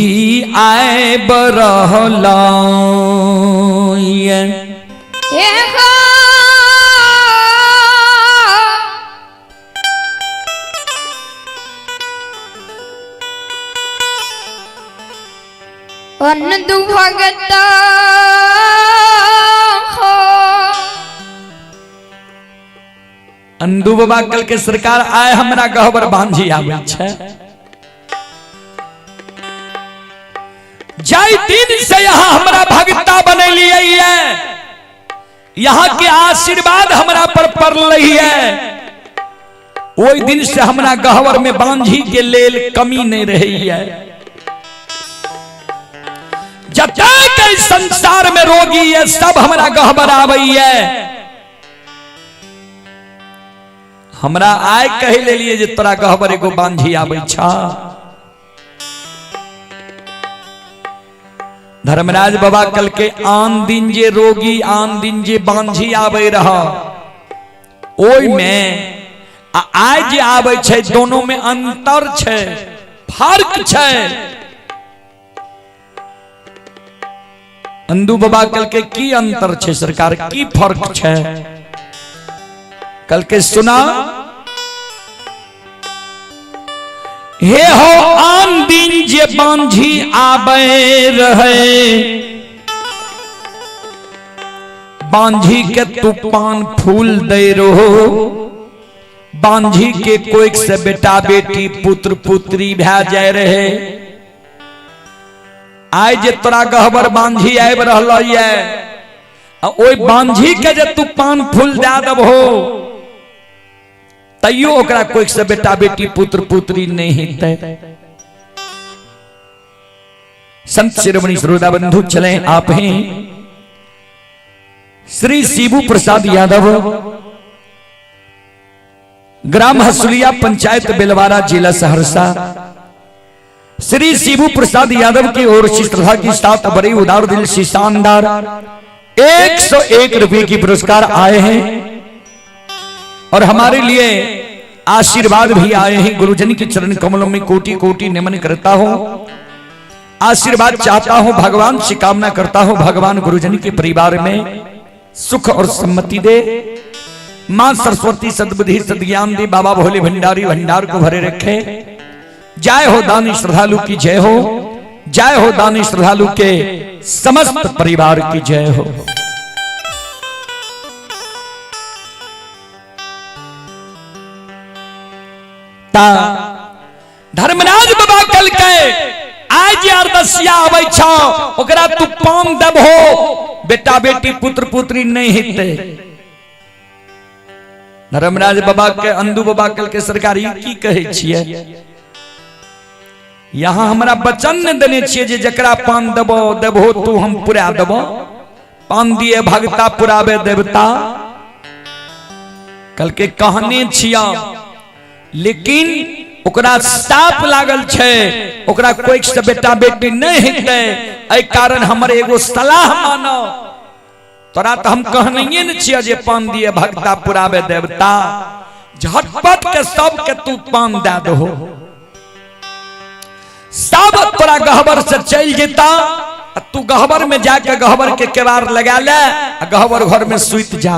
आए बरहला अन्नदु भगत अंदू बाबा कल के सरकार आए हमरा गहबर बांझी आवे छे जाय दिन से यहाँ हमरा भगता बनैलिए है यहाँ के आशीर्वाद हमरा पर पड़ल है ओई दिन से हमरा गहबर में बांझी के लेल कमी नहीं रही है जब तक संसार में रोगी है सब हमरा गहबर आवे है हमरा आय कहे ले लिए जे तोरा गहबर एगो बांझी आवे छा धर्मराज बाबा कल के आन दिन जे रोगी आन दिन जे बांझी आवे रहा ओई में आज जे आवे छे दोनों में अंतर छे फर्क छे अंदू बाबा कल के की अंतर छे सरकार की फर्क छे कल के सुना हे हो आन दिन जे बांझी आवे रहे बांझी के तू पान फूल दे रहो बांझी के कोई से बेटा बेटी पुत्र पुत्री भै जाए रहे आय जे तोरा गहबर बांझी आब रहल है ओई बांझी के जे तू पान फूल दे देबहो तैयो ओकरा कोई से बेटा बेटी पुत्र पुत्री नहीं हेतै संत शिरोमणि श्रोता बंधु चले आप हैं श्री शिबू प्रसाद यादव ग्राम हसुलिया पंचायत बेलवारा जिला सहरसा श्री शिबू प्रसाद यादव की ओर से श्रद्धा की साथ बड़ी उदार दिल से शानदार 101 रुपए की पुरस्कार आए हैं और हमारे लिए आशीर्वाद भी आए हैं गुरुजन के चरण कमलों में कोटि कोटि नमन करता हूं आशीर्वाद चाहता हूं भगवान से कामना करता हूं भगवान गुरुजन के परिवार में सुख और सम्मति दे मां सरस्वती सद्बुद्धि सद्ज्ञान दे बाबा भोले भंडारी भंडार को भरे रखे जय हो दानी श्रद्धालु की जय हो दानी श्रद्धालु के समस्त परिवार की जय हो ता धर्मराज बाबा कल के आज अरदसिया आवे छो ओकरा तू पान देबहो बेटा बेटी पुत्र पुत्री नहीं हेते धर्मराज बाबा के अंदू बाबा कल के सरकार की कहे छिए यहाँ हमरा वचन न देने छिए जे जकरा पान देबो देबहो तू हम पुरा देबो पान दिए भगता पुरावे देवता कल के कहने छिया लेकिन ओकरा साप लागल छे ओकरा कोई से बेटा बेटी नहीं हेते एहि कारण हमर एगो सलाह मानो तोरा तो हम कहनिए न छिया जे पान दिए भगता पुरावे देवता झटपट के सब के तू पान दे दहो सब तोरा गहबर से चल जेता तू गहबर में जाके गहबर के केवार लगा ले गहबर घर में सुत जा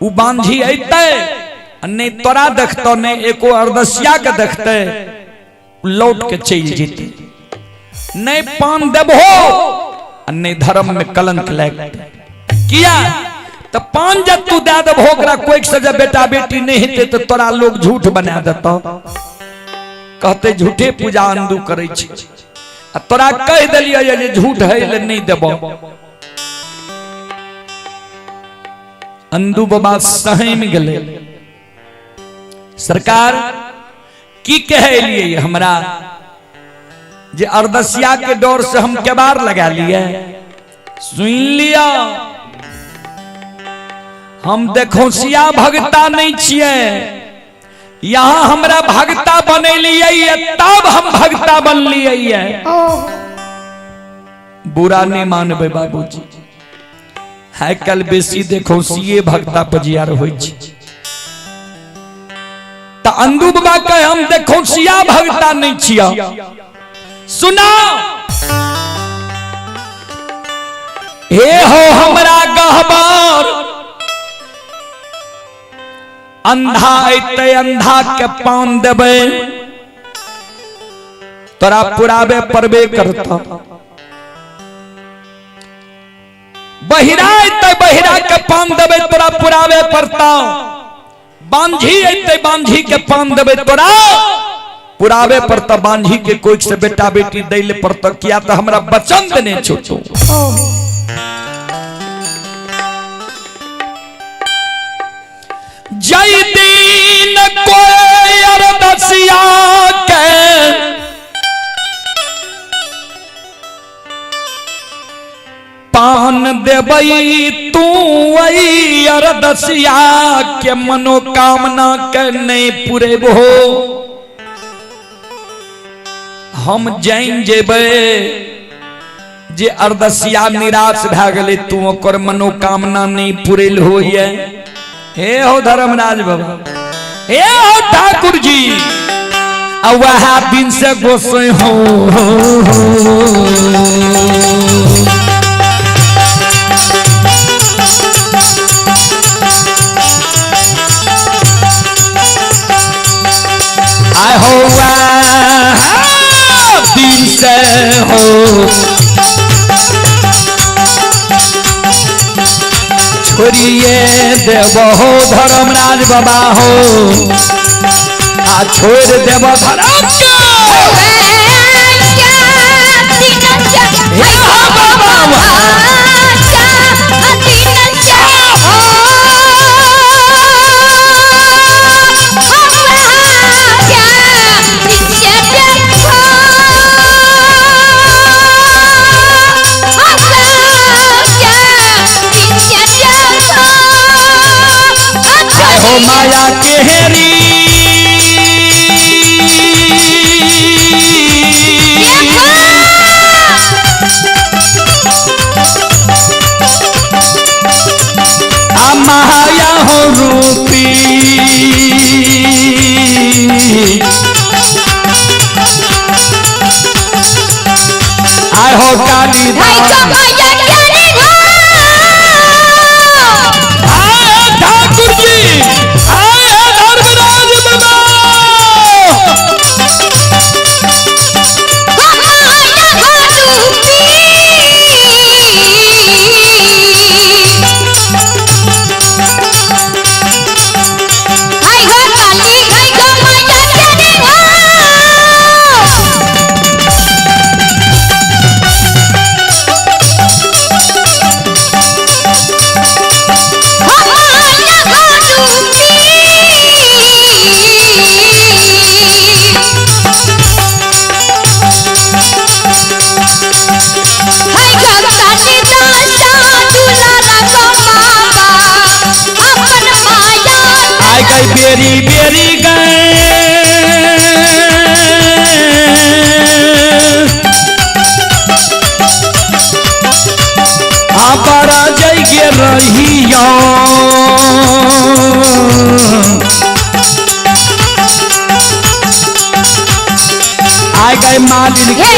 उ बांझी अइते नहीं तोरा देखतो नहीं एको अरदसिया के देखते लौट के चल जेते नहीं पान देबहो नहीं धर्म में कलंक लग किया तो पान जब तू दे देबहो ओकरा कोई से जब बेटा बेटी नहीं हेते तो तोरा लोग झूठ बना देतो कहते झूठे पूजा अंदू करे छी आ तोरा कह देलियो जे झूठ है ले नहीं देबो अंदू बाबा सहम गेले सरकार की कहे लिए हमरा जे अरदसिया के डोर से हम केबार लगा लिए सुन लिया हम देखोसिया भगता नहीं छिए यहाँ हमरा भगता बनेलिए तब हम भगता बनलिए बुरा नहीं मानबे बाबूजी। है कल बेसी देखो सीए भक्ता पजियार हो तो अंदू बाबा के हम देखो सिया भक्ता नहीं छिया। सुना हे हो हमरा गहबर अंधा अते अंधा के पान देबे तोरा पुरावे परबे करता। बहिरा अते बहिरा के पान देबे तोरा पुरावे पड़ता। बांझी अते बांझी के पान देबे तोरा पुरावे पड़ता। बांझी के कोई से बेटा बेटी दैले पड़ता। किया तो हमरा वचन देने छोटो। जय दीन कोई अरदसिया के पान देबई तू वही अरदसिया के मनोकामना के नहीं पूरे हो। हम जान जेबे जे अरदसिया निराश भए गेले तू ओकर मनोकामना नहीं पूरेल होइए। हे हो धर्मराज बाबा, हे हो ठाकुर जी, वह दिन से गोसाई हो। आय हो दिन से हो छोड़िए देव हो धर्मराज बाबा हो। आ छोड़ देव धर्म माया केहरी आ माया हो रूपी आय हो काली ठाकुर जी बेरी बेरी गए आपारा जाइए रहिया आ गए मालिन के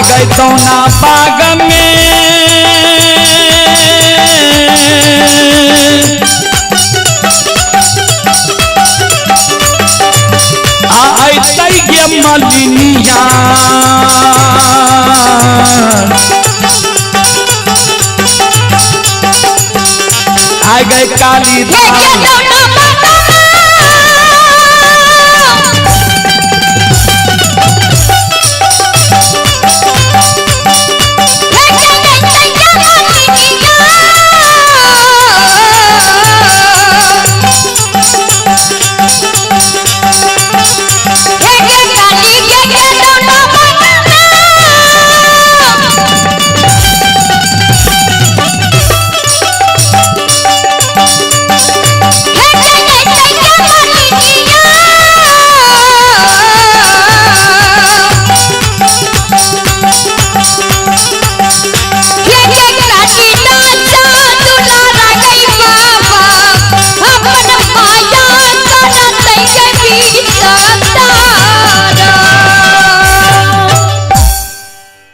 गई तो ना बाग में आई गे मलिनिया आ गए काली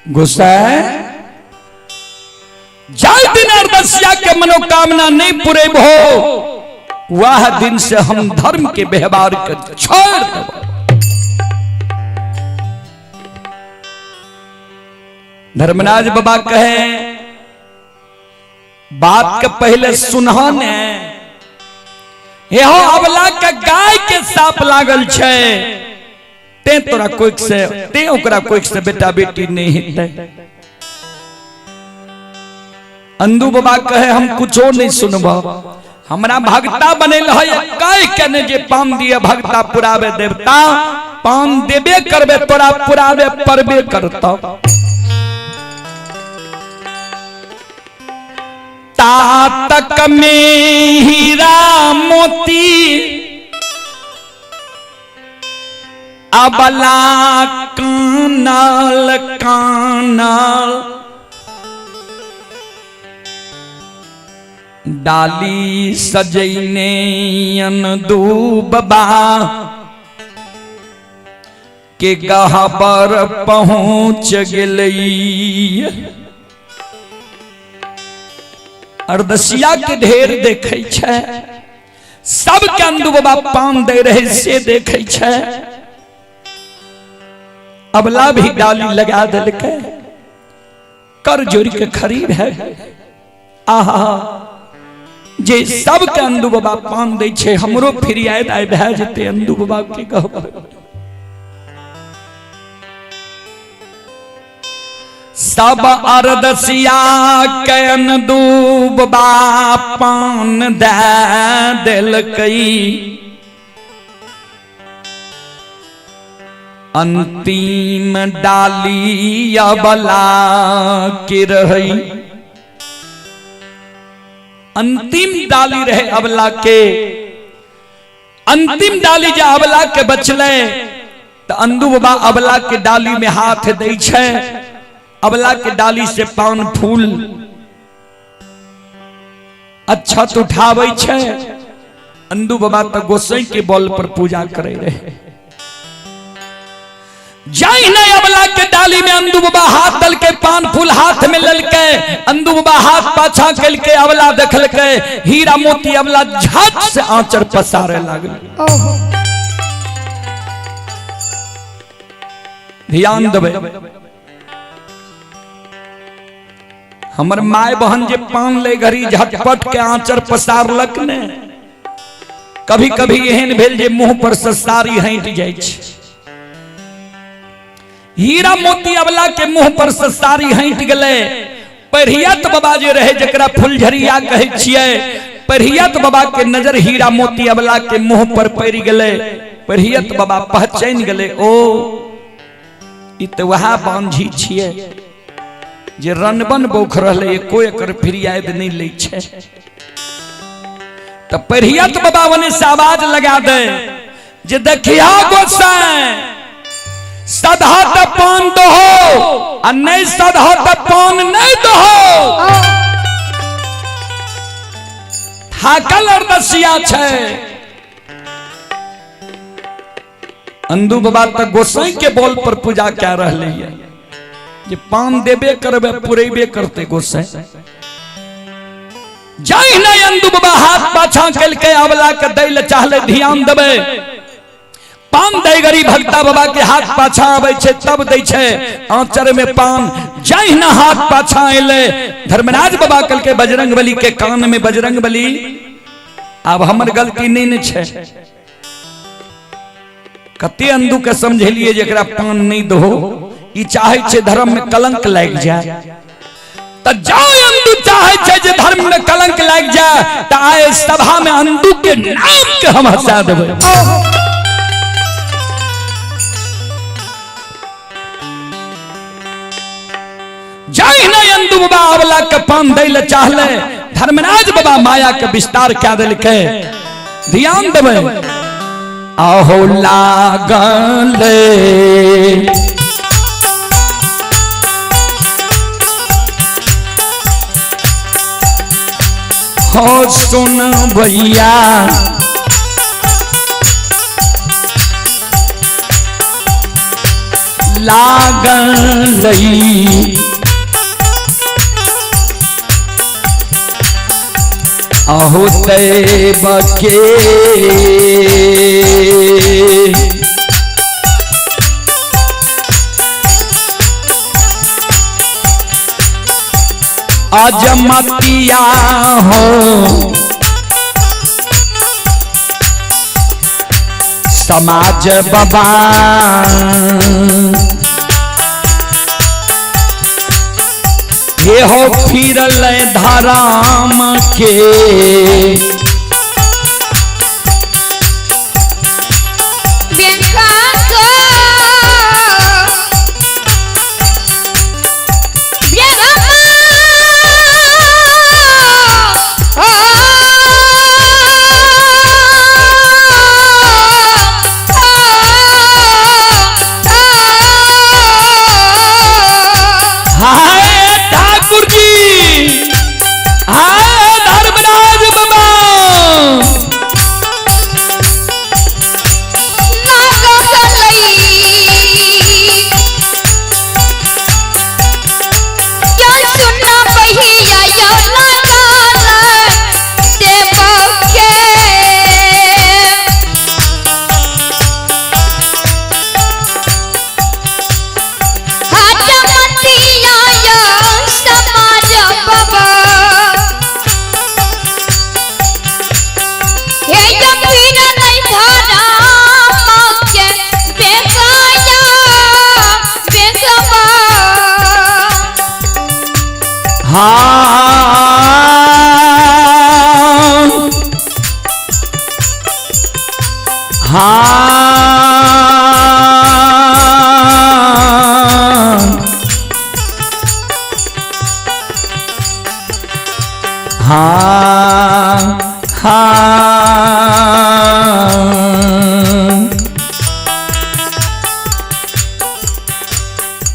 गुस्सा है। जाय दिन अरदसिया के मनोकामना नहीं पूरे हो, वह दिन से हम धर्म के व्यवहार कर छोड़ देव। धर्मराज बाबा कहे बात के पहले सुनहने एहो अबला के गाय के साप लागल छे, ते तोरा कोई से ते ओकरा कोई से बेटा बेटी नहीं हिते। अंदू बाबा कहे हम कुछो नहीं सुनबा, हमरा भगता बनेल है कह के जे पान दिए भगता पुरावे देवता, पान देबे करबे तोरा पुरावे परबे करता। तातक में हीरा मोती अबला कानल कानल, डाली सजैने अनदूबा के गहबर पहुंच गेलई। अरदसिया के ढेर देखे छे, सब के अंदूबा पान दे रहे से देखे छे। अबला भी डाली लगा दिल के कर जोड़ के खरीद है। आहा जे सब के अंदू बाबा पान दे छे, हमरो फिर याद आए भै जते अंदू बाबा के कहब। सब अरदसिया के अंदू बाबा पान दे दिल कई, अंतिम डाली अबला के रही। अंतिम डाली रहे अबला के, अंतिम डाली जो अबला के बचले तो अंदू बाबा अबला के डाली में हाथ दे छे, अबला के डाली से पान फूल अच्छत उठावे छे। अंदू बाबा तो गोसाई के बल पर पूजा करे रहे। जाई नहीं अबला के डाली में अंदू बाबा हाथ दल के पान फूल हाथ में लल के, अंदू बाबा हाथ पाछा कल के अबला देखल के हीरा मोती अबला झट से आंचर पसारे लागल। ध्यान देवे, हमर माय बहन जे पान ले घड़ी झटपट के आंचर पसारलक ने, कभी कभी एहन भेल जे मुंह पर से साड़ी हट जाय छे। हीरा मोती अबला के मुंह पर से साड़ी हट गले। परियत बाबा जे रहे जकरा फुलझरिया कहे छिए, परियत बाबा के नजर हीरा मोती अबला के मुंह पर पड़ गले। परियत बाबा पहचान गले, ओ इ त वहा बांझी छिए जे रनबन बोख रहले, एको एकर फिरियाद नहीं ले छे। त परियत बाबा वने से आवाज लगा दे जे देखिया गोसाई सधा त पान दहो आ नहीं सधा त पान नहीं दहो। थाकल अरदसिया छे। अंदू बाबा त गोसाई के बोल पर पूजा क्या रहले है, जे पान देबे करबे पुरेबे करते गोसाई। जाई नहीं अंदू बाबा हाथ पाछा कल के अबला के दै ले चाहले, ध्यान देबे पान दैगरी भक्ता बाबा के हाथ पाछा आवे छे तब दै छे आंचर में पान। जहिना हाथ पाछा अइले धर्मराज बाबा कल के बजरंगबली के कान में, बजरंगबली अब हमर गलती नहीं न छे, कते अंधु के समझलिए जेकरा पान नहीं दो, ई चाहे छे धर्म में कलंक लग जाए। तो जाओ अंधु चाहे छे जे धर्म में कलंक लग जाए तो आए सभा में अंधु के नाम के हम हंसा देबे। जाहि न अंधु बाबा अवला के पान दै ले चाहले, धर्मराज बाबा माया के विस्तार क्या देलके। ध्यान देबे, आहो लागल हो सुन भैया लागल आहो तैब के अजमतिया हो समाज बाबा ये हो फिरल धराम के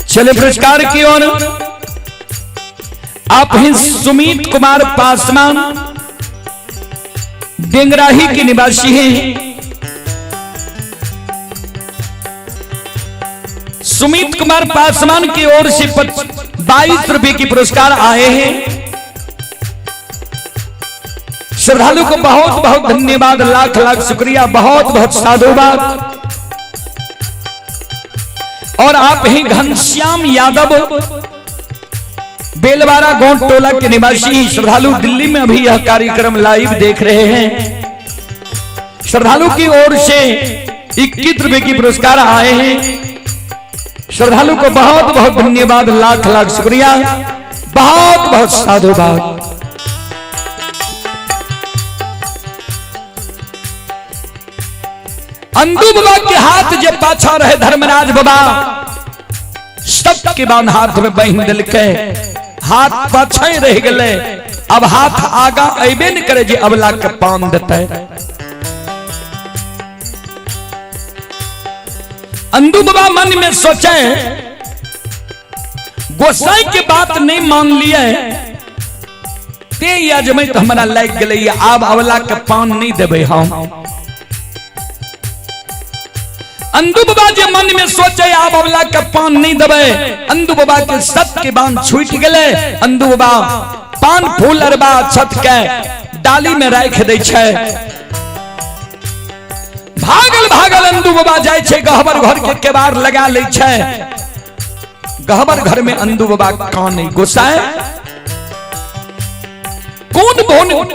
चले पुरस्कार की ओर। आप ही सुमित कुमार पासवान डेंगराही के निवासी हैं। सुमित कुमार पासवान की ओर से 22 रुपए की पुरस्कार आए हैं। श्रद्धालु को बहुत बहुत धन्यवाद, लाख लाख शुक्रिया, बहुत बहुत साधुवाद। और आप ही घनश्याम यादव बेलवारा गोंड टोला के निवासी श्रद्धालु दिल्ली में अभी यह कार्यक्रम लाइव देख रहे हैं। श्रद्धालु की ओर से 21 रुपए की पुरस्कार आए हैं। श्रद्धालु को बहुत बहुत धन्यवाद, लाख लाख शुक्रिया, बहुत बहुत साधुवाद। अंधु बाबा के हाथ जब पाछा रहे धर्मराज बाबा सबके बाद हाथ में बहन दिल के हाथ पाछा ही रह गए। अब हाथ आगा अबे न करे जे अबला के पान देते। अंधु बाबा मन में सोचे गोसाई के बात नहीं मान लिए ते अजमे तो हमारा लग गए, अब अबला के पान नहीं देवे हम। अंधु बाबा जे मन में सोचे आप अबला के पान नहीं देवे, अंधु बाबा के सत के बांध छूट गए। अंधु बाबा पान फूल अरबा छत के डाली में रख दे छे। भागल भागल अंदू बाबा जाय छे गहबर घर के केबाड़ लगा ले छे। गहबर घर में अंदू बाबा काने गोसाए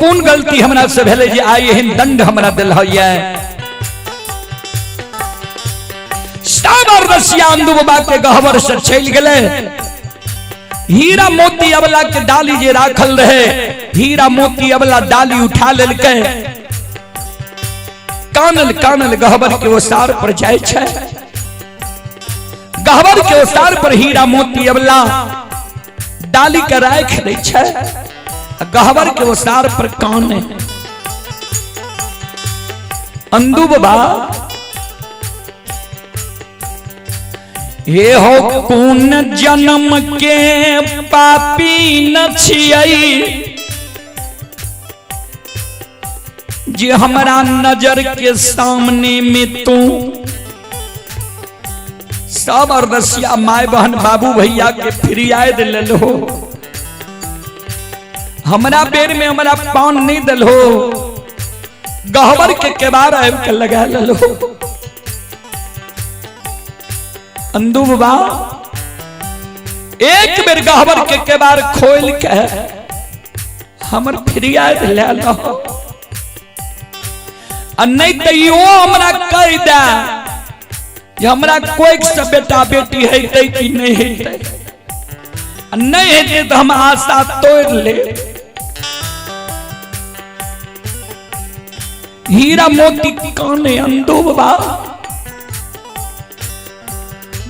कौन गलती हमरा से भेले जे आइ एहन दंड हमरा दिल होइए। साबर रसिया अंदू बाबा के गहबर से चल गेले। हीरा मोती अबला के डाली जे राखल रहे, हीरा मोती अबला डाली उठा लेलके। कानल कानल गहबर के ओसार पर जाय छे। गहबर के ओसार पर हीरा मोती अबला डाली के राख दै छे। गहबर के ओसार पर काने अंदू बाबा ये हो कौन जन्म के पापी न छियै जे हमरा नजर के सामने में तू। सब अरदसिया माय बहन बाबू भैया के फिरियाद ले लो। हमरा बेर में हमरा पान नहीं दल हो। गहबर के केबाड़ आब के लगा लो। अंदू बाबा एक बेर गहबर के केबाड़ खोल के हमर फिरियाद ले लो। नहीं तो यो हमरा कह दे कि हमरा कोई से बेटा बेटी है कि नहीं है। नहीं है तो हम आशा तोड़ ले। हीरा मोती काने अंदू बाबा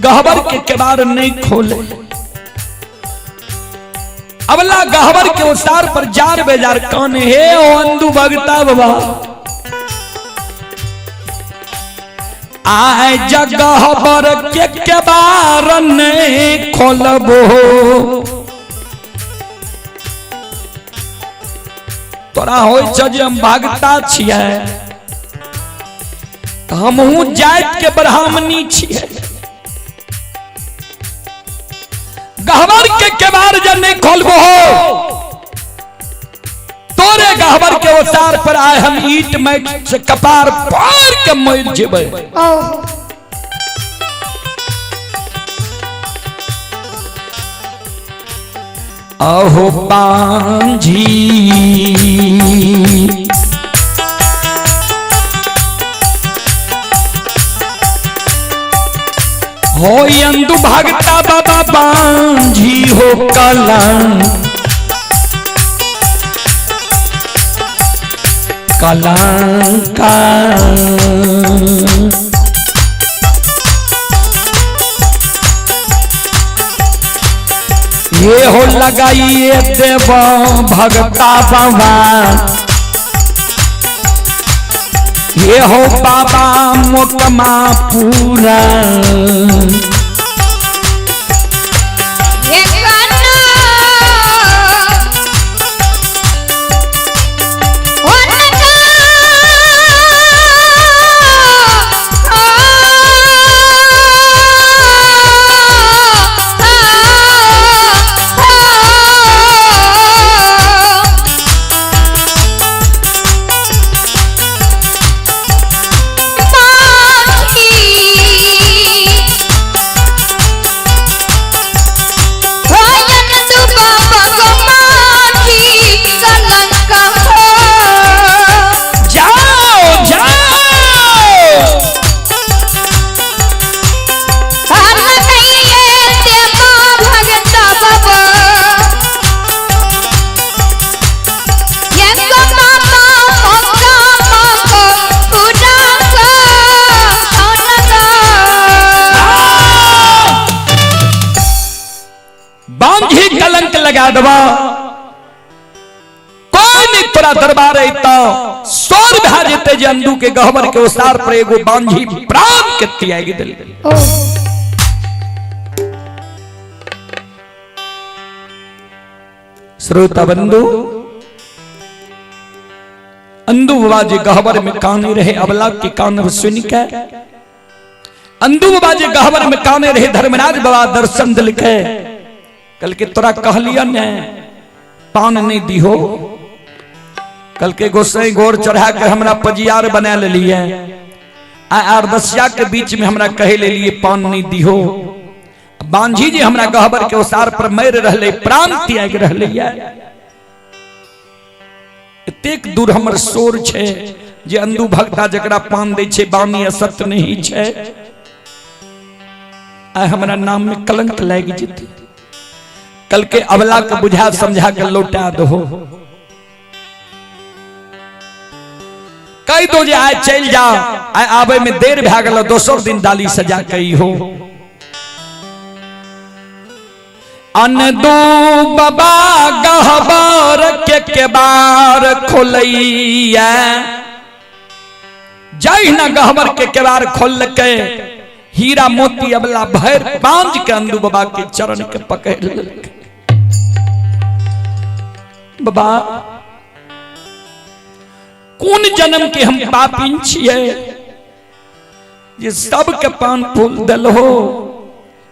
गहबर के केबाड़ नहीं खोले। अबला गहबर के ओसार पर जार बेजार काने हे ओ अंदू भगता बाबा आए जगह बर के केबाड़ नहीं खोलबो। तोरा होय छ जे हम भागता छियै तो हमहू जात के ब्राह्मणी छियै। गहबर के केबाड़ जे नहीं खोलबो तोरे गहबर के ओसार पर आए हम ईट मैट से कपार फाड़ के मर जेबै। अहो पांझी हो अंदू भागता बाबा पांझी हो कलंक कलंका ये हो लगाइए देव भगता बाबा। ये हो बाबा मोकमा पूरा दबा कोई नहीं तोरा दरबार अता सोर भा जेते जे अंदू के गहबर के ओसार पर एगो बांझी प्राण के त्यागी दिल। श्रोता बंधु अंदू बाबा जी गहबर में काने रहे। अबला के कान सुन के अंदू बाबा जी गहबर में काने रहे। धर्मराज बाबा दर्शन दिल के कल के तोरा कहलिया ने पान नहीं दी हो। कल के गोसाई गोर चढ़ा के हमरा पजियार बना ले लिए। आरदसिया के बीच में हमरा कहे ले लिए पान नहीं दिहो। बांझी जी हमरा गहबर के ओसार पर मर रहले, प्राण त्याग रहले। एतेक दूर हमर शोर छे जे अंधु भक्ता जकरा पान दे छे बानी असत नहीं छे। आ हमरा नाम में कलंक लग जेते। कल के अबला के बुझा समझा के लौटा दो। कई दो जे आए चल जाओ, आए आबे में देर भा गलो, दोसर दिन डाली सजा कई हो। अनदू बाबा गहबर के बार खोलैया, जय न गहबर के केबार खोल के हीरा मोती अबला भैर बांझ के अंदू बाबा के चरण के पकड़ लेलक। बाबा कौन जन्म के हम पापिन छिए जे सब के पान फूल दलहो,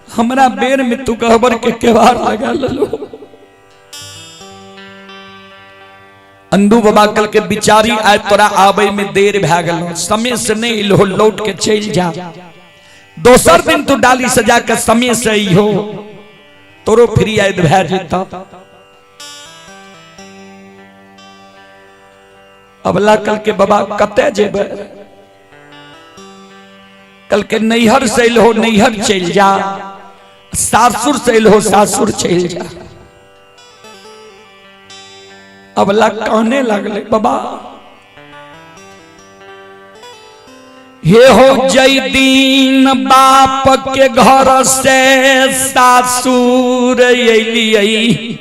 हमरा बेर में तू गहबर के केवार लगा ललो। अंधु बाबा कल के बिचारी आए तोरा आबे में देर भा गलो, समय से नहीं लो, लौट के चल जा। दोसर दिन तू डाली सजा के समय से ही हो, तोरो फिर याद भा जेता। अबला कल के बाबा कते जेबे, कल के नैहर से हो नैहर चल जा, सासुर से हो सासुर चल जा। अबला कहने लगले बाबा हे हो जय दीन बाप के घर से सासुर अलियै,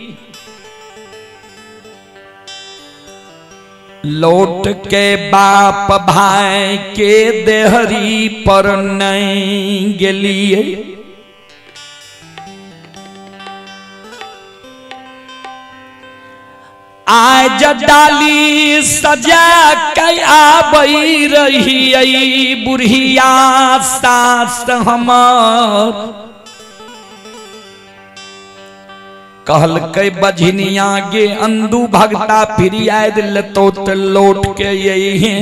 लौट के बाप भाई के देहरी पर नहीं गेलिए। आज डाली सजा के आबई रही बुढ़िया सास हमर, कहल के बझनिया गे अंधु भगता फिर याद लतो तो लौट के यही है।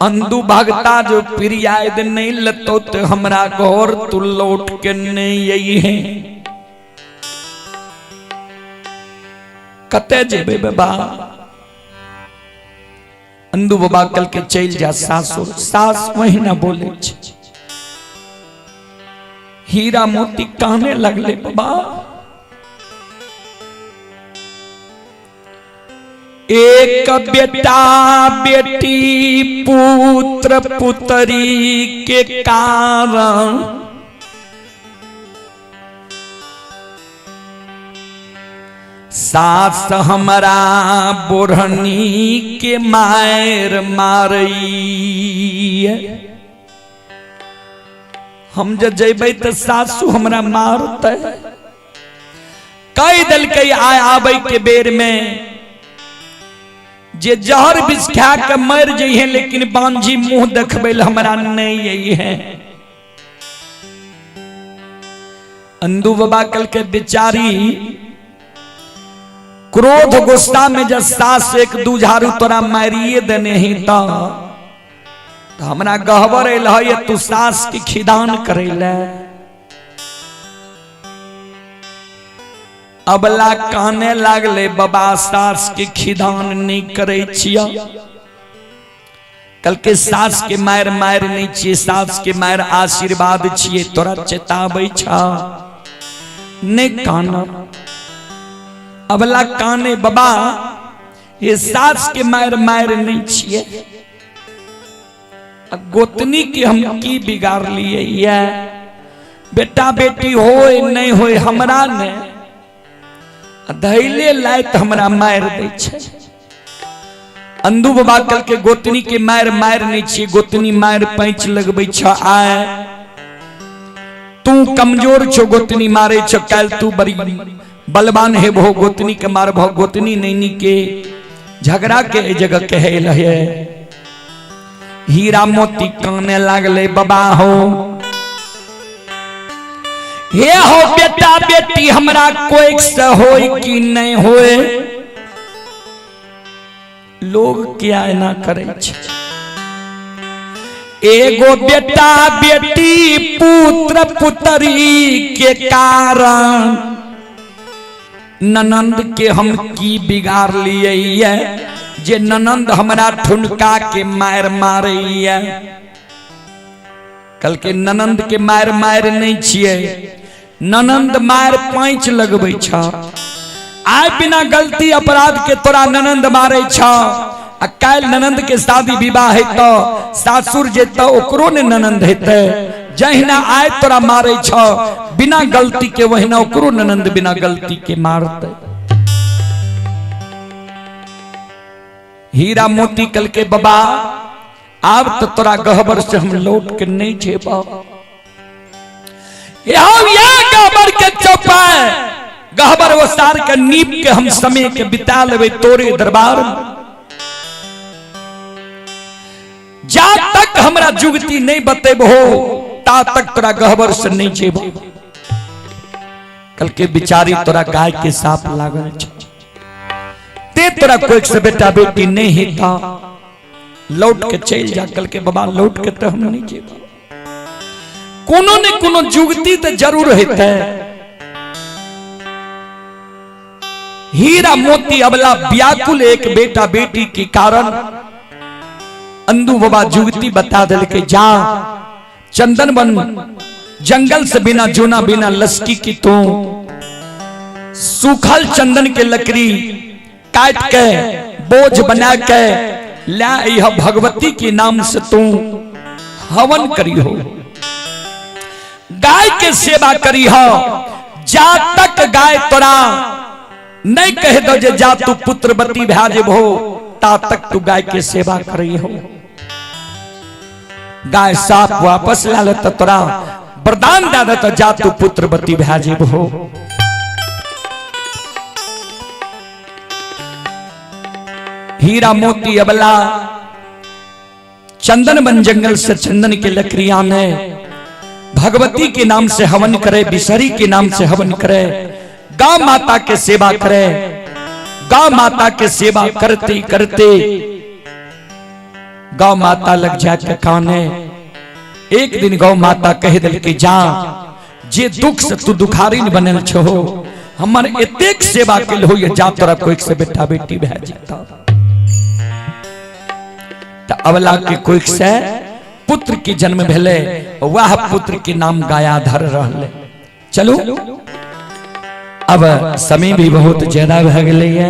अंधु भगता जो फिर याद नहीं लतो तो हमरा घर तू लौट के नहीं यही है। कते जेबे बाबा? अंधु बाबा कल के चल जा सासुर। सास वही ना बोले छे। हीरा मोती कहने लगले बाबा एक बेटा बेटी पुत्र पुत्री के कारण सास हमारा बोरहनी के मायर मारई। हम जब जेबै तो सासू हमरा मारते। कई दल के आय आबे के बेर में जे जहर बिछ खा के मर जइहे, लेकिन बांझी मुंह देखबे हमरा नहीं यही है। अंधु बाबा कल के बेचारी क्रोध गुस्सा में जब सास एक दू झाड़ू तोरा मारिए देने ही तो हमरा गहबर अल है तू सास की खिदान करेला। अबला कहने लागले बाबा सास के खिदान नहीं करे छिया। कल के सास के मायर मायर नहीं छिए, सास के मायर आशीर्वाद छिए। तोरा चेताबै छा नहीं काना। अबला काने बाबा ये सास के मायर मायर नहीं छिए। गोतनी के हम की बिगाड़ लिए ये बेटा बेटी होए नहीं होए हमरा ने धैले लायत हमरा मार दे छे। अंधु बाबा कल के गोतनी के मार मार नहीं छे। गोतनी मार पैंच लगबै छ। आए तू कमजोर छो गोतनी मारे छ, कल तू बड़ी बलवान है भो गोतनी के मार भो। गोतनी नैनी के झगड़ा के जगह कहे लहे। हीरा मोती काने लागले बाबा हो हे हो बेटा बेटी हमरा कोई से होई कि नहीं होए लोग क्या ना करे छे। एगो बेटा बेटी पुत्र पुत्री के कारण ननंद के हम की बिगाड़ लिए जे ननंद हमरा ठुनका के मार मारे। कल के ननंद के मार नहीं छिए, ननंद मार 5 लगबै छ। आय बिना गलती अपराध के तोरा ननंद मारे छ, आ काल ननंद के शादी विवाह है तो सासुर जेता ओकरो ने ननंद हेते। जहिना आय तोरा मारे छ बिना गलती के, वहिना ओकरो ननंद बिना गलती के मारते। हीरा मोती कल के बाबा अब तो तोरा गहबर से हम लौट के नहीं जेबा। गहबर के चौपाए गहबर वो सार के नीप के हम समय के बिता लेबे तोरे दरबार में। जा तक हमरा जुगती नहीं बतेबो ता तक तोरा गहबर से नहीं जेबो। कल के बिचारी तोरा गाय के साप लागल छ, ते तोरा कोई से बेटा बेटी नहीं हेता, लौट के चल जा। कल के बाबा लौट के तो हम नहीं जेबा। कोनो ने कोनो जुगती तो जरूर हेते। हीरा मोती अबला व्याकुल एक बेटा बेटी के कारण अंधु बाबा जुगती बता दिल के जा चंदन बन जंगल से बिना जोना बिना लस्की की तू सूखल चंदन के लकड़ी काट के बोझ बना के ला यह भगवती के नाम से तू हवन करी हो, गाय के सेवा करी हो। जा तक गाय तोरा नहीं कह दो जे जा तू पुत्रवती भ्याजब हो, ता तक तू गाय के सेवा करी हो। गाय साफ वापस ला ले तो तोरा वरदान दे दे तो जा तू पुत्रवती भ्याजब हो। हीरा मोती अबला चंदन बन जंगल से चंदन के लकड़ियां में भगवती के नाम से हवन करे, बिसरी के नाम से हवन करे, गौ माता के सेवा करे। गौ माता के सेवा करते करते गौ माता लग जाके काने। एक दिन गौ माता कह दिल के जा जे दुख से तू दुखारी न बनल छो, हमर एतेक सेवा के हो ये जा तोरा कोई से बेटा बेटी भै जेता। त अबला के कोई से पुत्र के जन्म भेले, वह पुत्र के नाम गायाधर रहले। चलो अब समय भी बहुत ज्यादा भै गेलै है।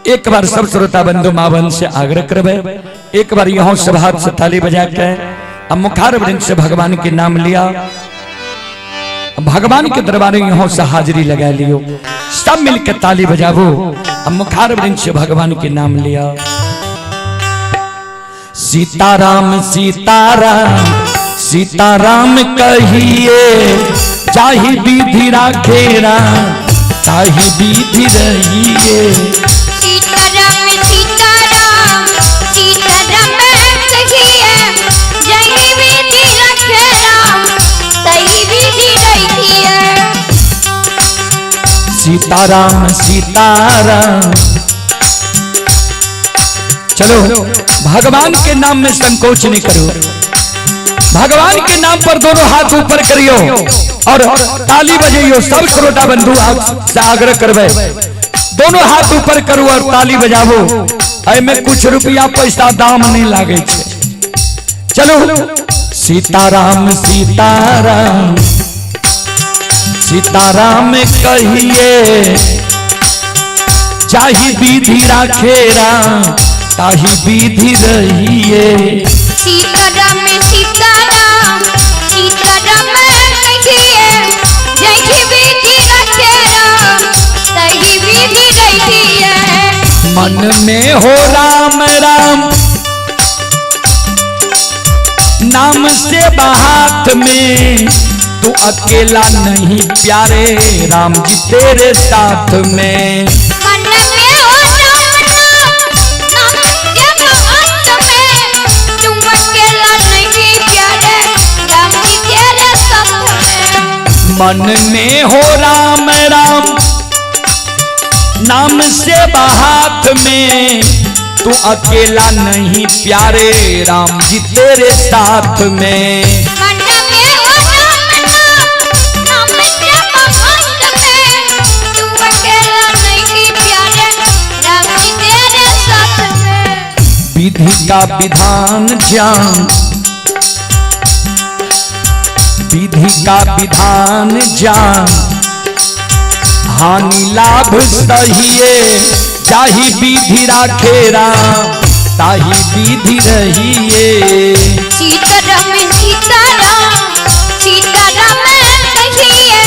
एक बार सब श्रोता बंधु मावन से आग्रह करबे, एक बार यहाँ सभा से ताली बजा के अब मुखार वृंद से भगवान के नाम लिया, भगवान के दरबार में यहाँ से हाजिरी लगा लियो। सब मिलकर ताली बजावो, अब मुखार वृंद से भगवान के नाम लिया। सीताराम सीताराम सीताराम कहिए, चाहे विधि राखे राम ताहि विधि रहिए। सीताराम सीताराम सीताराम कहिए, जहि विधि राखे राम तहि विधि रहिए। सीताराम सीताराम। चलो भगवान के नाम में संकोच नहीं करो, भगवान के नाम पर दोनों हाथ ऊपर करियो और ताली बजाइयो। सब श्रोता बंधु से आग्रह करबे, दोनों हाथ ऊपर करो और ताली बजावो। में कुछ रुपया पैसा दाम नहीं लागे छे। चलो सीताराम सीताराम सीताराम कहिए, चाहे विधि राखे राम ताहि विधि रहिए। सीताराम सीताराम सीताराम कहिए, जहि विधि राखे राम तहि विधि रहिए। मन में हो राम राम नाम से हाथ में, तू अकेला नहीं प्यारे राम जी तेरे साथ में। मन में हो राम नाम के हाथ में, तू अकेला नहीं प्यारे राम जी तेरे साथ में। मन में हो राम राम नाम से हाथ में, तू अकेला नहीं प्यारे राम जी तेरे साथ में। मन में हो नाम जप में तू अकेला नहीं प्यारे राम जी तेरे साथ में। विधि का विधान जान, विधि का विधान जान, हानि लाभ सहिए जाहि विधि राखे राम ताहि विधि रहिए। सीताराम सीताराम सीताराम कहिए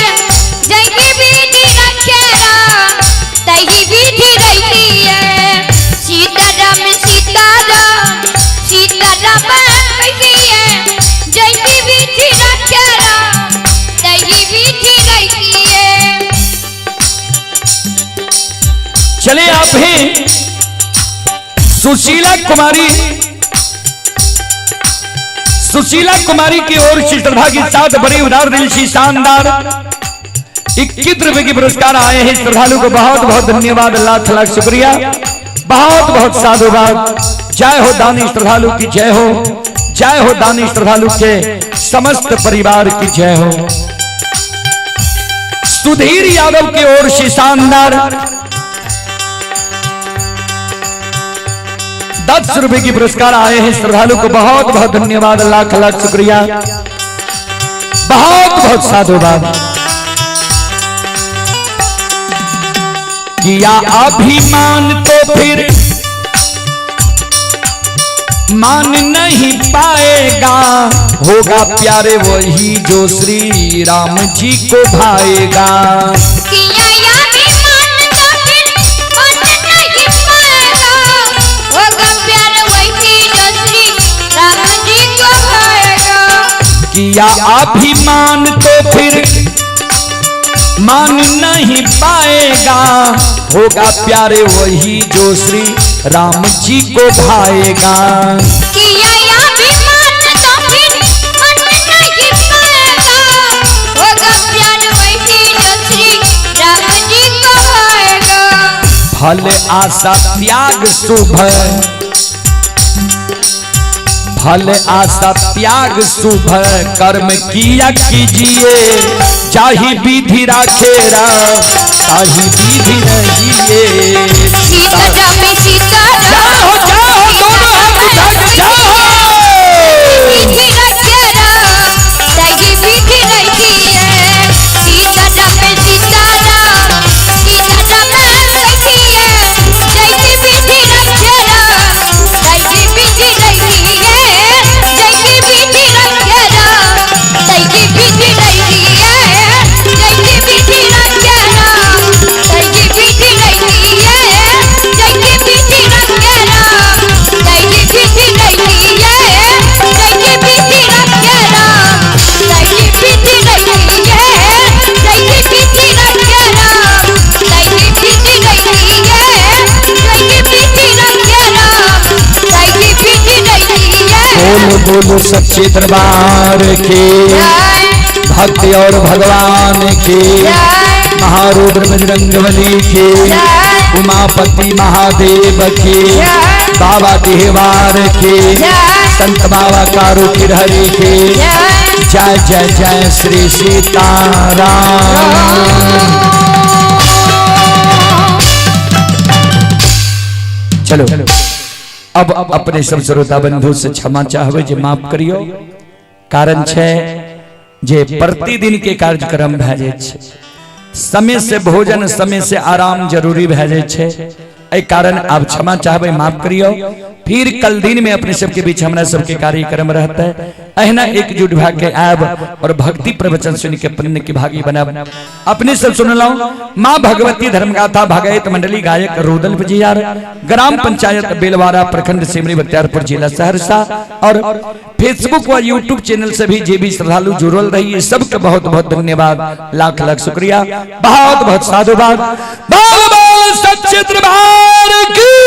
जय विधि रखे राम तही विधि रहिए। सीताराम सीताराम सीताराम कहिए जय विधि रखे राम तही विधि रहिए। चले आप हैं सुशीला कुमारी, सुशीला कुमारी की ओर से श्रद्धा के साथ बड़े उदार दिल से शानदार 21 रुपए के पुरस्कार आए हैं। श्रद्धालु को बहुत बहुत धन्यवाद, लाख लाख शुक्रिया, बहुत बहुत साधुवाद। जय हो दानी श्रद्धालु की जय हो, जय हो दानी श्रद्धालु के समस्त परिवार की जय हो। सुधीर यादव की ओर से शानदार 10 रुपए की पुरस्कार आए हैं। श्रद्धालु को बहुत बहुत धन्यवाद, लाख लाख शुक्रिया, बहुत बहुत साधुवाद। किया अभिमान तो फिर मान नहीं पाएगा, होगा प्यारे वही जो श्री राम जी को भाएगा। किया अभिमान तो फिर मान नहीं पाएगा, होगा प्यार वही जो श्री राम जी को भाएगा। किया अभिमान तो फिर मान नहीं पाएगा, होगा प्यारे वही जो श्री राम जी को भाएगा। किया अभिमान तो फिर मान नहीं पाएगा, होगा प्यार वही जो श्री राम जी को भाएगा। फल आशा त्याग शुभ, फल आशा त्याग शुभ कर्म किया कीजिए, चाहे विधि राखे राम ताहि विधि रहिए। सीताराम सीताराम जाओ जाओ दोनों हाथ उठा के जाओ। विधि रखे राम तही विधि रहिए। सीताराम सीताराम सीताराम कहिए जय विधि रखे राम तही विधि रहिए। जय विधि रखे राम तही विधि रहिए। जय विधि रखे राम तही विधि रहिए। जय विधि रखे राम तही विधि रहिए। जय विधि रखे राम तही विधि रहिए। जय विधि रखे राम तही विधि रहिए। जय विधि रखे राम तही विधि रहिए। बोलो बोलो सच्चे दरबार के भक्ति और भगवान के, महारुद्र बजरंगबली के, उमापति महादेव के, बाबा देहवार के, संत बाबा कारू किरहरी के। जय जय जय श्री सीताराम। चलो अब अपने सब श्रोता बंधु से क्षमा चाहबे जे माफ करियो, कारण छे जे प्रतिदिन के कार्यक्रम भए जाय छै, समय से भोजन समय से आराम जरूरी भए जाय छै, एहि कारण आप क्षमा चाहबे माफ करियो। फिर कल दिन में अपने सबके बीच हमरा सबके कार्यक्रम रहते, अहिना एकजुट भए के आब और भक्ति प्रवचन सुन के पुण्य की भागी बनाब। अपने सब सुनलौ माँ भगवती धर्मगाथा भागवत मंडली गायक रुदल बजियार, ग्राम पंचायत बेलवारा, प्रखंड सिमरी, बख्तियारपुर जिला सहरसा। और फेसबुक व यूट्यूब चैनल से भी जे भी श्रद्धालु जुड़ल रही, सबके बहुत बहुत धन्यवाद, लाख लाख शुक्रिया, बहुत बहुत साधुवाद। बोल बोल सच्चे दरबार की।